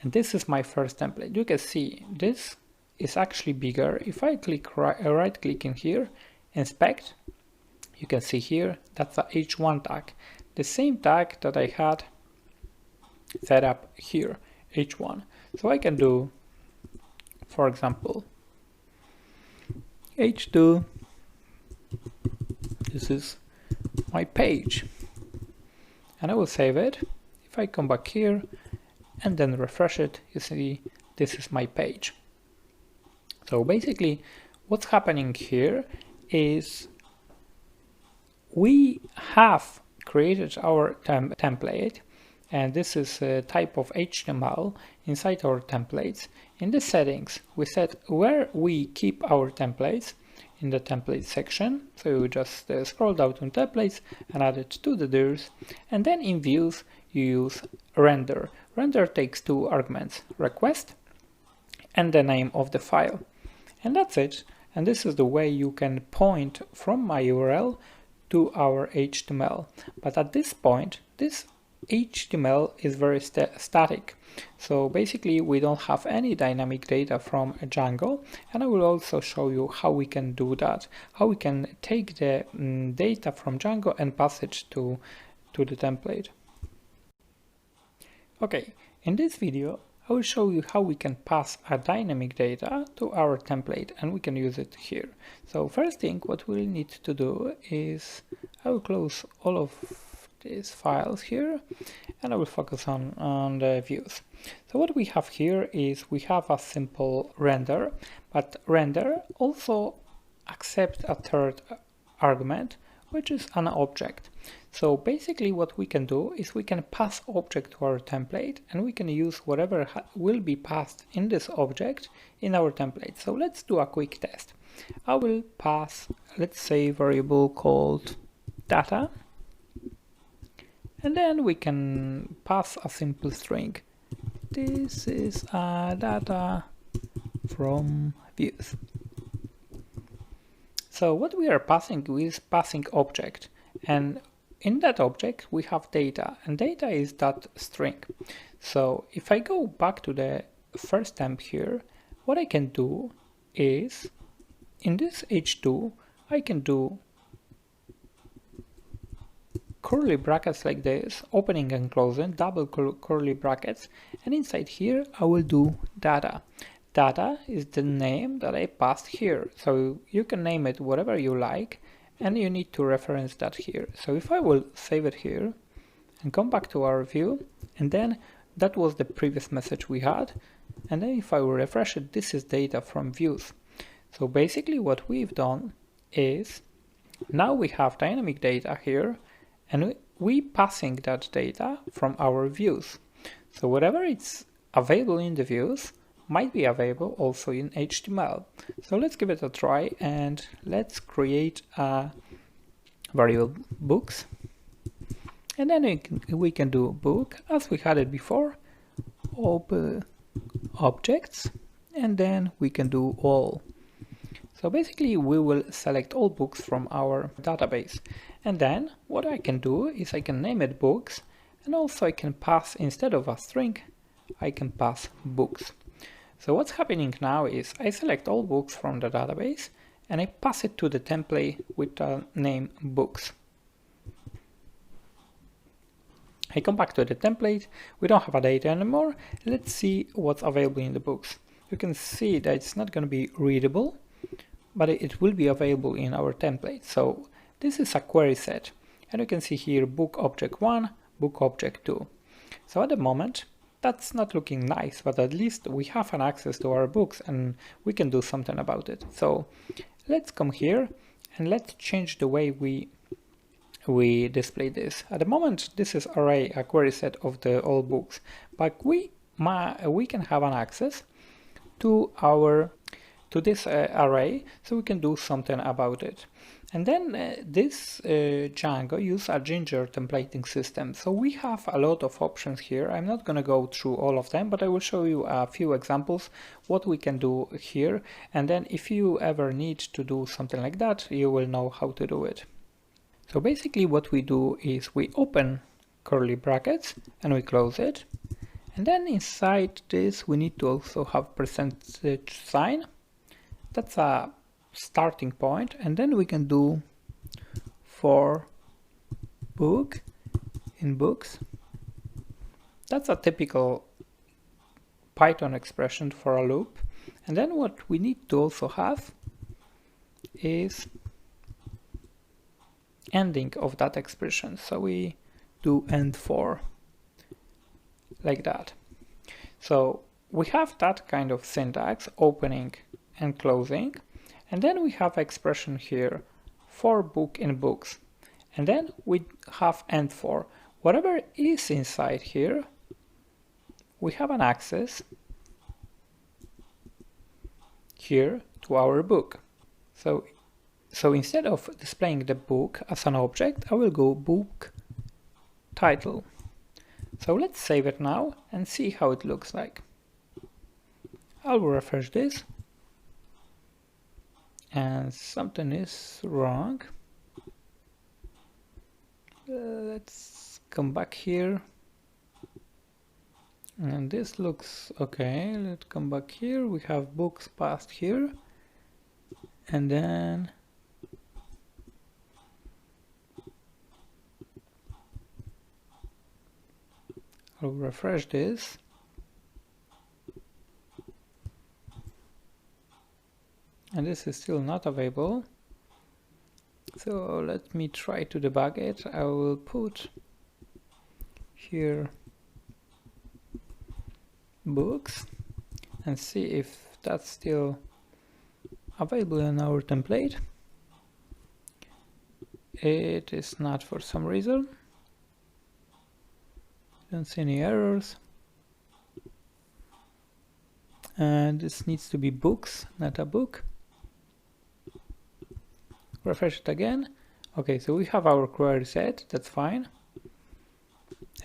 And this is my first template. You can see this is actually bigger. If I click right click in here, inspect, you can see here that's the H1 tag, the same tag that I had set up here, H1. So I can do, for example, H2, this is my page, and I will save it. If I come back here and then refresh it, you see this is my page. So basically what's happening here is we have created our template, and this is a type of HTML inside our templates. In the settings we set where we keep our templates in the template section, so you just scroll down to templates and add it to the dirs, and then in views you use render. Render takes two arguments, request and the name of the file, and that's it. And this is the way you can point from my URL to our HTML. But at this point, this HTML is very static. So basically we don't have any dynamic data from Django, and I will also show you how we can do that, how we can take the data from Django and pass it to the template. Okay, in this video I will show you how we can pass a dynamic data to our template, and we can use it here. So first thing what we'll need to do is I will close all of these files here, and I will focus on the views. So what we have here is we have a simple render, but render also accepts a third argument, which is an object. So basically what we can do is we can pass object to our template, and we can use whatever will be passed in this object in our template. So let's do a quick test. I will pass, let's say, variable called data, and then we can pass a simple string. This is data from views. So what we are passing is passing object, and in that object we have data, and data is that string. So if I go back to the first temp here, what I can do is in this H2 I can do curly brackets like this, opening and closing, double curly brackets, and inside here I will do data. Data is the name that I passed here, so you can name it whatever you like, and you need to reference that here. So if I will save it here and come back to our view, and then that was the previous message we had, and then if I will refresh it, this is data from views. So basically what we've done is now we have dynamic data here, and we passing that data from our views. So whatever it's available in the views might be available also in HTML. So let's give it a try, and let's create a variable books, and then we can do book as we had it before, open objects, and then we can do all. So basically we will select all books from our database, and then what I can do is I can name it books, and also I can pass, instead of a string, I can pass books. So what's happening now is I select all books from the database and I pass it to the template with the name books. I come back to the template, we don't have a data anymore. Let's see what's available in the books. You can see that it's not going to be readable, but it will be available in our template. So this is a query set, and you can see here book object 1, book object 2. So at the moment that's not looking nice, but at least we have an access to our books and we can do something about it. So let's come here and let's change the way we display this. At the moment this is array, a query set of the all books, but we can have an access to our array, so we can do something about it. And then this Django uses a Ginger templating system. So we have a lot of options here. I'm not going to go through all of them, but I will show you a few examples what we can do here. And then if you ever need to do something like that, you will know how to do it. So basically what we do is we open curly brackets and we close it. And then inside this we need to also have percentage sign. That's a starting point, and then we can do for book in books. That's a typical Python expression for a loop. And then what we need to also have is ending of that expression. So we do end for like that. So we have that kind of syntax, opening and closing. And then we have expression here for book in books. And then we have end for. Whatever is inside here, we have an access here to our book. So instead of displaying the book as an object, I will go book title. So let's save it now and see how it looks like. I'll refresh this. And something is wrong. Let's come back here. And this looks okay. Let's come back here. We have books passed here. And then I'll refresh this. And this is still not available. So let me try to debug it. I will put here books and see if that's still available in our template. It is not for some reason. Don't see any errors. And this needs to be books, not a book. Refresh it again. Okay, so we have our query set, that's fine.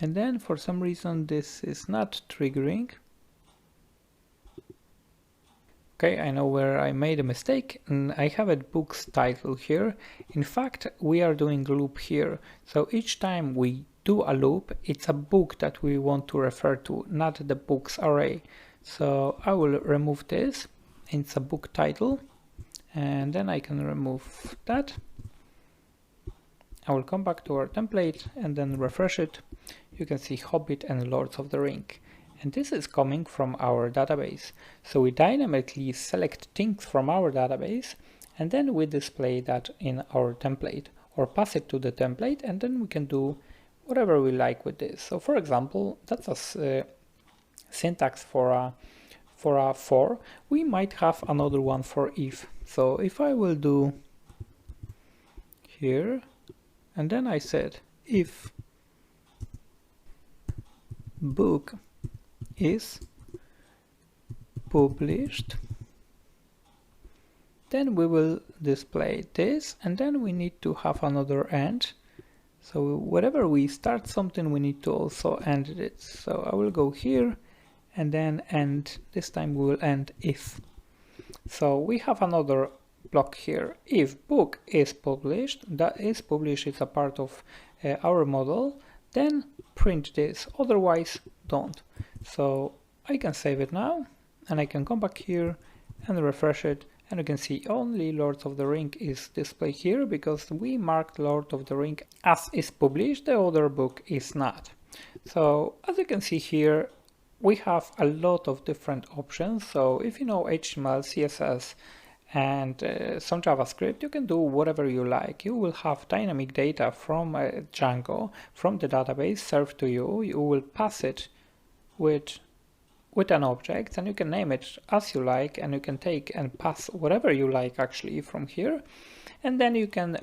And then for some reason this is not triggering. Okay, I know where I made a mistake, and I have a book's title here. In fact, we are doing a loop here. So each time we do a loop, it's a book that we want to refer to, not the books array. So I will remove this. It's a book title. And then I can remove that. I will come back to our template and then refresh it. You can see Hobbit and Lords of the Ring. And this is coming from our database. So we dynamically select things from our database and then we display that in our template or pass it to the template, and then we can do whatever we like with this. So for example, that's a syntax for a for. We might have another one for if. So if I will do here, and then I said if book is published, then we will display this, and then we need to have another end. So whenever we start something, we need to also end it. So I will go here and then end. This time we will end if. So we have another block here. If book is published, that is published is a part of our model, then print this, otherwise don't. So I can save it now and I can come back here and refresh it, and you can see only Lord of the Ring is displayed here because we marked Lord of the Ring as is published, the other book is not. So as you can see here, we have a lot of different options. So if you know HTML, CSS and some JavaScript, you can do whatever you like. You will have dynamic data from Django, from the database served to you. You will pass it with an object, and you can name it as you like, and you can take and pass whatever you like actually from here, and then you can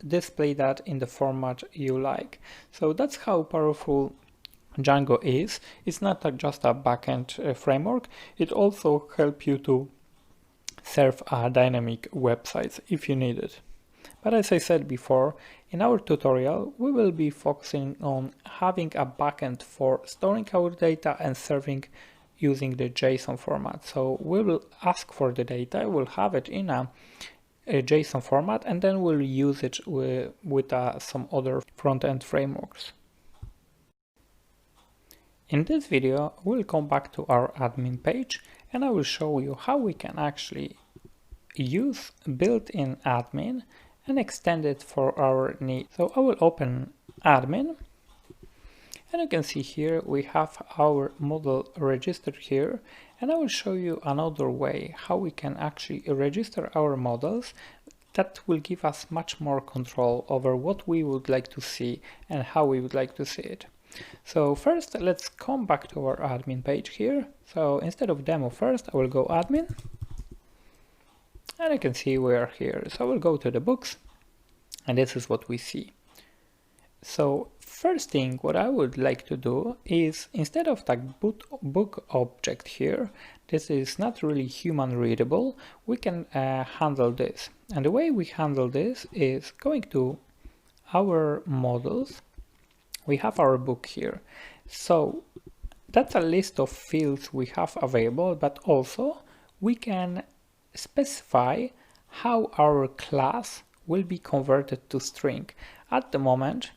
display that in the format you like. So that's how powerful Django is. It's not just a backend framework, it also helps you to serve dynamic websites if you need it. But as I said before, in our tutorial, we will be focusing on having a backend for storing our data and serving using the JSON format. So we will ask for the data, we'll have it in a JSON format, and then we'll use it with some other front-end frameworks. In this video, we'll come back to our admin page and I will show you how we can actually use built-in admin and extend it for our needs. So I will open admin and you can see here we have our model registered here, and I will show you another way how we can actually register our models that will give us much more control over what we would like to see and how we would like to see it. So first let's come back to our admin page here. So instead of demo first, I will go admin and you can see we are here. So we'll go to the books and this is what we see. So first thing what I would like to do is, instead of that book object here, this is not really human readable, we can handle this. And the way we handle this is going to our models. We have our book here. So that's a list of fields we have available, but also we can specify how our class will be converted to string. At the moment,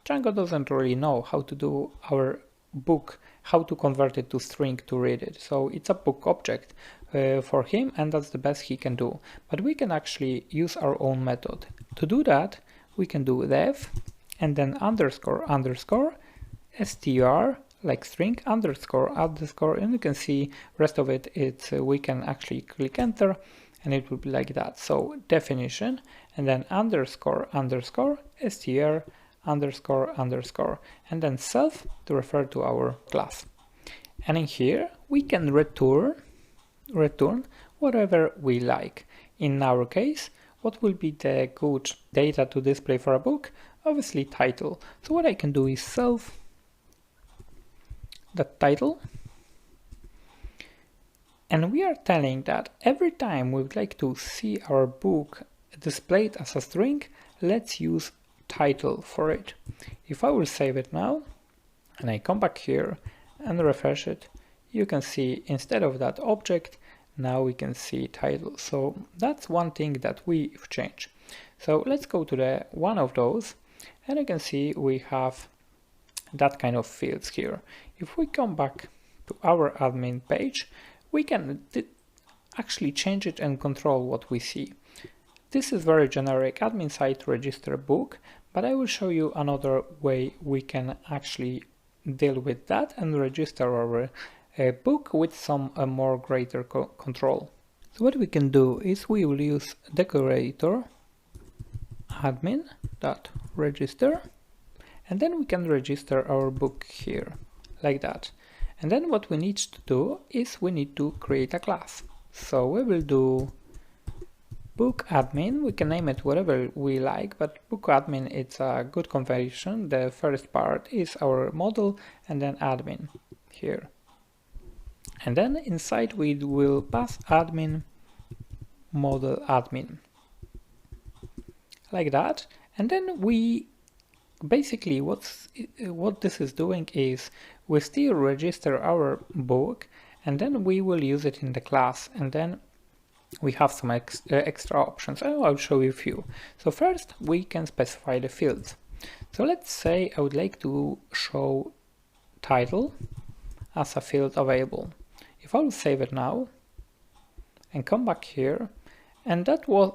Django doesn't really know how to do our book, how to convert it to string to read it. So it's a book object for him, and that's the best he can do. But we can actually use our own method. To do that, we can do def and then underscore underscore str, like string, underscore underscore, and you can see rest of it, it's we can actually click enter and it will be like that. So definition and then underscore underscore str underscore underscore and then self to refer to our class. And in here we can return whatever we like. In our case, what will be the good data to display for a book? Obviously title. So what I can do is self the title, and we are telling that every time we would like to see our book displayed as a string, let's use title for it. If I will save it now and I come back here and refresh it, you can see instead of that object, now we can see title. So that's one thing that we've changed. So let's go to the one of those and you can see we have that kind of fields here. If we come back to our admin page, we can actually change it and control what we see. This is very generic admin site register book, but I will show you another way we can actually deal with that and register our book with some more greater control. So what we can do is we will use decorator admin.register and then we can register our book here like that. And then what we need to do is we need to create a class. So we will do book admin. We can name it whatever we like, but book admin, it's a good convention. The first part is our model and then admin here. And then inside we will pass admin model admin like that. And then we basically what this is doing is we still register our book and then we will use it in the class, and then we have some extra options. I'll show you a few. So first we can specify the fields. So let's say I would like to show title as a field available. If I will save it now and come back here, and that was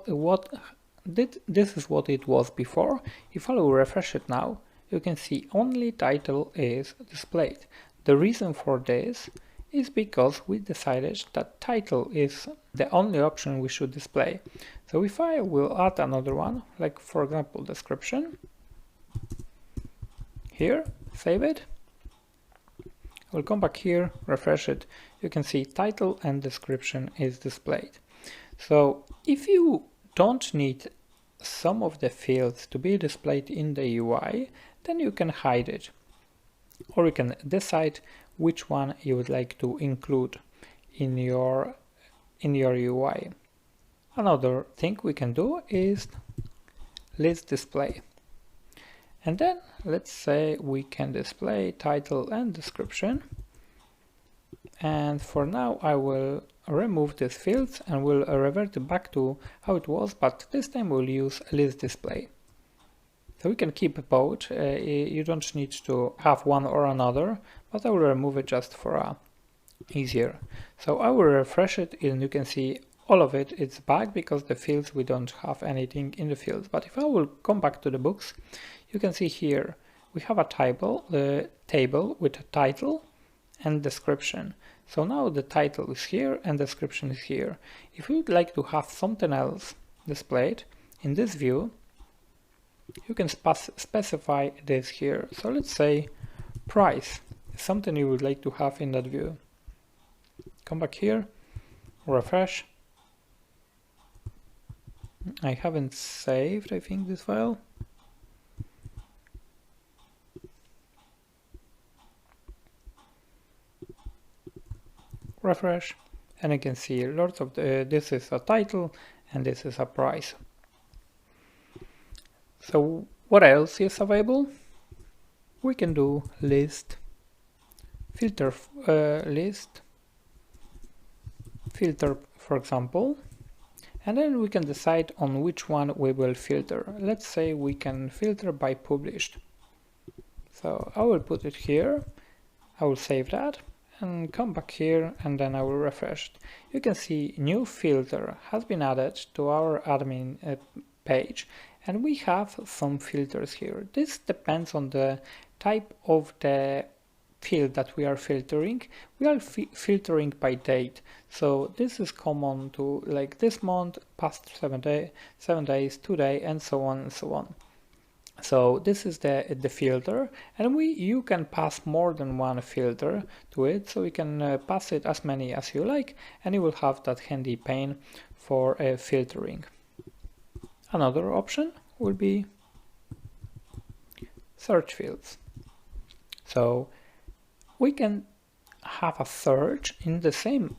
this is what it was before. If I will refresh it now, you can see only title is displayed. The reason for this is because we decided that title is the only option we should display. So if I will add another one, like for example description, here, save it, we'll come back here, refresh it, you can see title and description is displayed. So if you don't need some of the fields to be displayed in the UI, then you can hide it, or you can decide which one you would like to include in your UI. Another thing we can do is list display. And then let's say we can display title and description. And for now I will remove these fields and will revert back to how it was, but this time we'll use list display. So we can keep both, you don't need to have one or another, but I will remove it just for easier. So I will refresh it and you can see all of it is back because the fields, we don't have anything in the fields. But if I will come back to the books, you can see here we have a table with a title and description. So now the title is here and description is here. If you would like to have something else displayed in this view, you can specify this here. So let's say price is something you would like to have in that view. Come back here, refresh. I haven't saved, I think, this file. Refresh, and you can see lots of this is a title and this is a price. So what else is available? We can do list, filter, filter, for example, and then we can decide on which one we will filter. Let's say we can filter by published. So I will put it here, I will save that and come back here, and then I will refresh it. You can see new filter has been added to our admin page, and we have some filters here. This depends on the type of the field that we are filtering. We are filtering by date, so this is common to like this month, past 7 days, today, and so on and so on. So this is the filter, and you can pass more than one filter to it, so you can pass it as many as you like, and you will have that handy pane for filtering. Another option will be search fields. So we can have a search in the same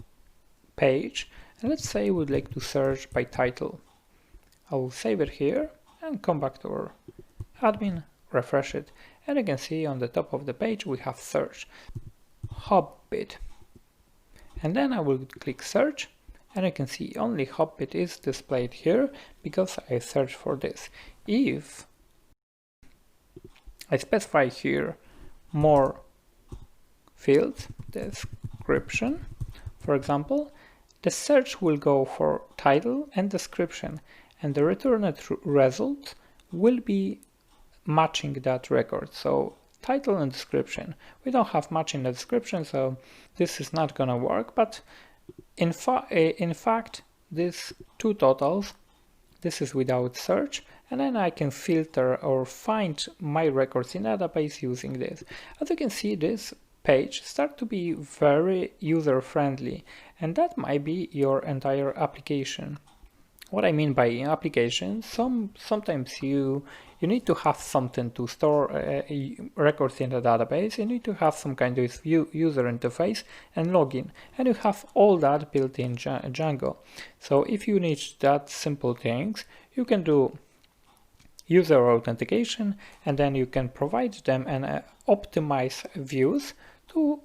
page, and let's say we would like to search by title. I will save it here and come back to our admin, refresh it, and you can see on the top of the page we have search, Hobbit, and then I will click search, and you can see only Hobbit is displayed here because I searched for this. If I specify here more fields, description, for example, the search will go for title and description, and the returned result will be matching that record. So title and description, we don't have much in the description, so this is not gonna work, but in fact these two totals, this is without search, and then I can filter or find my records in database using this. As you can see, this page starts to be very user-friendly, and that might be your entire application. What I mean by application, sometimes you need to have something to store records in the database. You need to have some kind of user interface and login, and you have all that built in Django. So if you need that simple things, you can do user authentication, and then you can provide them and optimize views to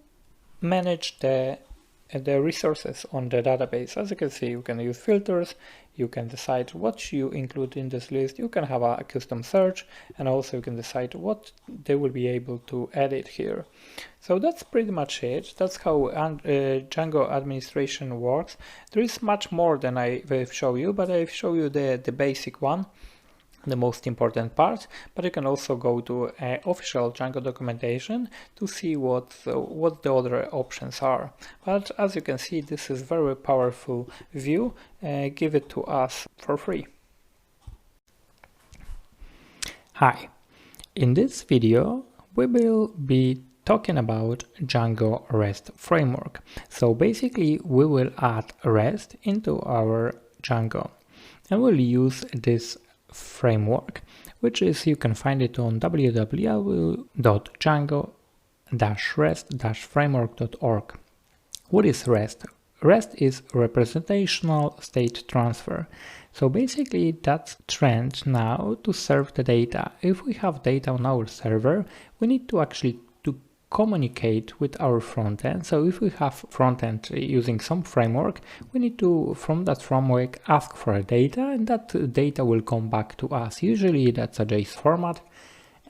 manage the resources on the database. As you can see, you can use filters, you can decide what you include in this list, you can have a custom search, and also you can decide what they will be able to edit here. So that's pretty much it. That's how Django administration works. There is much more than I've shown you, but I've shown you the basic one, the most important part, but you can also go to official Django documentation to see what the other options are. But as you can see, this is very powerful view. Give it to us for free. Hi, in this video we will be talking about Django REST framework. So basically we will add REST into our Django, and we'll use this framework, which is, you can find it on www.django-rest-framework.org. What is REST? REST is representational state transfer. So basically that's trend now to serve the data. If we have data on our server, we need to actually communicate with our front end. So if we have front end using some framework, we need to, from that framework, ask for data, and that data will come back to us. Usually that's a JSON format,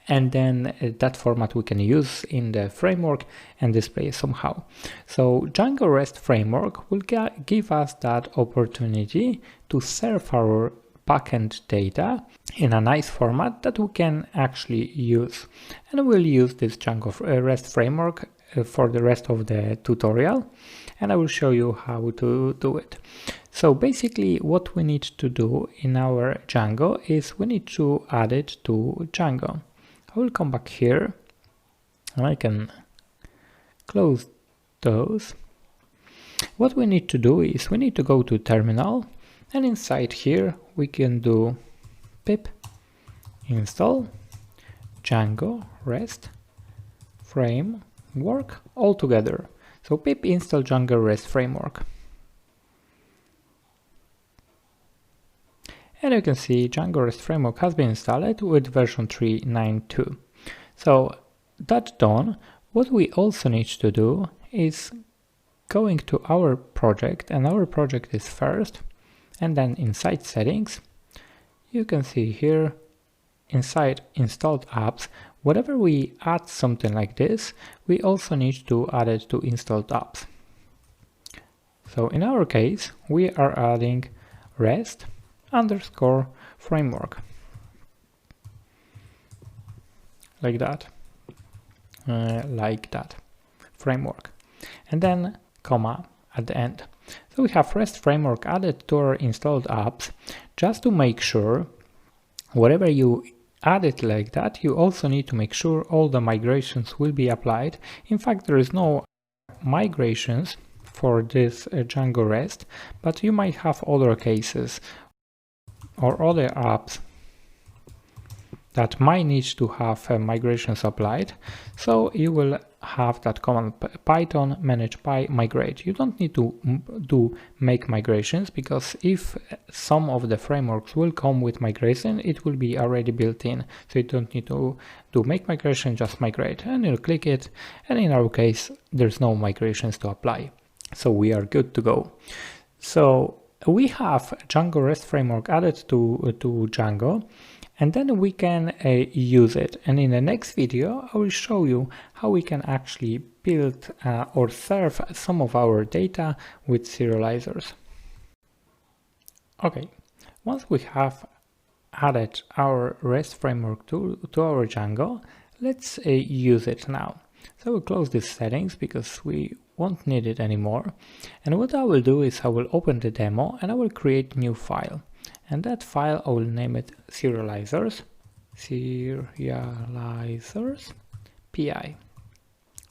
and then that format we can use in the framework and display somehow. So Django REST framework will give us that opportunity to serve our backend data in a nice format that we can actually use. And we'll use this Django REST framework for the rest of the tutorial, and I will show you how to do it. So basically what we need to do in our Django is we need to add it to Django. I will come back here and I can close those. What we need to do is we need to go to terminal, and inside here we can do pip install Django REST framework all together. So pip install Django REST framework. And you can see Django REST framework has been installed with version 3.9.2. So that's done. What we also need to do is going to our project, and our project is first, and then inside settings, you can see here inside installed apps, whenever we add something like this, we also need to add it to installed apps. So in our case, we are adding REST underscore framework, like that framework, and then comma at the end. So we have REST framework added to our installed apps. Just to make sure, whatever you add it like that, you also need to make sure all the migrations will be applied. In fact, there is no migrations for this Django REST, but you might have other cases or other apps that might need to have migrations applied. So you will have that command python manage py migrate. You don't need to do make migrations, because if some of the frameworks will come with migration, it will be already built in. So you don't need to do make migration, just migrate, and you click it. And in our case, there's no migrations to apply. So we are good to go. So we have Django REST framework added to Django, and then we can use it. And in the next video, I will show you how we can actually build or serve some of our data with serializers. Okay, once we have added our REST framework to our Django, let's use it now. So we'll close these settings because we won't need it anymore. And what I will do is I will open the demo and I will create a new file. And that file, I will name it Serializers PI.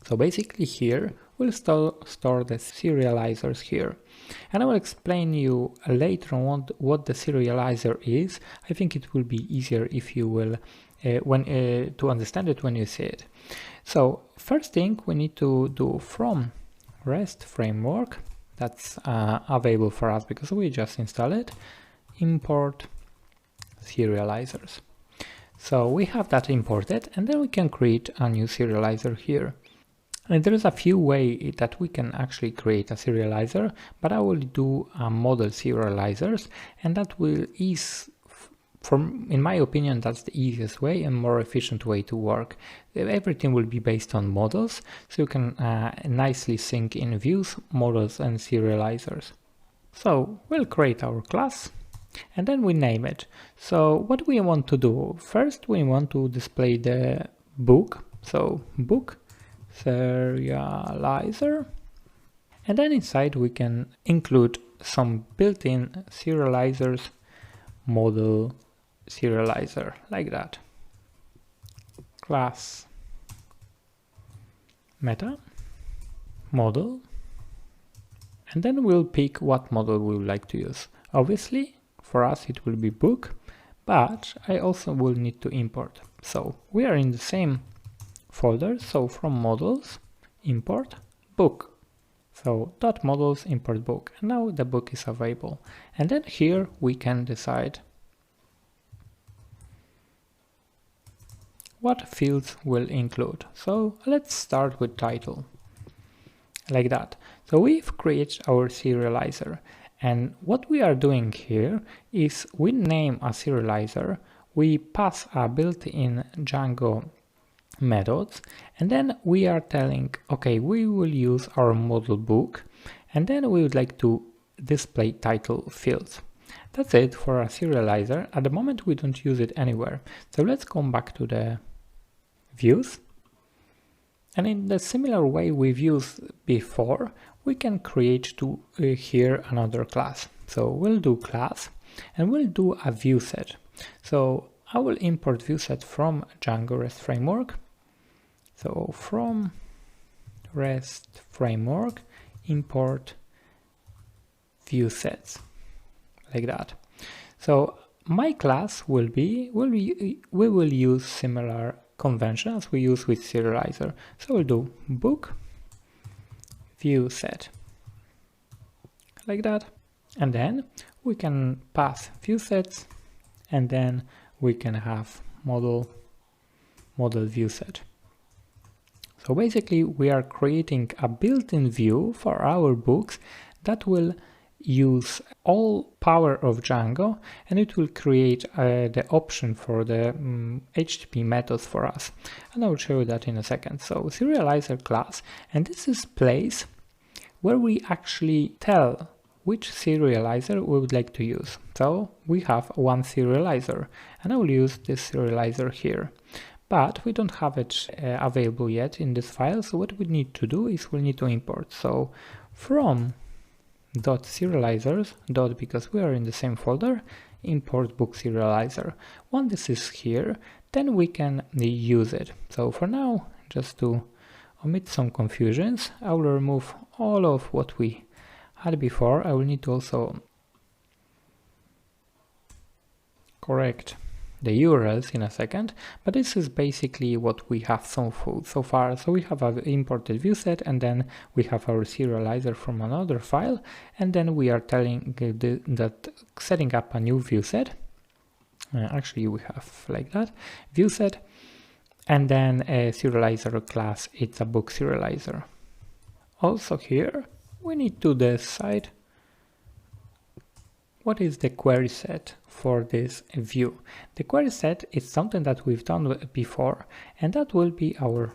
So basically here we'll store the serializers here. And I will explain you later on what the serializer is. I think it will be easier if you will to understand it when you see it. So first thing we need to do from REST framework that's available for us because we just installed it, import serializers. So we have that imported, and then we can create a new serializer here. And there is a few ways that we can actually create a serializer, but I will do a model serializers, and that will ease, in my opinion, that's the easiest way and more efficient way to work. Everything will be based on models, so you can nicely sync in views, models, and serializers. So we'll create our class, and then we name it. So what we want to do, first we want to display the book, so book serializer, and then inside we can include some built-in serializers, model serializer, like that. Class meta model, and then we'll pick what model we would like to use. Obviously for us it will be book, but I also will need to import. So we are in the same folder, so from models import book. So .models import book, and now the book is available. And then here we can decide what fields will include. So let's start with title, like that. So we've created our serializer, and what we are doing here is we name a serializer, we pass a built-in Django methods, and then we are telling, okay, we will use our model book, and then we would like to display title fields. That's it for a serializer. At the moment we don't use it anywhere. So let's come back to the views, and in the similar way we've used before, we can create here another class. So we'll do class, and we'll do a view set. So I will import view set from Django REST framework. So from REST framework, import view sets, like that. So my class will be, we will use similar conventions we use with serializer. So we'll do book view set, like that. And then we can pass view sets, and then we can have model view set. So basically we are creating a built-in view for our books that will use all power of Django, and it will create the option for the HTTP methods for us. And I will show you that in a second. So serializer class, and this is place where we actually tell which serializer we would like to use. So we have one serializer, and I will use this serializer here. But we don't have it available yet in this file, so what we need to do is we need to import. So from .serializers, because we are in the same folder, import book serializer. Once this is here, then we can use it. So for now, just to omit some confusions, I will remove all of what we had before. I will need to also correct the URLs in a second, but this is basically what we have so far. So we have an imported view set, and then we have our serializer from another file, and then we are telling that setting up a new view set. Actually we have like that, view set, and then a serializer class, it's a book serializer. Also here we need to decide what is the query set for this view. The query set is something that we've done before, and that will be our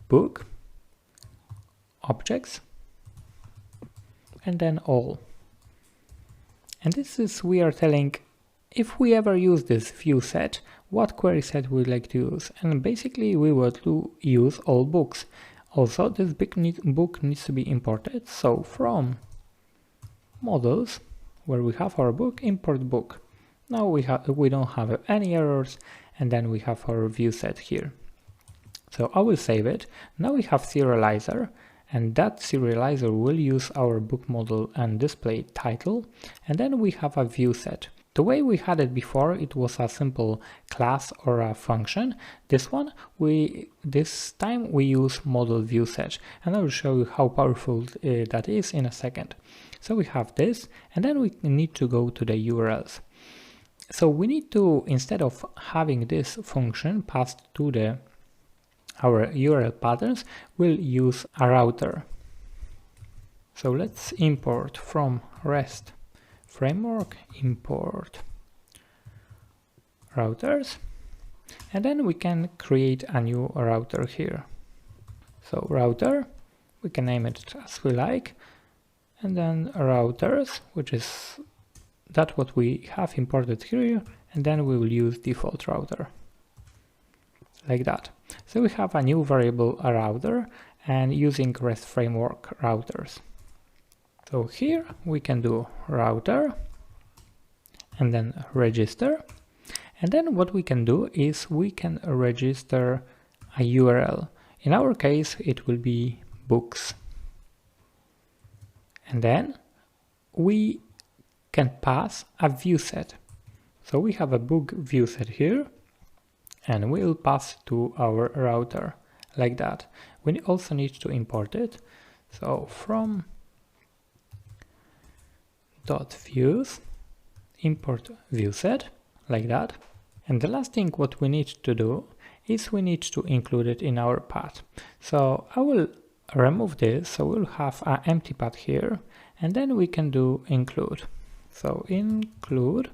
book, objects, and then all. And this is, we are telling if we ever use this view set, what query set we'd like to use. And basically we want to use all books. Also this book needs to be imported. So from models, where we have our book, import book. Now we don't have any errors, and then we have our view set here. So I will save it. Now we have serializer, and that serializer will use our book model and display title, and then we have a view set. The way we had it before, it was a simple class or a function. This time we use model view set, and I will show you how powerful that is in a second. So we have this, and then we need to go to the URLs. So we need to, instead of having this function passed to our URL patterns, we'll use a router. So let's import from REST framework, import routers, and then we can create a new router here. So router, we can name it as we like, and then routers, which is that what we have imported here, and then we will use default router, like that. So we have a new variable, a router, and using REST framework routers. So here we can do router and then register, and then what we can do is we can register a URL. In our case it will be books, and then we can pass a view set. So we have a book view set here, and we'll pass to our router like that. We also need to import it. So from views, import viewset, like that. And the last thing what we need to do is we need to include it in our path. So I will remove this, so we'll have an empty path here, and then we can do include. So include,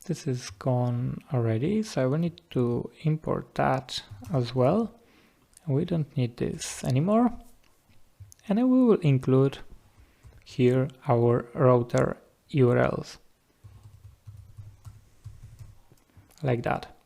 this is gone already, so we need to import that as well. We don't need this anymore. And then we will include here our router URLs, like that.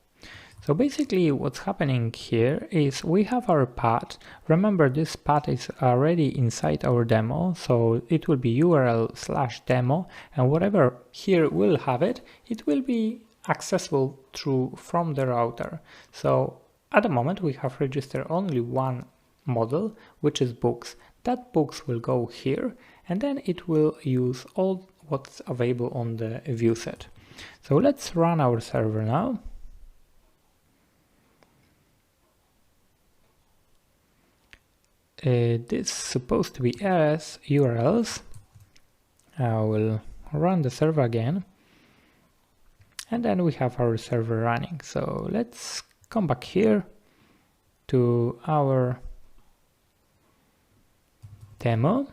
So basically what's happening here is we have our path. Remember, this path is already inside our demo, so it will be URL/demo, and whatever here will have it, it will be accessible from the router. So at the moment we have registered only one model, which is books. That books will go here, and then it will use all what's available on the view set. So let's run our server now. This is supposed to be as URLs. I will run the server again, and then we have our server running. So let's come back here to our demo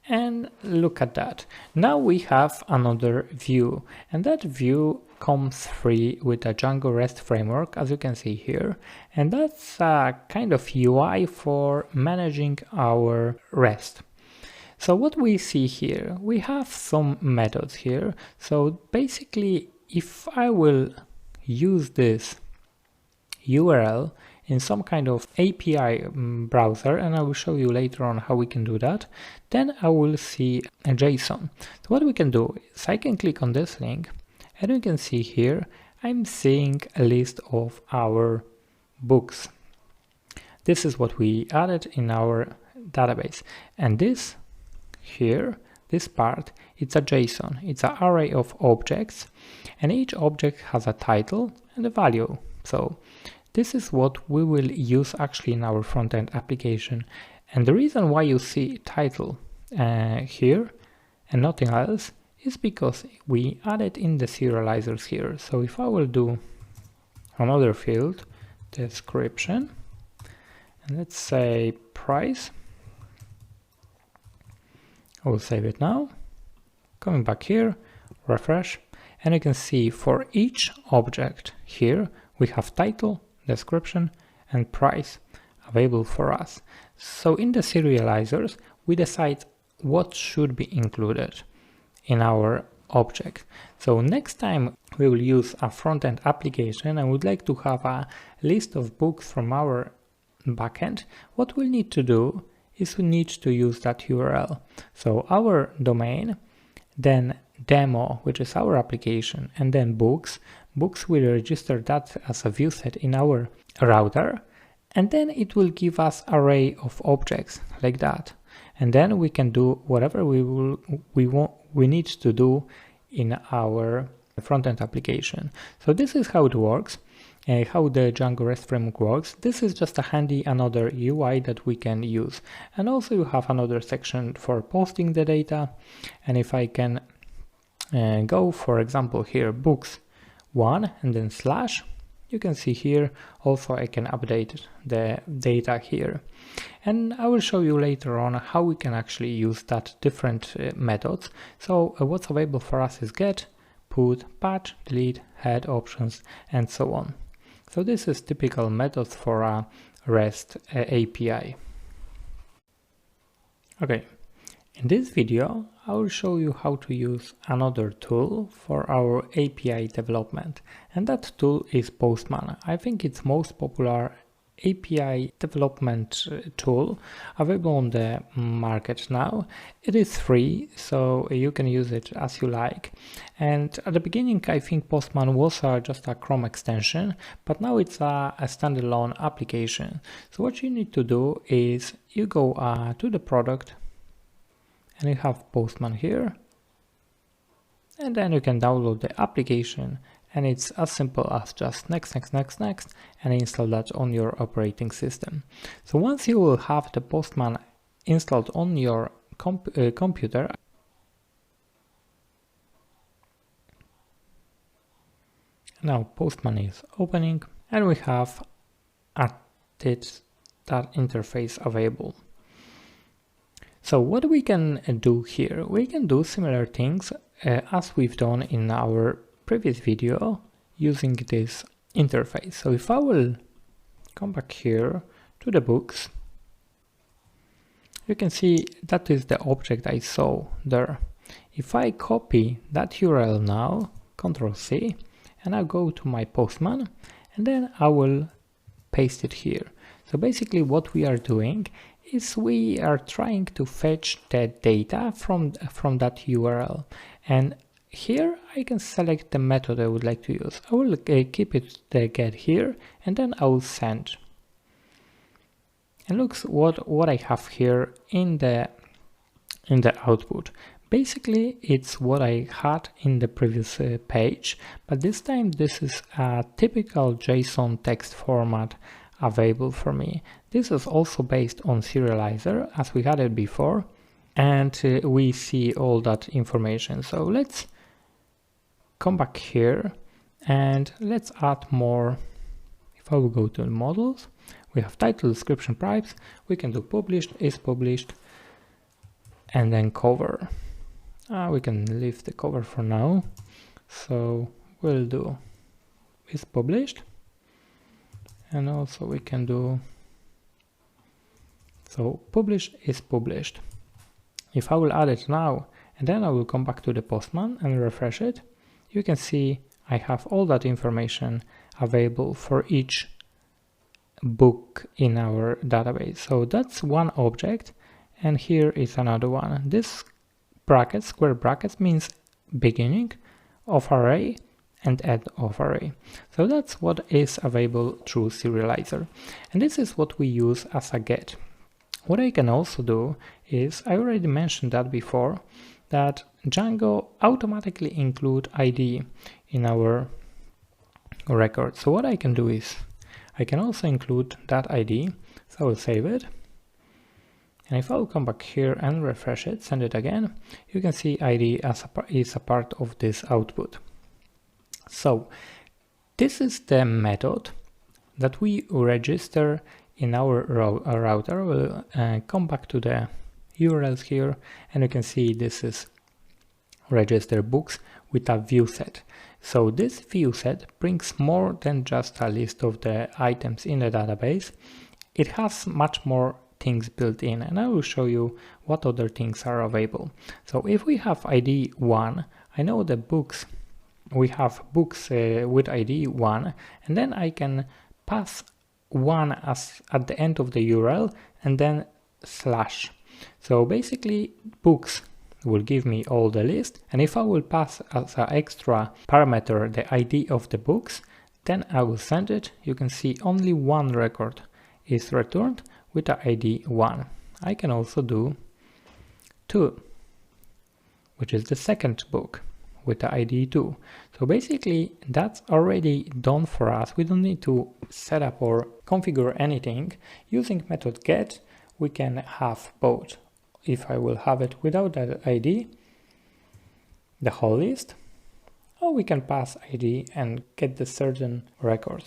and look at that. Now we have another view, and that view comes free with a Django REST framework, as you can see here, and that's a kind of UI for managing our REST. So what we see here, we have some methods here. So basically, if I will use this URL in some kind of API browser, and I will show you later on how we can do that, then I will see a JSON. So what we can do is I can click on this link, and you can see here I'm seeing a list of our books. This is what we added in our database, and this here, this part, it's a JSON. It's an array of objects, and each object has a title and a value. So this is what we will use actually in our front-end application. And the reason why you see title here and nothing else is because we added in the serializers here. So if I will do another field, description, and let's say price, I will save it now. Coming back here, refresh, and you can see for each object here we have title, description, and price available for us. So in the serializers we decide what should be included in our object. So next time we will use a front-end application and would like to have a list of books from our backend, what we'll need to do is we need to use that URL. So our domain, then demo, which is our application, and then books. Books will register that as a view set in our router, and then it will give us array of objects like that. And then we can do whatever we need to do in our front-end application. So this is how it works, how the Django REST framework works. This is just a handy another UI that we can use. And also you have another section for posting the data. And if I can go, for example, here, books 1 and then slash, you can see here also I can update the data here. And I will show you later on how we can actually use that different methods. So what's available for us is get, put, patch, delete, head options, and so on. So this is typical methods for a REST API. Okay, in this video I will show you how to use another tool for our API development, and that tool is Postman. I think it's most popular API development tool available on the market now. It is free, so you can use it as you like. And at the beginning I think Postman was just a Chrome extension, but now it's a standalone application. So what you need to do is you go to the product, and you have Postman here, and then you can download the application, and it's as simple as just next, and install that on your operating system. So once you will have the Postman installed on your computer. Now Postman is opening and we have added that interface available. So what we can do here, we can do similar things as we've done in our previous video using this interface. So if I will come back here to the books, you can see that is the object I saw there. If I copy that URL now, Ctrl C, and I'll go to my Postman, and then I will paste it here. So basically what we are doing is we are trying to fetch the data from that URL. And here I can select the method I would like to use. I will keep it the get here, and then I will send. And looks what I have here in the output. Basically, it's what I had in the previous page, but this time this is a typical JSON text format available for me. This is also based on Serializer as we had it before, and we see all that information. So let's come back here and let's add more. If I will go to the models, we have title, description, price. We can do published, is published, and then cover. We can leave the cover for now. So we'll do is published, and also we can do so published is published. If I will add it now and then I will come back to the Postman and refresh it, you can see I have all that information available for each book in our database. So that's one object, and here is another one. This bracket, square brackets, means beginning of array and end of array. So that's what is available through Serializer, and this is what we use as a get. What I can also do is, I already mentioned that before, that Django automatically include ID in our record. So what I can do is I can also include that ID. So I will save it. And if I will come back here and refresh it, send it again, you can see ID is a part of this output. So this is the method that we register in our router. We'll come back to the URLs here, and you can see this is register books with a view set. So this view set brings more than just a list of the items in the database. It has much more things built in, and I will show you what other things are available. So if we have ID 1, I know the books, we have books with ID 1, and then I can pass 1 as at the end of the URL and then slash. So basically books will give me all the list, and if I will pass as an extra parameter the ID of the books, then I will send it. You can see only one record is returned with the ID 1. I can also do 2, which is the second book with the ID 2. So basically that's already done for us. We don't need to set up or configure anything. Using method get, we can have both. If I will have it without that ID, the whole list, or we can pass ID and get the certain record.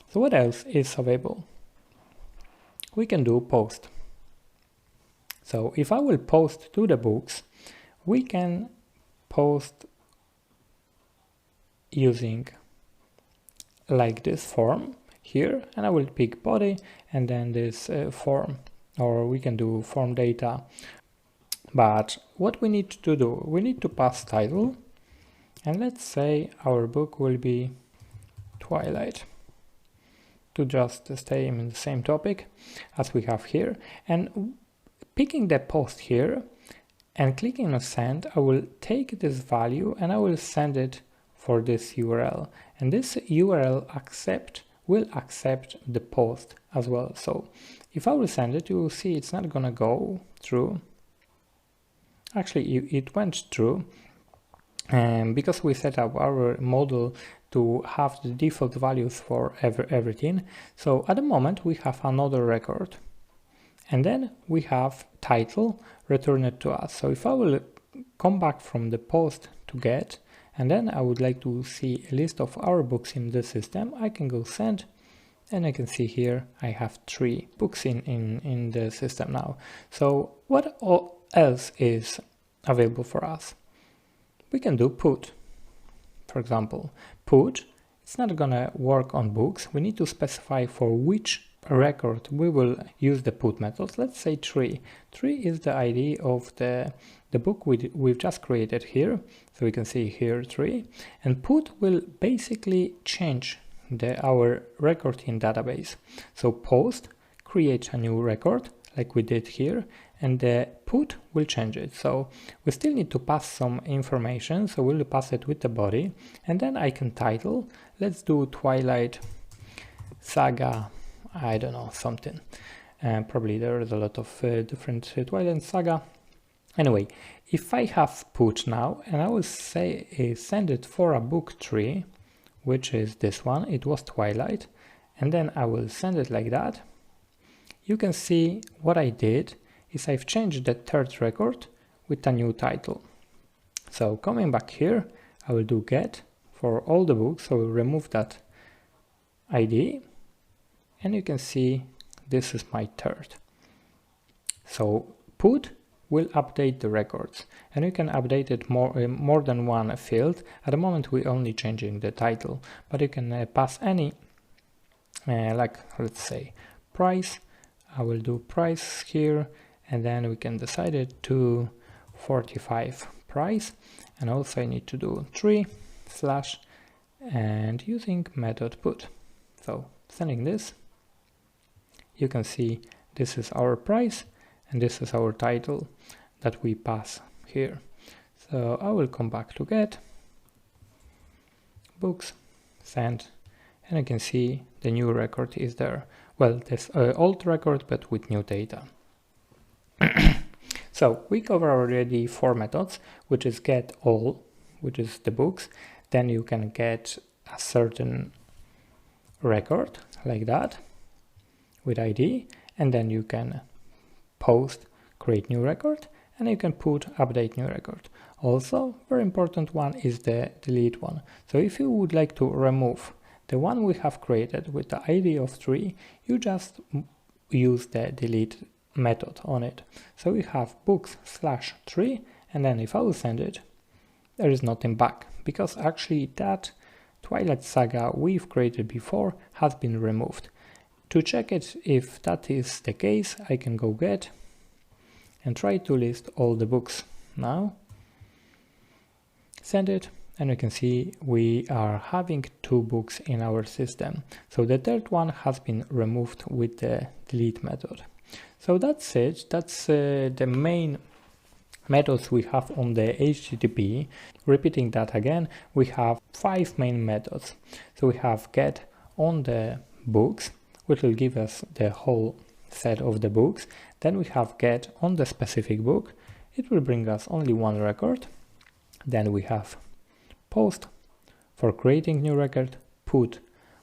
So what else is available? We can do post. So if I will post to the books, we can post using like this form here, and I will pick body and then this form, or we can do form data. But what we need to do, we need to pass title, and let's say our book will be Twilight, to just stay in the same topic as we have here. And picking the post here and clicking on send, I will take this value and I will send it for this URL, and this URL will accept the post as well. So if I will send it, you will see it's not gonna go through. Actually, it went through, because we set up our model to have the default values for everything. So at the moment we have another record, and then we have title, return it to us. So if I will come back from the post to get, and then I would like to see a list of our books in the system, I can go send, and I can see here I have 3 books in the system now. So what else is available for us? We can do put. For example, put, it's not gonna work on books. We need to specify for which record we will use the put method. Let's say 3. 3 is the ID of the book we've just created here. So we can see here 3. And put will basically change our record in database. So post creates a new record like we did here, and the put will change it. So we still need to pass some information, so we'll pass it with the body, and then I can title, let's do Twilight Saga, I don't know, something. Probably there is a lot of different Twilight Saga. Anyway, if I have put now, and I will say send it for a book 3, which is this one, it was Twilight, and then I will send it like that. You can see what I did is I've changed the 3rd record with a new title. So coming back here, I will do get for all the books, so we'll remove that ID, and you can see this is my 3rd. So put will update the records, and you can update it more than one field. At the moment we're only changing the title, but you can pass any, like let's say price. I will do price here, and then we can decide it to 45 price, and also I need to do 3/ and using method put. So sending this, you can see this is our price and this is our title that we pass here. So I will come back to get books, send, and you can see the new record is there. Well, this old record, but with new data. So we cover already 4 methods, which is get all, which is the books. Then you can get a certain record like that with ID, and then you can post, create new record, and you can put update new record. Also, very important one is the delete one. So if you would like to remove the one we have created with the ID of 3, you just use the delete method on it. So we have books/3, and then if I will send it, there is nothing back, because actually that Twilight Saga we've created before has been removed. To check it if that is the case, I can go get and try to list all the books now. Send it, and you can see we are having 2 books in our system. So the 3rd one has been removed with the delete method. So that's it. That's the main methods we have on the HTTP. Repeating that again, we have 5 main methods. So we have get on the books, which will give us the whole set of the books. Then we have get on the specific book. It will bring us only one record. Then we have post for creating new record, put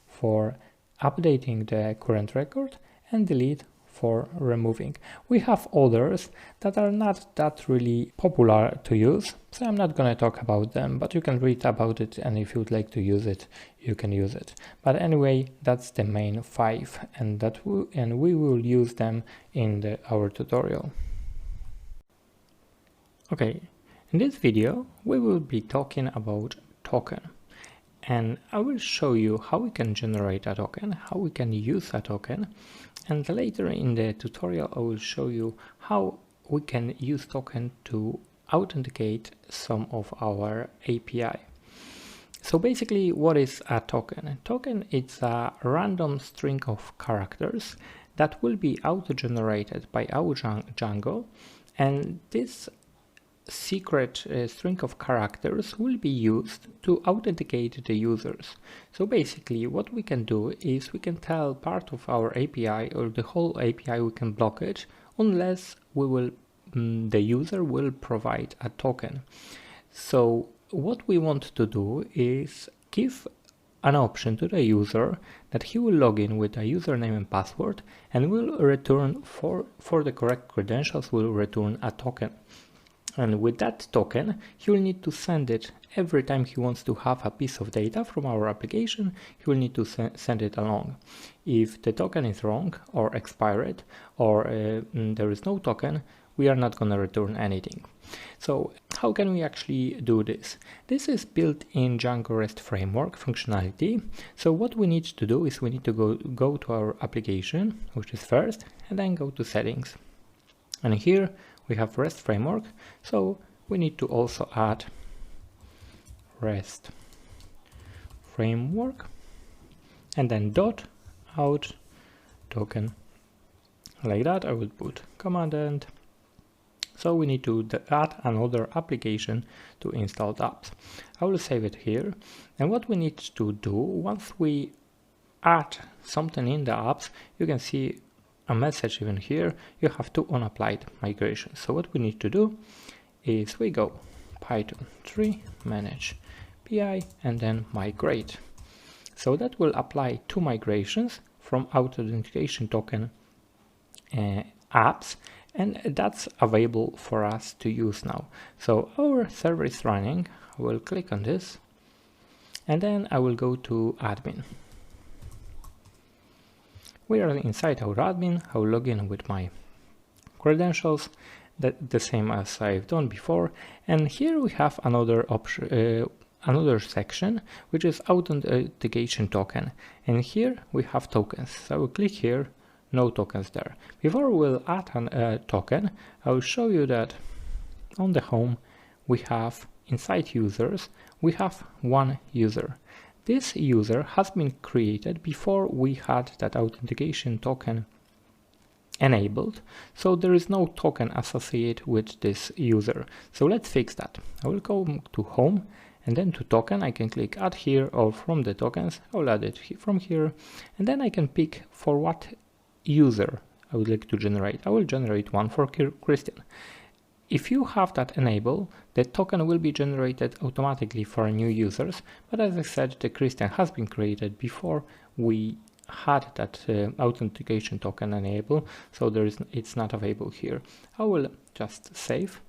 for updating the current record, and delete for removing. We have others that are not that really popular to use, so I'm not going to talk about them, but you can read about it, and if you would like to use it, you can use it. But anyway, that's the main 5, and we will use them in our tutorial. Okay, in this video we will be talking about token, and I will show you how we can generate a token, how we can use a token, and later in the tutorial I will show you how we can use token to authenticate some of our API. So basically, what is a token? A token is a random string of characters that will be auto-generated by our Django, and this secret string of characters will be used to authenticate the users. So basically what we can do is we can tell part of our API or the whole API we can block it unless the user will provide a token. So what we want to do is give an option to the user that he will log in with a username and password, and will return for the correct credentials, will return a token. And with that token, he will need to send it every time he wants to have a piece of data from our application. He will need to send it along. If the token is wrong or expired, or there is no token, we are not going to return anything. So how can we actually do this? This is built in Django REST framework functionality. So what we need to do is we need to go to our application, which is first, and then go to settings. And here we have REST framework, so we need to also add REST framework and then .out token. Like that, I will put command end. So we need to add another application to install the apps. I will save it here. And what we need to do, once we add something in the apps, you can see a message even here, you have two unapplied migrations. So what we need to do is we go Python 3 manage PI and then migrate. So that will apply two migrations from authentication token apps, and that's available for us to use now. So our server is running. I will click on this and then I will go to admin. We are inside our admin. I will log in with my credentials, the same as I've done before. And here we have another option, another section, which is authentication token. And here we have tokens. So I will click here, no tokens there. Before we'll add a token, I will show you that on the home we have inside users, we have one user. This user has been created before we had that authentication token enabled, so there is no token associated with this user. So let's fix that. I will go to home and then to token. I can click add here, or from the tokens I will add it from here, and then I can pick for what user I would like to generate. I will generate one for Christian. If you have that enabled, the token will be generated automatically for new users, but as I said, the Christian has been created before we had that authentication token enabled, so it's not available here. I will just save.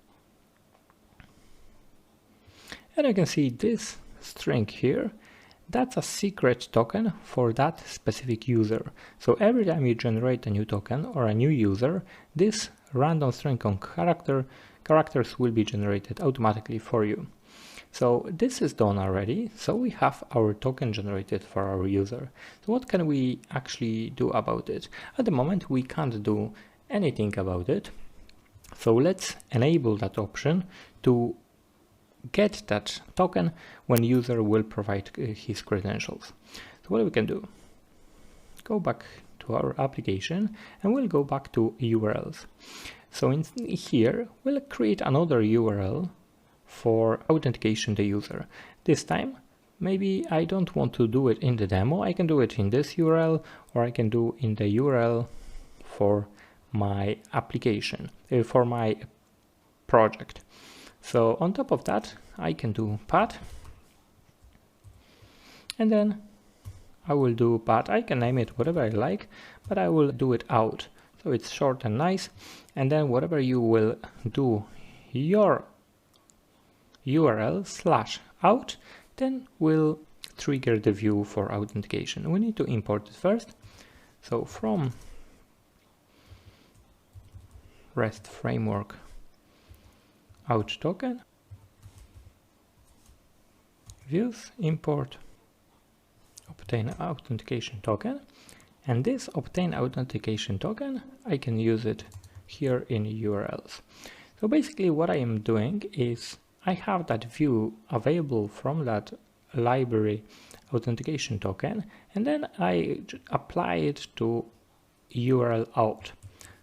And you can see this string here, that's a secret token for that specific user. So every time you generate a new token or a new user, this random string on characters will be generated automatically for you. So this is done already. So we have our token generated for our user. So what can we actually do about it? At the moment, we can't do anything about it. So let's enable that option to get that token when user will provide his credentials. So what we can do, go back to our application and we'll go back to URLs. So in here we'll create another URL for authentication the user. This time maybe I don't want to do it in the demo. I can do it in this URL, or I can do in the URL for my application, for my project. So on top of that, I can do path, and then I will do path. I can name it whatever I like, but I will do it out. So it's short and nice. And then whatever you will do your URL /out, then we'll trigger the view for authentication. We need to import it first. So from REST framework out token, views, import, obtain authentication token, and this obtain authentication token, I can use it here in URLs. So basically what I am doing is I have that view available from that library authentication token, and then I apply it to URL out.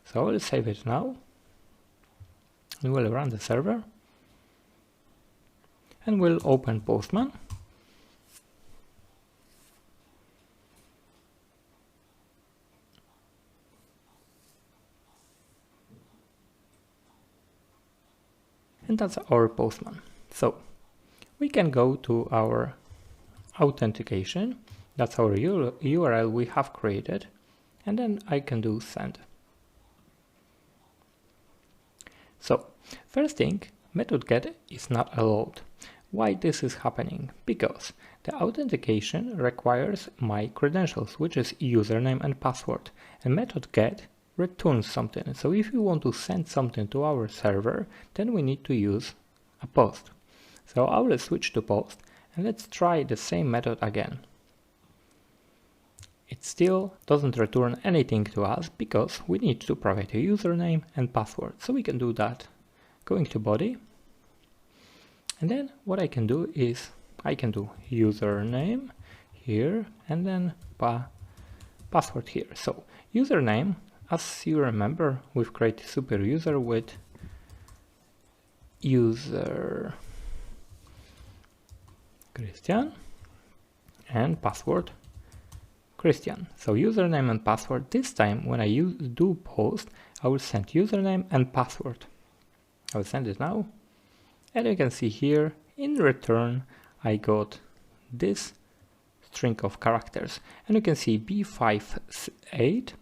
So I will save it now. We will run the server and we'll open Postman. And that's our Postman. So we can go to our authentication. That's our URL we have created. And then I can do send. So first thing, method get is not allowed. Why this is happening? Because the authentication requires my credentials, which is username and password, and method get returns something. So if we want to send something to our server, then we need to use a post. So I will switch to post and let's try the same method again. It still doesn't return anything to us because we need to provide a username and password. So we can do that going to body. And then what I can do is I can do username here and then password here. So username, as you remember, we've created super user with user Christian and password Christian. So username and password. This time when I do post, I will send username and password. I will send it now. And you can see here, in return, I got this string of characters. And you can see B58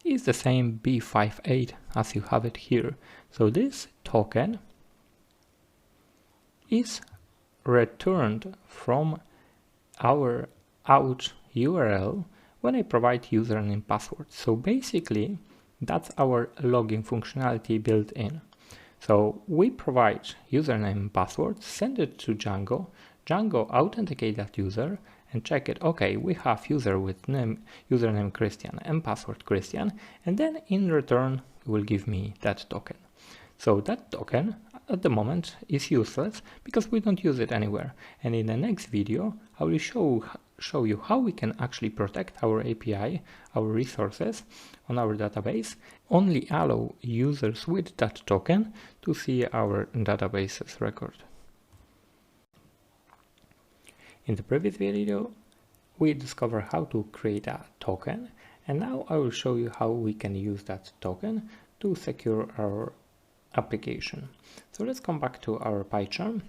is the same B58 as you have it here. So this token is returned from our out URL when I provide username and password. So basically, that's our login functionality built in. So we provide username and password, send it to Django, Django authenticate that user and check it. Okay, we have user with username Christian and password Christian, and then in return it will give me that token. So that token at the moment is useless because we don't use it anywhere. And in the next video, I will show you how we can actually protect our API, our resources on our database, only allow users with that token to see our database's record. In the previous video, we discovered how to create a token, and now I will show you how we can use that token to secure our application. So let's come back to our PyCharm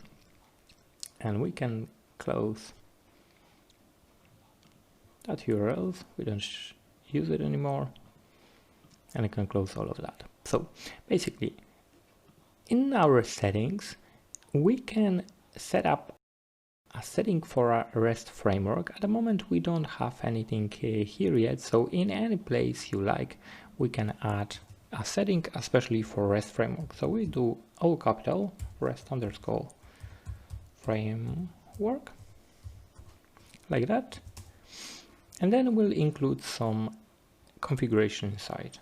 and we can close that URLs. We don't use it anymore, and I can close all of that. So basically in our settings we can set up a setting for a REST framework. At the moment we don't have anything here yet, so in any place you like we can add a setting especially for REST framework. So we do all capital REST underscore framework like that, and then we'll include some configuration inside,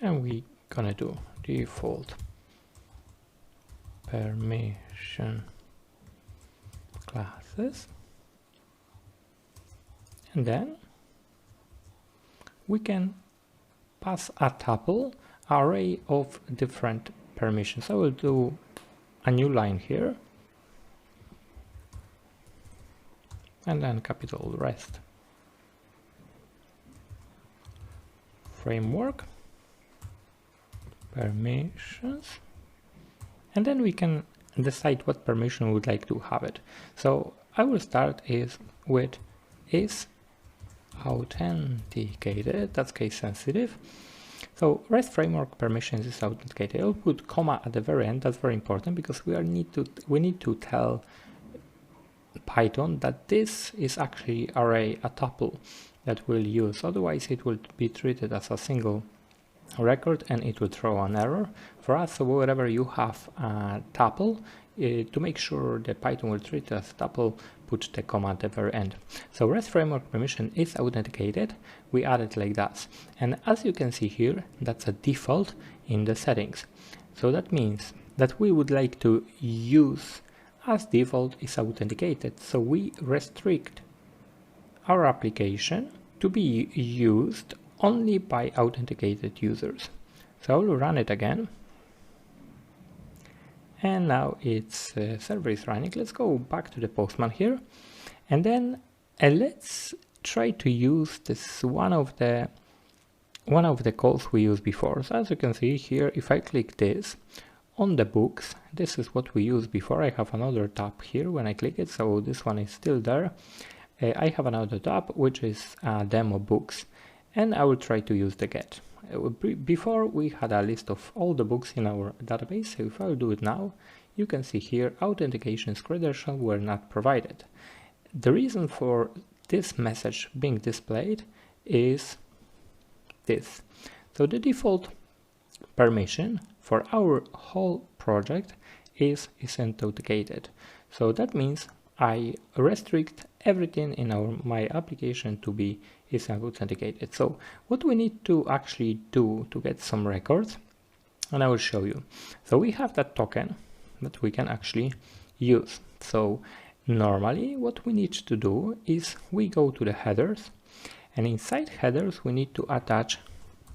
and we gonna do default permission classes, and then we can pass a tuple array of different permissions. I will do a new line here and then capital REST framework permissions, and then we can decide what permission we would like to have it. So I will start with is authenticated. That's case sensitive. So REST framework permissions is authenticated. I'll put comma at the very end. That's very important because we need to tell Python that this is actually array, a tuple that we'll use. Otherwise it will be treated as a single record and it will throw an error for us. So wherever you have a tuple, to make sure that Python will treat it as a tuple, put the comma at the very end. So REST framework permission is authenticated. We add it like that. And as you can see here, that's a default in the settings. So that means that we would like to use as default is authenticated. So we restrict our application to be used only by authenticated users. So I will run it again. And now its server is running. Let's go back to the Postman here, and then let's try to use this one of the calls we used before. So as you can see here, if I click this on the books, this is what we used before. I have another tab here when I click it, so this one is still there. I have another tab which is demo books, and I will try to use the get. Before we had a list of all the books in our database, so if I will do it now, you can see here authentication's credentials were not provided. The reason for this message being displayed is this. So the default permission for our whole project is authenticated. So that means I restrict everything in my application to be authenticated. So what we need to actually do to get some records, and I will show you. So we have that token that we can actually use. So normally what we need to do is we go to the headers, and inside headers we need to attach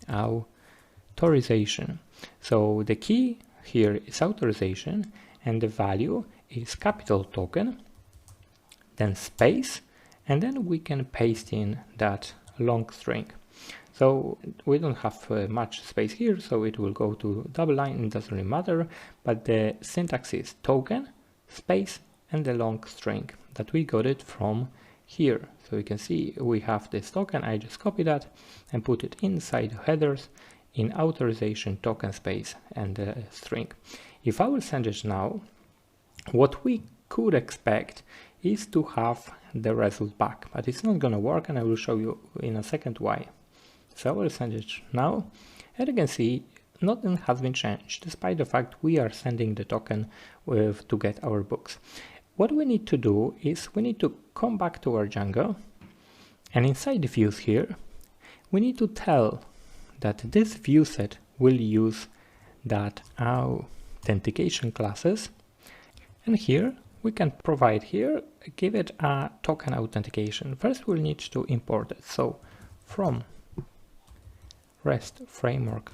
our authorization. So the key here is authorization, and the value is capital token, then space, and then we can paste in that long string. So we don't have much space here, so it will go to double line. It doesn't really matter, but the syntax is token, space, and the long string that we got it from here. So you can see we have this token. I just copy that and put it inside headers in authorization token space and the string. If I will send it now, what we could expect is to have the result back, but it's not gonna work, and I will show you in a second why. So I will send it now, and you can see nothing has been changed despite the fact we are sending the token to get our books. What we need to do is we need to come back to our Django, and inside the views here we need to tell that this view set will use that authentication classes, and here we can provide here, give it a token authentication. First we'll need to import it. So from REST framework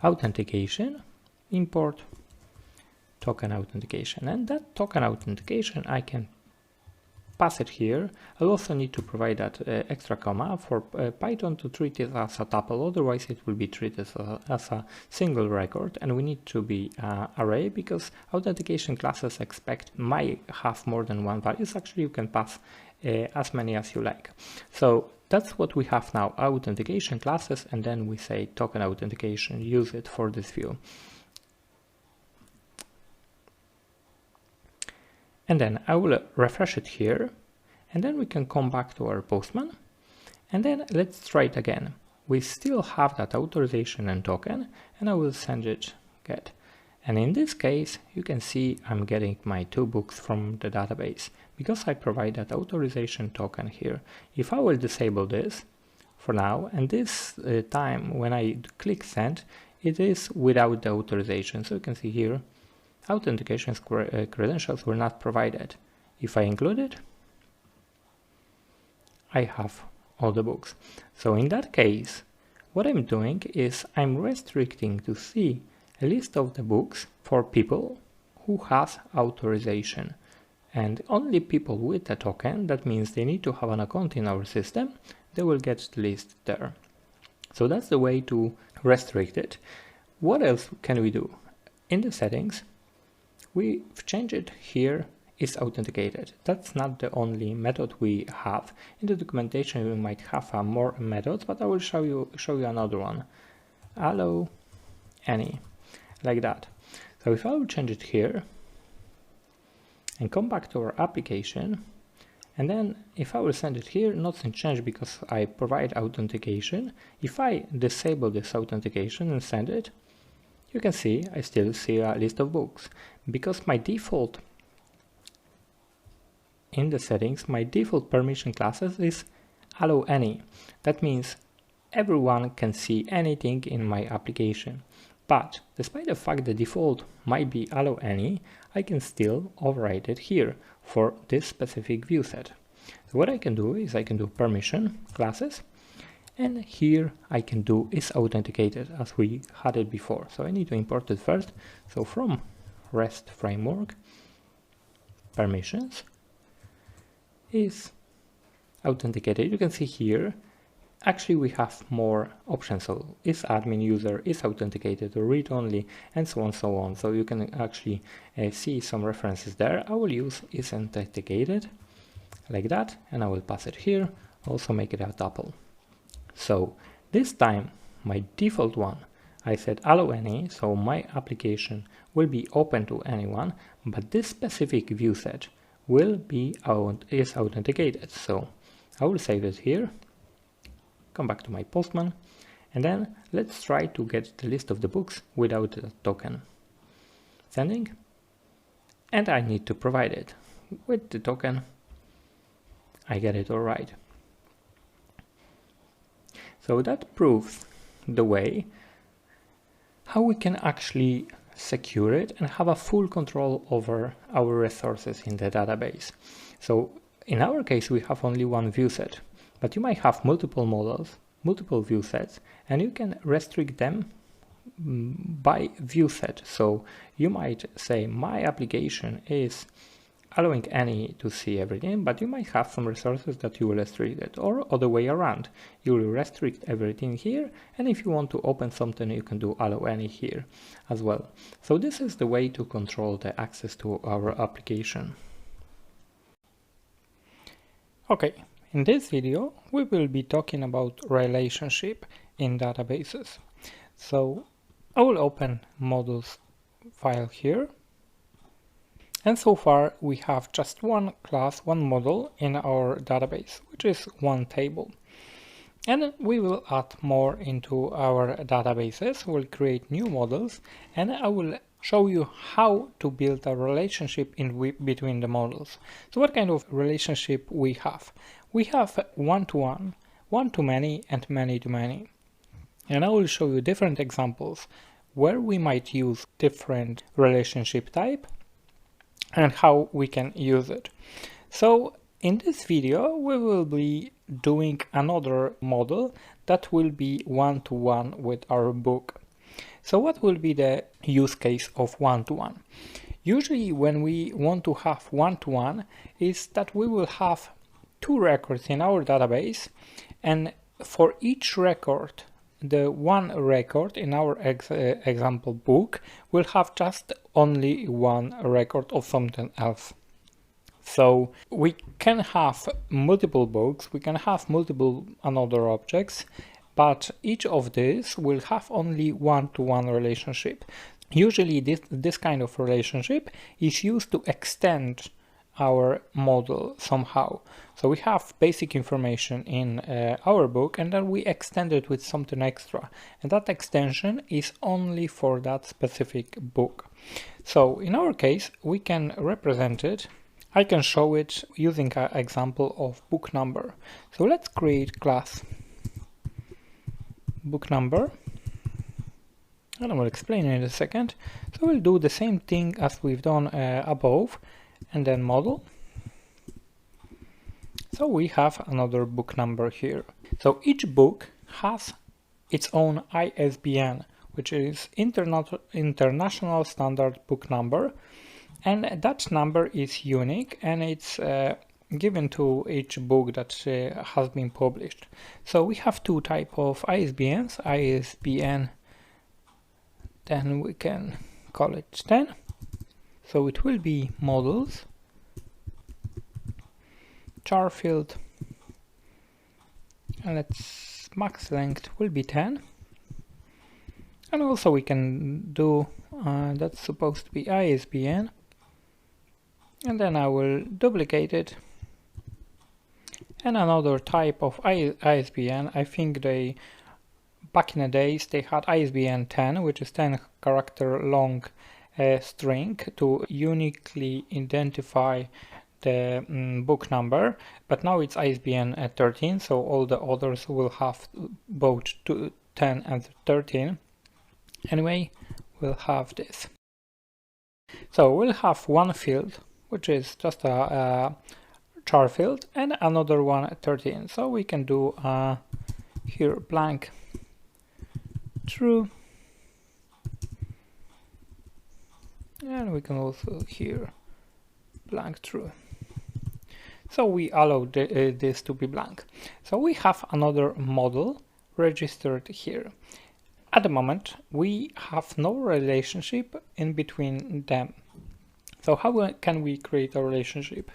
authentication, import token authentication, and that token authentication I can pass it here. I'll also need to provide that extra comma for Python to treat it as a tuple, otherwise it will be treated as a single record, and we need to be array because authentication classes might have more than one values. Actually you can pass as many as you like. So that's what we have now, authentication classes, and then we say token authentication, use it for this view. And then I will refresh it here, and then we can come back to our Postman, and then let's try it again. We still have that authorization and token, and I will send it get. And in this case, you can see I'm getting my 2 books from the database because I provide that authorization token here. If I will disable this for now, and this time when I click send, it is without the authorization. So you can see here, authentication credentials were not provided. If I include it, I have all the books. So in that case, what I'm doing is I'm restricting to see a list of the books for people who has authorization, and only people with a token, that means they need to have an account in our system, they will get the list there. So that's the way to restrict it. What else can we do? In the settings, we've changed it here is authenticated. That's not the only method we have. In the documentation we might have more methods, but I will show you another one. Allow any, like that. So if I will change it here and come back to our application, and then if I will send it here, nothing changed because I provide authentication. If I disable this authentication and send it, you can see I still see a list of books because my default in the settings, my default permission classes is allow any. That means everyone can see anything in my application. But despite the fact the default might be allow any, I can still override it here for this specific view set. So what I can do is I can do permission classes, and here I can do is authenticated as we had it before. So I need to import it first. So from REST framework permissions is authenticated. You can see here actually we have more options. So is admin user, is authenticated or read only, and so on, so on. So you can actually see some references there. I will use is authenticated like that, and I will pass it here. Also make it a tuple. So this time my default one, I said allow any, so my application will be open to anyone, but this specific view set will be is authenticated. So I will save it here, come back to my Postman, and then let's try to get the list of the books without a token. Sending, and I need to provide it with the token. I get it all right. So that proves the way how we can actually secure it and have a full control over our resources in the database. So in our case, we have only one view set, but you might have multiple models, multiple view sets, and you can restrict them by view set. So you might say my application is allowing any to see everything, but you might have some resources that you will restrict it, or other way around. You will restrict everything here, and if you want to open something, you can do allow any here as well. So this is the way to control the access to our application. Okay, in this video, we will be talking about relationship in databases. So I will open models file here. And so far we have just one class, one model in our database, which is one table. And we will add more into our databases. We'll create new models, and I will show you how to build a relationship between the models. So what kind of relationship we have? We have one-to-one, one-to-many, and many-to-many. And I will show you different examples where we might use different relationship type and how we can use it. So in this video we will be doing another model that will be one-to-one with our book. So what will be the use case of one-to-one? Usually when we want to have one-to-one is that we will have two records in our database, and for each record, the one record in our example book will have just only one record of something else. So we can have multiple books, we can have multiple another objects, but each of these will have only one-to-one relationship. Usually this kind of relationship is used to extend our model somehow. So we have basic information in our book, and then we extend it with something extra, and that extension is only for that specific book. So in our case we can represent it. I can show it using an example of book number. So let's create class book number, and I will explain in a second. So we'll do the same thing as we've done above, and then model. So we have another book number here. So each book has its own ISBN, which is International Standard Book Number, and that number is unique, and it's given to each book that has been published. So we have two types of ISBNs, ISBN, then we can call it 10. So it will be models, char field, and its max length will be 10. And also we can do, that's supposed to be ISBN, and then I will duplicate it. And another type of ISBN, I think back in the days they had ISBN 10, which is 10 character long string to uniquely identify the book number, but now it's ISBN 13, so all the others will have both 10 and 13. Anyway, we'll have this. So we'll have one field, which is just a char field, and another one 13. So we can do here blank true, and we can also here blank true. So we allow this to be blank. So we have another model registered here. At the moment, we have no relationship in between them. So how can we create a relationship?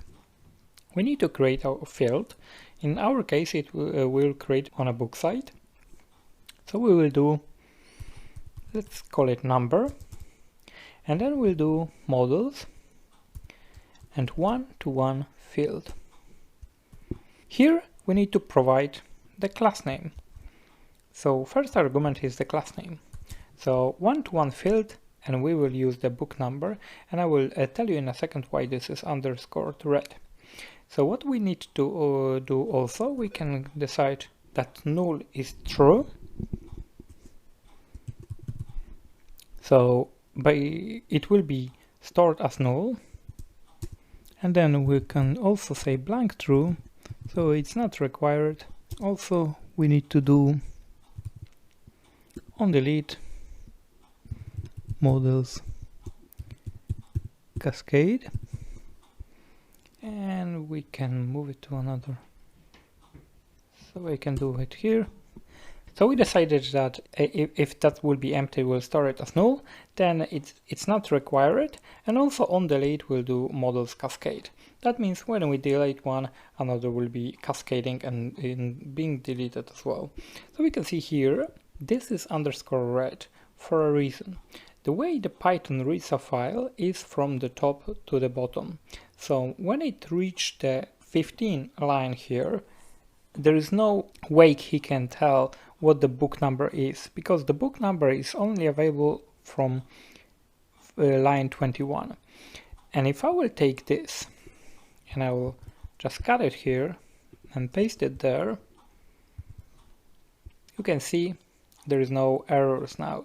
We need to create a field. In our case, it will create on a book site. So we will do, let's call it number, and then we'll do models and one-to-one field. Here we need to provide the class name. So first argument is the class name. So one-to-one field, and we will use the book number, and I will tell you in a second why this is underscored red. So what we need to do also, we can decide that null is true. So it will be stored as null, and then we can also say blank true, so it's not required. Also we need to do on delete models cascade, and we can move it to another, so I can do it here. So we decided that if that will be empty, we'll store it as null, then it's not required, and also on delete we'll do models cascade. That means when we delete one, another will be cascading and being deleted as well. So we can see here, this is underscore red for a reason. The way the Python reads a file is from the top to the bottom. So when it reached the 15 line here, there is no way he can tell what the book number is, because the book number is only available from line 21. And if I will take this and I will just cut it here and paste it there, you can see there is no errors now.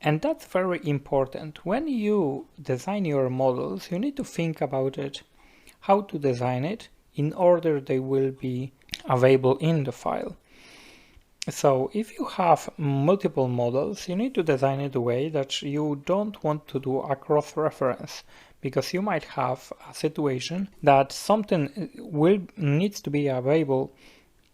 And that's very important. When you design your models, you need to think about it, how to design it in order they will be available in the file. So if you have multiple models, you need to design it the way that you don't want to do a cross-reference, because you might have a situation that something needs to be available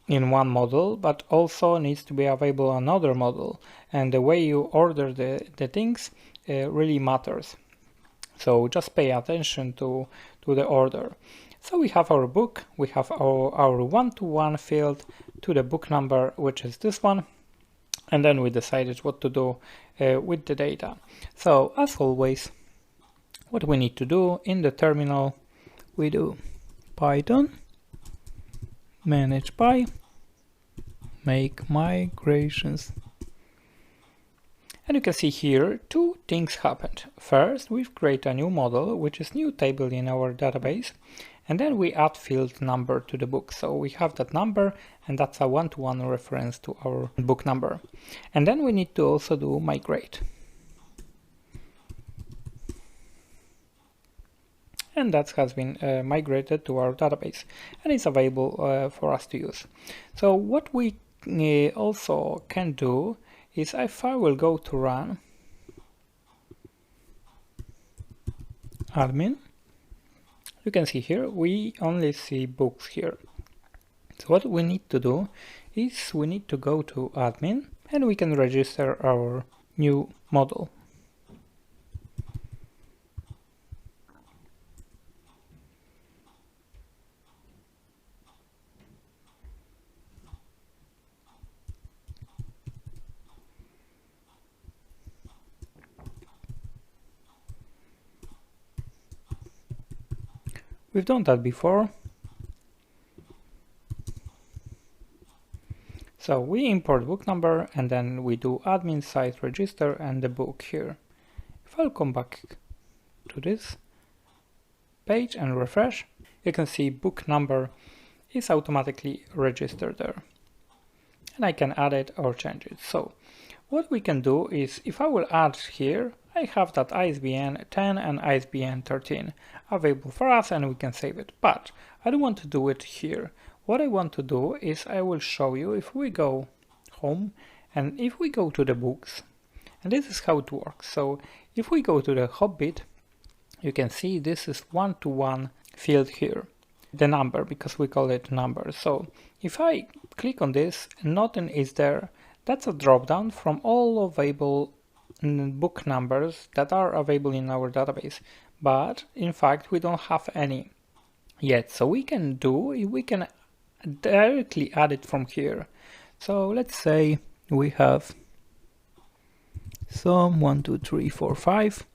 in one model, but also needs to be available in another model, and the way you order the things really matters. So just pay attention to the order. So we have our book, we have our one-to-one field to the book number, which is this one, and then we decided what to do with the data. So as always, what we need to do in the terminal, we do Python manage py make migrations. And you can see here two things happened. First, we've created a new model, which is new table in our database, and then we add field number to the book. So we have that number, and that's a one-to-one reference to our book number. And then we need to also do migrate. And that has been migrated to our database, and it's available for us to use. So what we also can do is, if I will go to run admin, you can see here we only see books here. So what we need to do is we need to go to admin, and we can register our new model. We've done that before. So we import book number, and then we do admin site register and the book here. If I'll come back to this page and refresh, you can see book number is automatically registered there. And I can add it or change it. So what we can do is, if I will add here, I have that ISBN 10 and ISBN 13 available for us, and we can save it. But I don't want to do it here. What I want to do is, I will show you if we go home and if we go to the books, and this is how it works. So if we go to the Hobbit, you can see this is one-to-one field here. the number, because we call it number. So if I click on this, nothing is there. That's a drop down from all available book numbers that are available in our database, but in fact we don't have any yet. So we can directly add it from here. So let's say we have some 1 2 3 4 5,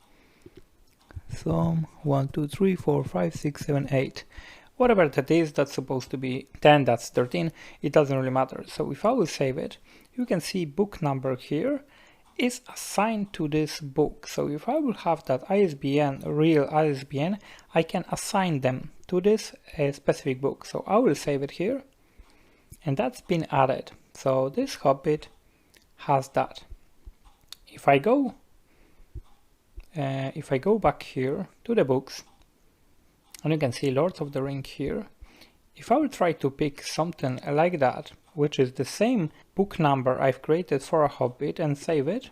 some 1 2 3 4 5 6 7 8, whatever that is. That's supposed to be 10, that's 13, it doesn't really matter. So if I will save it, you can see book number here is assigned to this book. So if I will have that ISBN, real ISBN, I can assign them to this specific book. So I will save it here, and that's been added. So this Hobbit has that. If I go back here to the books, and you can see Lords of the Ring here, if I will try to pick something like that, which is the same book number I've created for a Hobbit, and save it,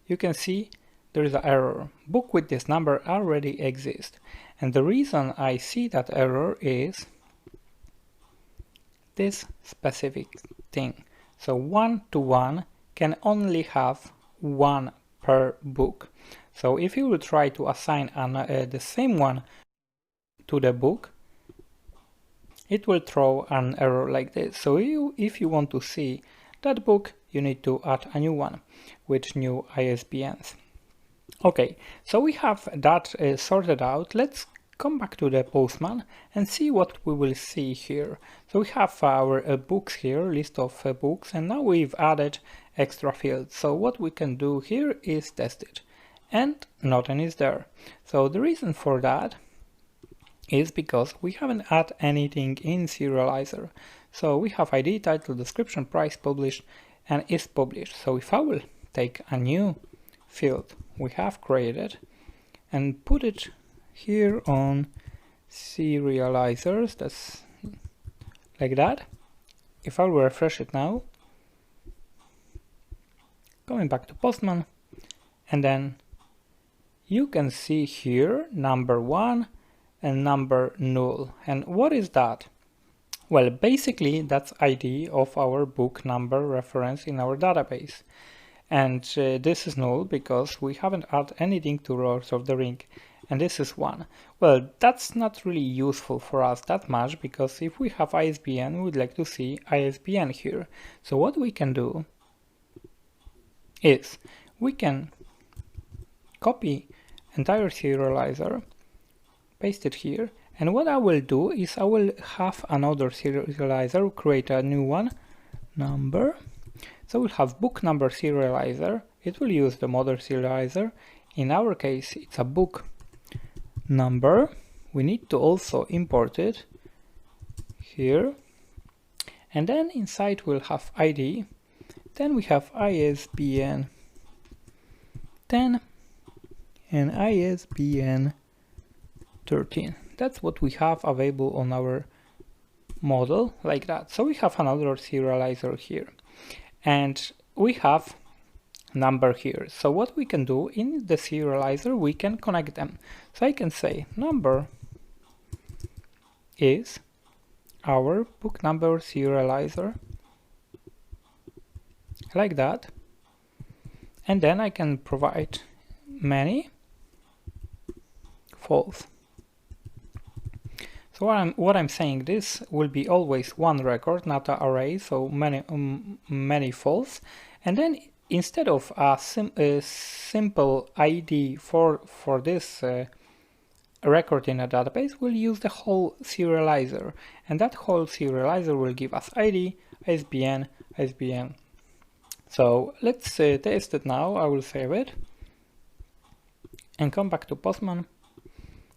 you can see there is an error. Book with this number already exists. And the reason I see that error is this specific thing. So 1-to-1 can only have one per book. So if you will try to assign the same one to the book, it will throw an error like this. So if you want to see that book, you need to add a new one with new ISBNs. Okay, so we have that sorted out. Let's come back to the Postman and see what we will see here. So we have our books here, list of books, and now we've added extra fields. So what we can do here is test it, and nothing is there. So the reason for that is because we haven't added anything in Serializer. So we have ID, title, description, price, published, and is published. So if I will take a new field we have created and put it here on Serializers, that's like that. If I will refresh it now, coming back to Postman, and then you can see here number 1 and number null. And what is that? Well, basically that's ID of our book number reference in our database. And this is null because we haven't added anything to Lords of the Ring. And this is 1. Well, that's not really useful for us that much, because if we have ISBN, we would like to see ISBN here. So what we can do is we can copy entire serializer, paste it here, and what I will do is I will have another serializer, create a new one, number. So we'll have book number serializer. It will use the mother serializer. In our case, it's a book number. We need to also import it here. And then inside we'll have ID. Then we have ISBN 10 and ISBN 13. That's what we have available on our model, like that. So we have another serializer here, and we have number here. So what we can do in the serializer, we can connect them. So I can say number is our book number serializer, like that, and then I can provide many false. So what I'm saying, this will be always one record, not an array, so many false. And then instead of a simple ID for this record in a database, we'll use the whole serializer, and that whole serializer will give us ID, ISBN, ISBN. So let's test it now. I will save it and come back to Postman,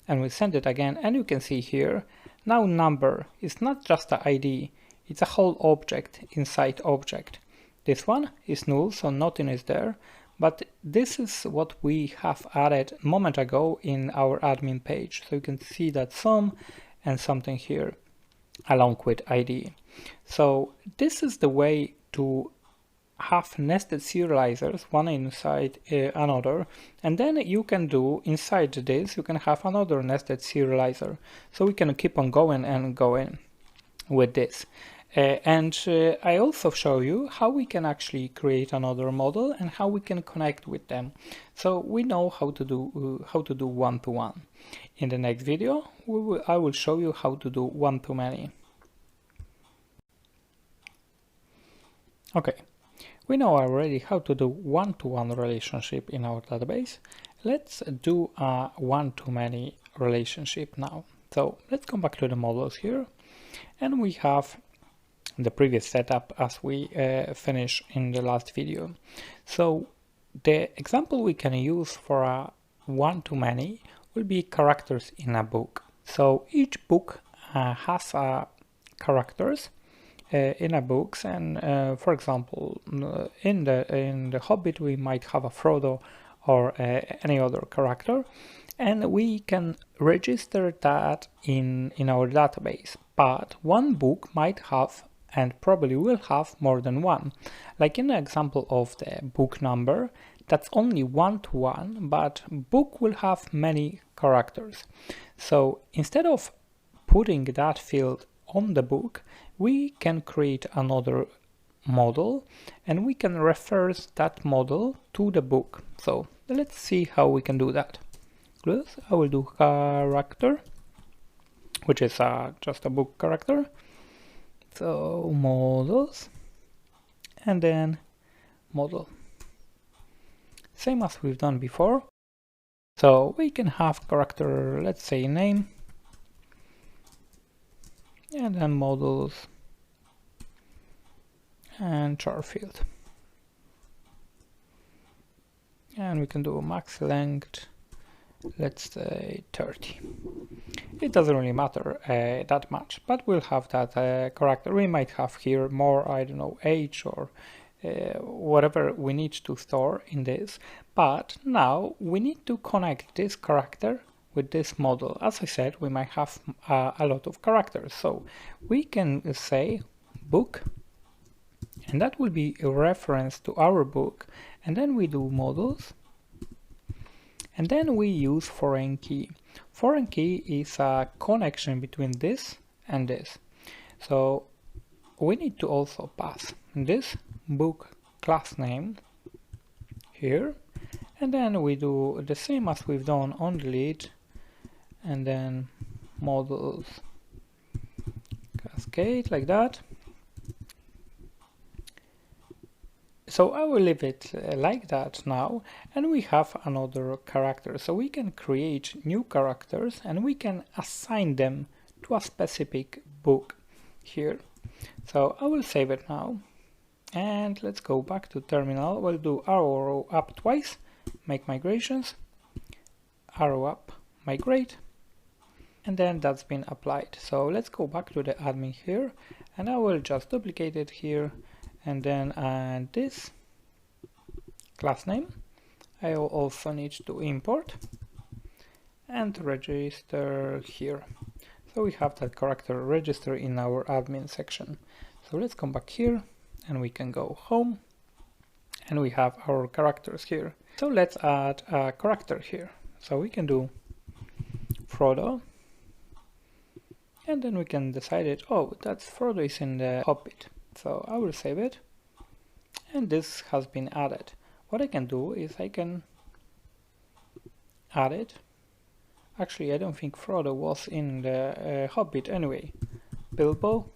and we send it again, and you can see here now number is not just an ID, it's a whole object inside object. This one is null, so nothing is there, but this is what we have added a moment ago in our admin page. So you can see that some and something here along with ID. So this is the way to have nested serializers, one inside another, and then you can do inside this, you can have another nested serializer. So we can keep on going and going with this. I also show you how we can actually create another model and how we can connect with them. So we know how to do one-to-one. In the next video, I will show you how to do one-to-many. Okay, we know already how to do one-to-one relationship in our database. Let's do a one-to-many relationship now. So let's come back to the models here, and we have the previous setup as we finished in the last video. So the example we can use for a one-to-many will be characters in a book. So each book has characters in a books, and for example, in the Hobbit we might have a Frodo or any other character, and we can register that in our database. But one book might have, and probably will have, more than one. Like in the example of the book number, that's only one-to-one, but book will have many characters. So instead of putting that field on the book, we can create another model and we can refer that model to the book. So let's see how we can do that. First, I will do character, which is just a book character. So models, and then model. Same as we've done before. So we can have character, let's say name, and then models and char field. And we can do a max length, let's say 30. It doesn't really matter that much, but we'll have that character. We might have here more, I don't know, age or whatever we need to store in this. But now we need to connect this character with this model. As I said, we might have a lot of characters. So we can say book, and that will be a reference to our book. And then we do models. And then we use foreign key. Foreign key is a connection between this and this. So we need to also pass this book class name here. And then we do the same as we've done on the lead. And then models cascade like that. So I will leave it like that now, and we have another character. So we can create new characters and we can assign them to a specific book here. So I will save it now, and let's go back to terminal. We'll do arrow up twice, make migrations, arrow up, migrate, and then that's been applied. So let's go back to the admin here, and I will just duplicate it here. And then this class name, I will also need to import and register here. So we have that character register in our admin section. So let's come back here and we can go home and we have our characters here. So let's add a character here. So we can do Frodo, and then we can decide it. Oh, that's Frodo is in the Hobbit. So I will save it, and this has been added. What I can do is I can add it. Actually, I don't think Frodo was in the Hobbit anyway. Bilbo,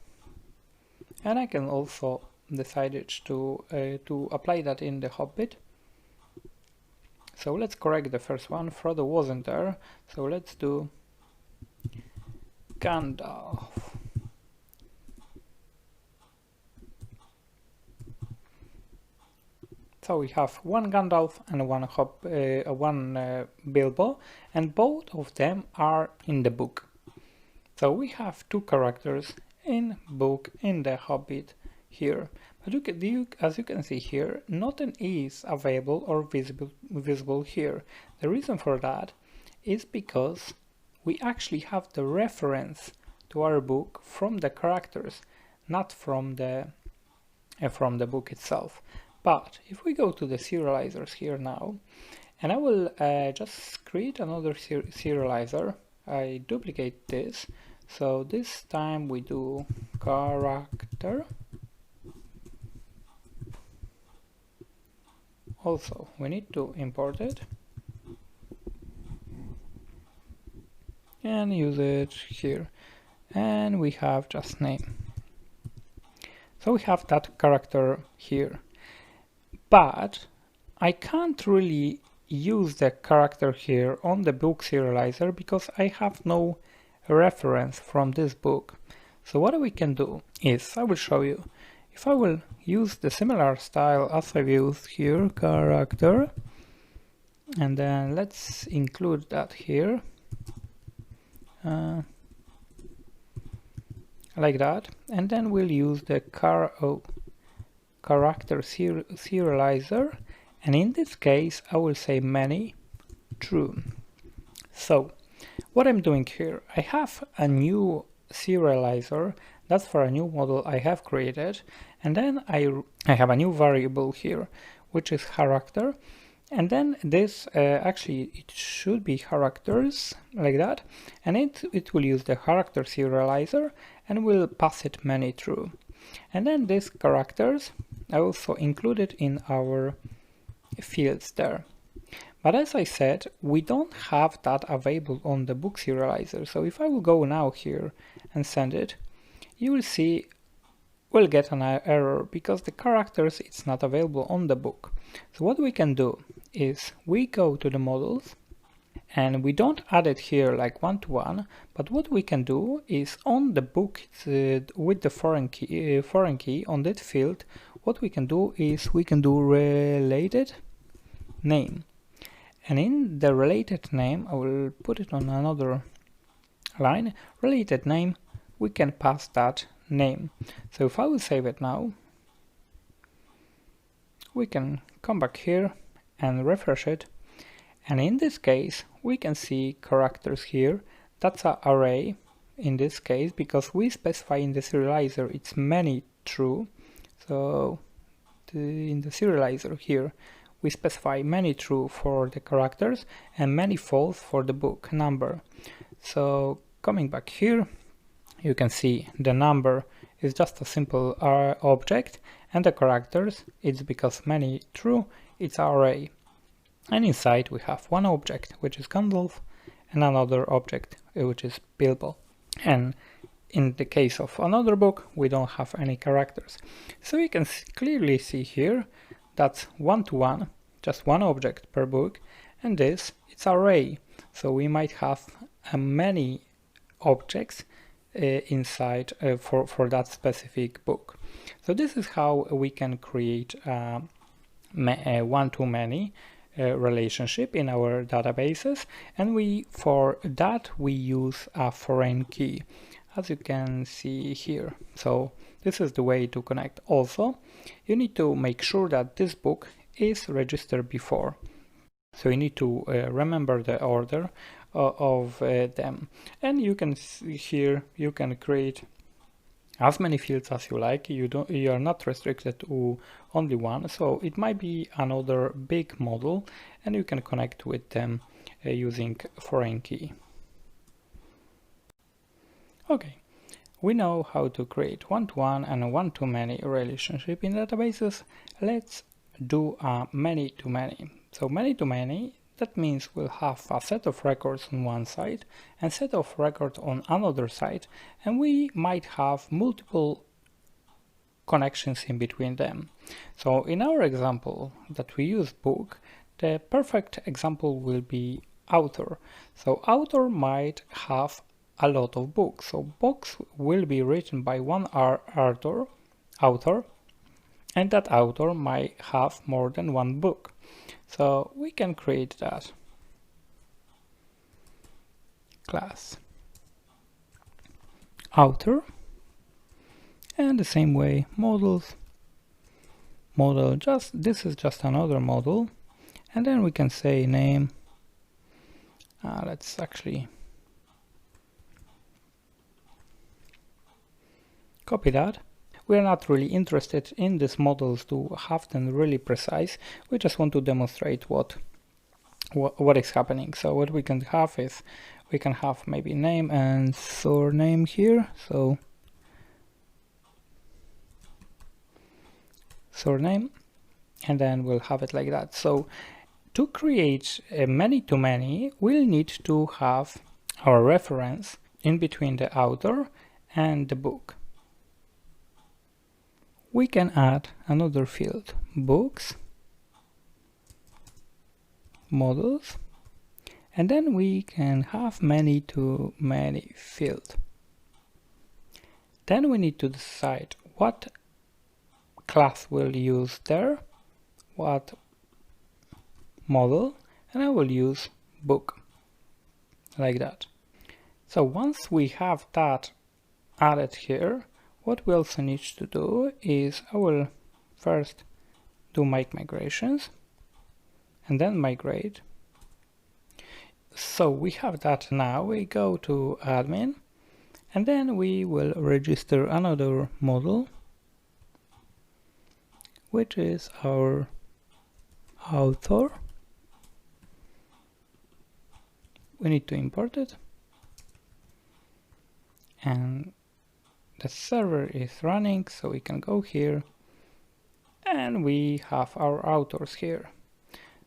and I can also decide it to apply that in the Hobbit. So let's correct the first one. Frodo wasn't there, so let's do Gandalf. So we have one Gandalf and one Bilbo, and both of them are in the book. So we have two characters in book in the Hobbit here. But as you can see here, nothing is available or visible here. The reason for that is because we actually have the reference to our book from the characters, not from the book itself. But if we go to the serializers here now, and I will just create another serializer, I duplicate this, so this time we do character. Also, we need to import it and use it here, and we have just name. So we have that character here, but I can't really use the character here on the book serializer because I have no reference from this book. So what we can do is, I will show you, if I will use the similar style as I've used here, character, and then let's include that here, like that, and then we'll use the character serializer, and in this case I will say many true. So what I'm doing here, I have a new serializer, that's for a new model I have created, and then I have a new variable here which is character, and then this actually it should be characters, like that, and it will use the character serializer and will pass it many true. And then these characters I also included in our fields there. But as I said, we don't have that available on the book serializer. So if I will go now here and send it, you will see we'll get an error because the characters it's not available on the book. So what we can do is we go to the models and we don't add it here like one-to-one, but what we can do is on the book with the foreign key on that field, what we can do is we can do related name. And in the related name, I will put it on another line, related name, we can pass that name. So if I will save it now, we can come back here and refresh it. And in this case, we can see characters here. That's an array in this case, because we specify in the serializer it's many true. So in the serializer here, we specify many true for the characters and many false for the book number. So coming back here, you can see the number is just a simple object, and the characters, it's because many true, it's an array. And inside we have one object, which is Gandalf, and another object, which is Bilbo. And in the case of another book, we don't have any characters. So you can clearly see here that's one-to-one, just one object per book, and this, it's an array. So we might have many objects inside for that specific book. So this is how we can create a one-to-many relationship in our databases, and for that we use a foreign key, as you can see here. So this is the way to connect. Also, you need to make sure that this book is registered before. So you need to remember the order of them, and you can see here you can create as many fields as you like. You are not restricted to only one, so it might be another big model and you can connect with them using foreign key. Okay, we know how to create one-to-one and a one-to-many relationship in databases. Let's do a many-to-many. So many-to-many, that means we'll have a set of records on one side and set of records on another side, and we might have multiple connections in between them. So in our example that we use book, the perfect example will be author. So author might have a lot of books. So books will be written by one author, and that author might have more than one book. So we can create that class author, and the same way models, model, this is just another model, and then we can say name. Let's actually copy that. we're not really interested in these models to have them really precise. We just want to demonstrate what is happening. So what we can have is we can have maybe name and surname here. So surname, and then we'll have it like that. So to create a many-to-many, we'll need to have our reference in between the author and the book. We can add another field, books, models, and then we can have many-to-many field. Then we need to decide what class we'll use there, what model, and I will use book, like that. So once we have that added here, what we also need to do is I will first do make migrations and then migrate. So we have that now. We go to admin and then we will register another model, which is our author. We need to import it, and the server is running, so we can go here and we have our authors here.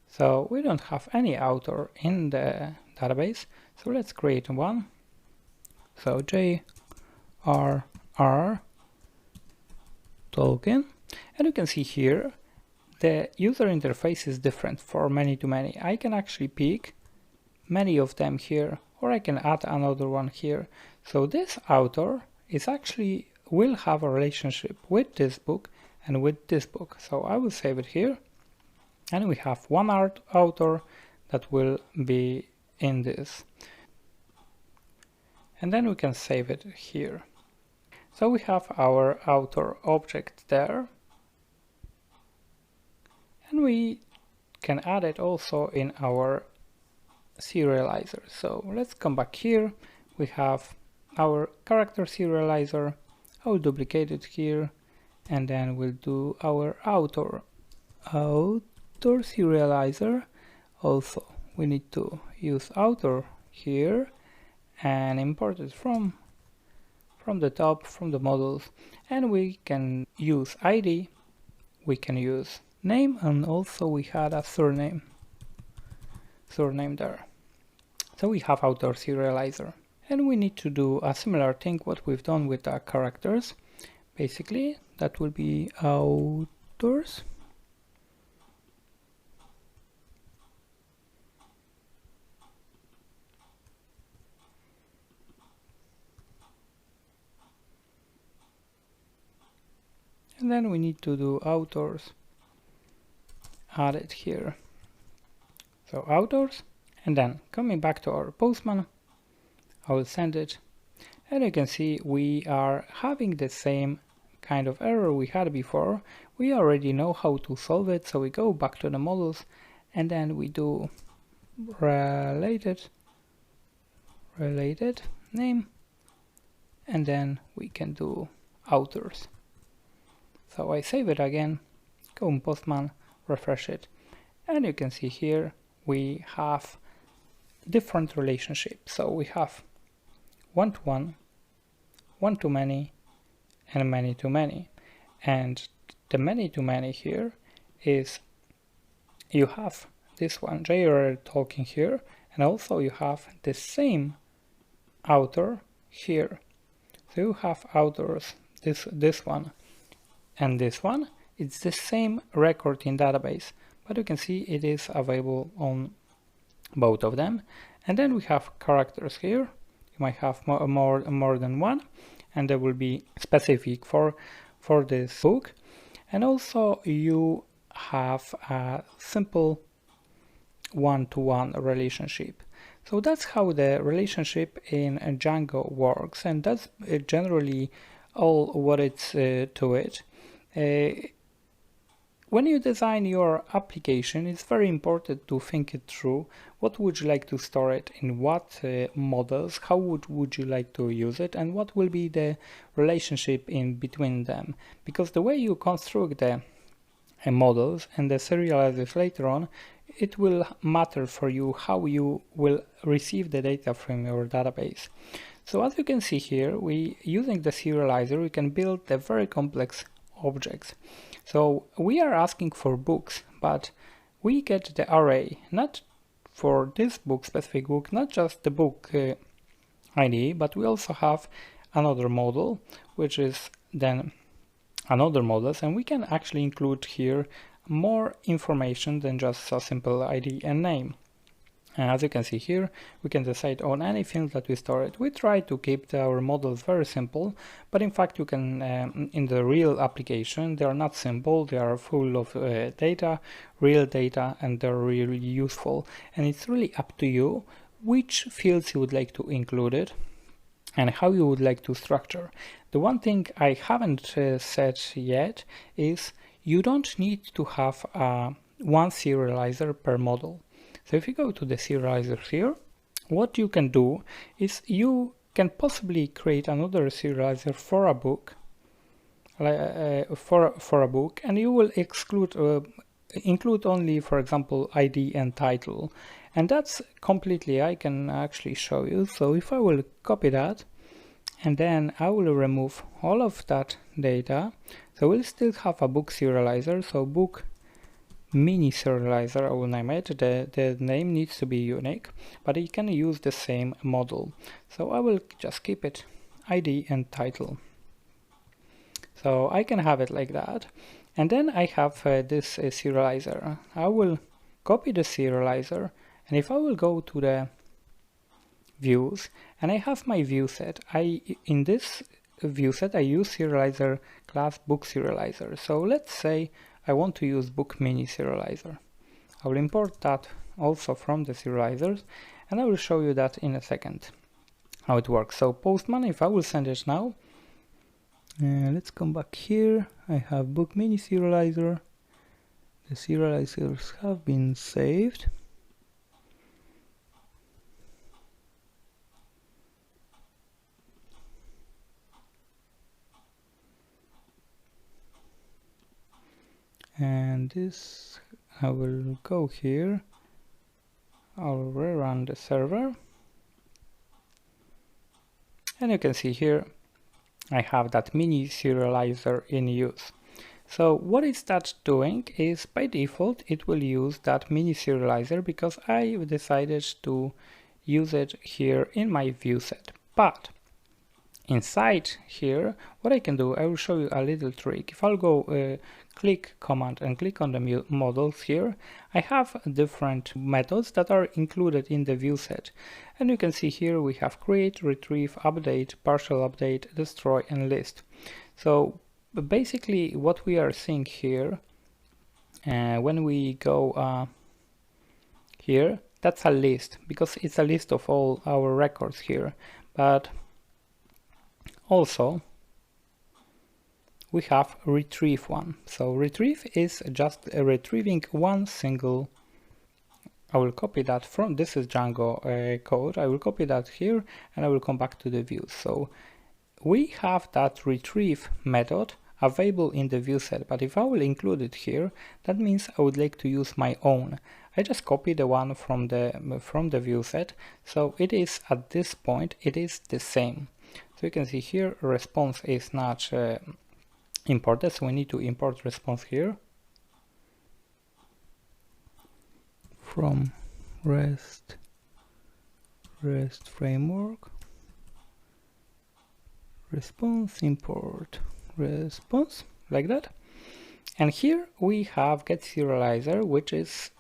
So we don't have any author in the database, so let's create one. So JRR Tolkien, and you can see here the user interface is different for many-to-many. I can actually pick many of them here, or I can add another one here. So this author is actually will have a relationship with this book and with this book. So I will save it here, and we have one author that will be in this, and then we can save it here. So we have our author object there, and we can add it also in our serializer. So let's come back here. We have our character serializer. I will duplicate it here, and then we'll do our author serializer. Also we need to use author here and import it from the top, from the models, and we can use ID, we can use name, and also we had a surname there. So we have author serializer, and we need to do a similar thing what we've done with the characters. Basically that will be authors, and then we need to do authors added here. So authors, and then coming back to our Postman, I will send it, and you can see we are having the same kind of error we had before. We already know how to solve it, so we go back to the models and then we do related name, and then we can do authors. So I save it again, go in Postman, refresh it, and you can see here we have different relationships. So we have one-to-one, one-to-many, and many-to-many. And the many-to-many here is you have this one, J.R.R. Tolkien here, and also you have the same author here. So you have authors, this one and this one. It's the same record in database, but you can see it is available on both of them. And then we have characters here. You might have more than one, and they will be specific for this book. And also you have a simple one-to-one relationship. So that's how the relationship in Django works, and that's generally all what it's to it. when you design your application, it's very important to think it through. What would you like to store it in, what models, how would you like to use it, and what will be the relationship in between them. Because the way you construct the models and the serializers later on, it will matter for you how you will receive the data from your database. So as you can see here, using the serializer, we can build the very complex objects. So we are asking for books, but we get the array, not for this book, specific book, not just the book ID, but we also have another model, which is then another models, and we can actually include here more information than just a simple ID and name. And as you can see here, we can decide on any field that we store it. We try to keep our models very simple, but in fact you can, in the real application, they are not simple, they are full of data, real data, and they're really useful. And it's really up to you which fields you would like to include it and how you would like to structure. The one thing I haven't said yet is you don't need to have one serializer per model. So if you go to the serializers here, what you can do is you can possibly create another serializer for a book, for a book, and you will include only, for example, ID and title. And that's completely, I can actually show you. So if I will copy that, and then I will remove all of that data, so we'll still have a book serializer, so book mini serializer, I will name it. The name needs to be unique, but you can use the same model. So I will just keep it ID and title. So I can have it like that. And then I have this serializer. I will copy the serializer, and if I will go to the views and I have my view set, in this view set I use serializer class book serializer. So let's say I want to use book mini serializer. I will import that also from the serializers, and I will show you that in a second how it works. So Postman, if I will send it now, let's come back here. I have book mini serializer. The serializers have been saved. And this, I will go here, I'll rerun the server, and you can see here I have that mini serializer in use. So what is that doing is, by default it will use that mini serializer because I decided to use it here in my view set. But inside here, what I can do, I will show you a little trick. If I'll go click command and click on the models here, I have different methods that are included in the view set. And you can see here we have create, retrieve, update, partial update, destroy, and list. So basically what we are seeing here, when we go here, that's a list because it's a list of all our records here. But also we have retrieve one. So retrieve is just retrieving one single. I will copy that from, this is Django code. I will copy that here and I will come back to the views. So we have that retrieve method available in the view set, but if I will include it here, that means I would like to use my own. I just copy the one from the view set. So it is, at this point, it is the same. So you can see here response is not imported, so we need to import response here from REST framework, response, import response, like that. And here we have get serializer, which is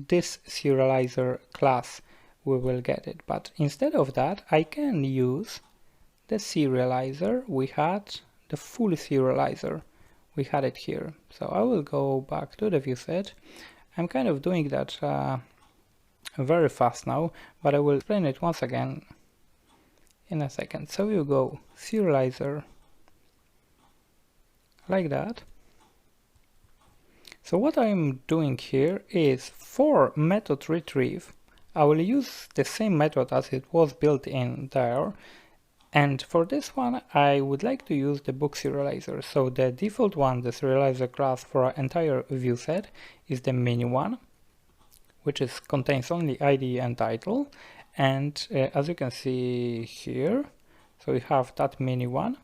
this serializer class. We will get it, but instead of that I can use the serializer. We had the full serializer, we had it here. So I will go back to the view set. I'm kind of doing that very fast now, but I will explain it once again in a second. So you go serializer like that. So what I'm doing here is for method retrieve, I will use the same method as it was built in there. And for this one, I would like to use the book serializer. So the default one, the serializer class for our entire view set, is the mini one, which contains only ID and title. And as you can see here, so we have that mini one.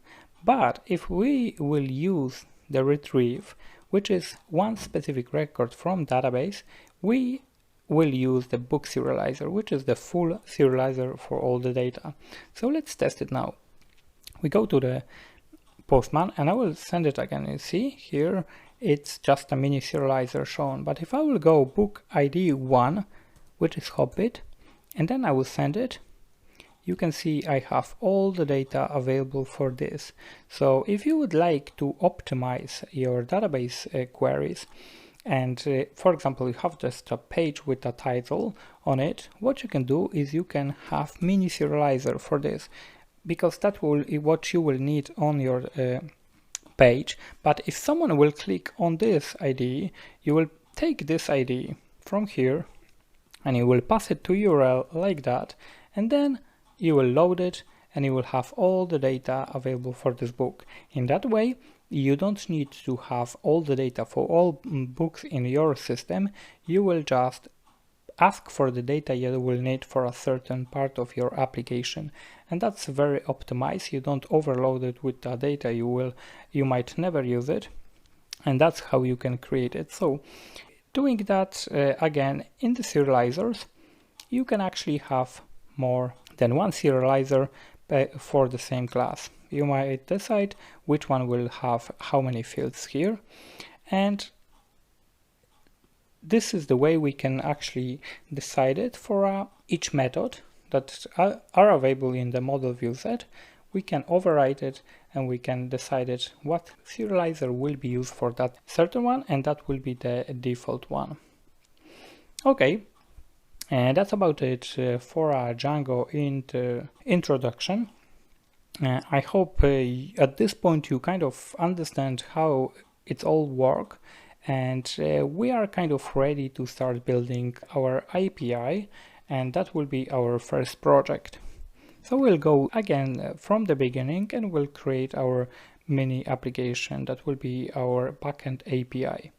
But if we will use the retrieve, which is one specific record from database, we will use the book serializer, which is the full serializer for all the data. So let's test it now. We go to the Postman and I will send it again. You see here it's just a mini serializer shown, but if I will go book ID 1, which is Hobbit, and then I will send it, you can see I have all the data available for this. So if you would like to optimize your database queries, and for example, you have just a page with a title on it, what you can do is you can have mini serializer for this, because that will be what you will need on your page. But if someone will click on this ID, you will take this ID from here and you will pass it to URL like that, and then you will load it and you will have all the data available for this book. In that way, you don't need to have all the data for all books in your system. You will just ask for the data you will need for a certain part of your application, and that's very optimized. You don't overload it with the data you might never use it, and that's how you can create it. So doing that again in the serializers, you can actually have more than one serializer for the same class. You might decide which one will have how many fields here, and this is the way we can actually decide it for each method that are available in the model view set. We can override it and we can decide it what serializer will be used for that certain one, and that will be the default one. Okay, and that's about it for a Django introduction. I hope at this point you kind of understand how it all works, and we are kind of ready to start building our API, and that will be our first project. So we'll go again from the beginning and we'll create our mini application that will be our backend API.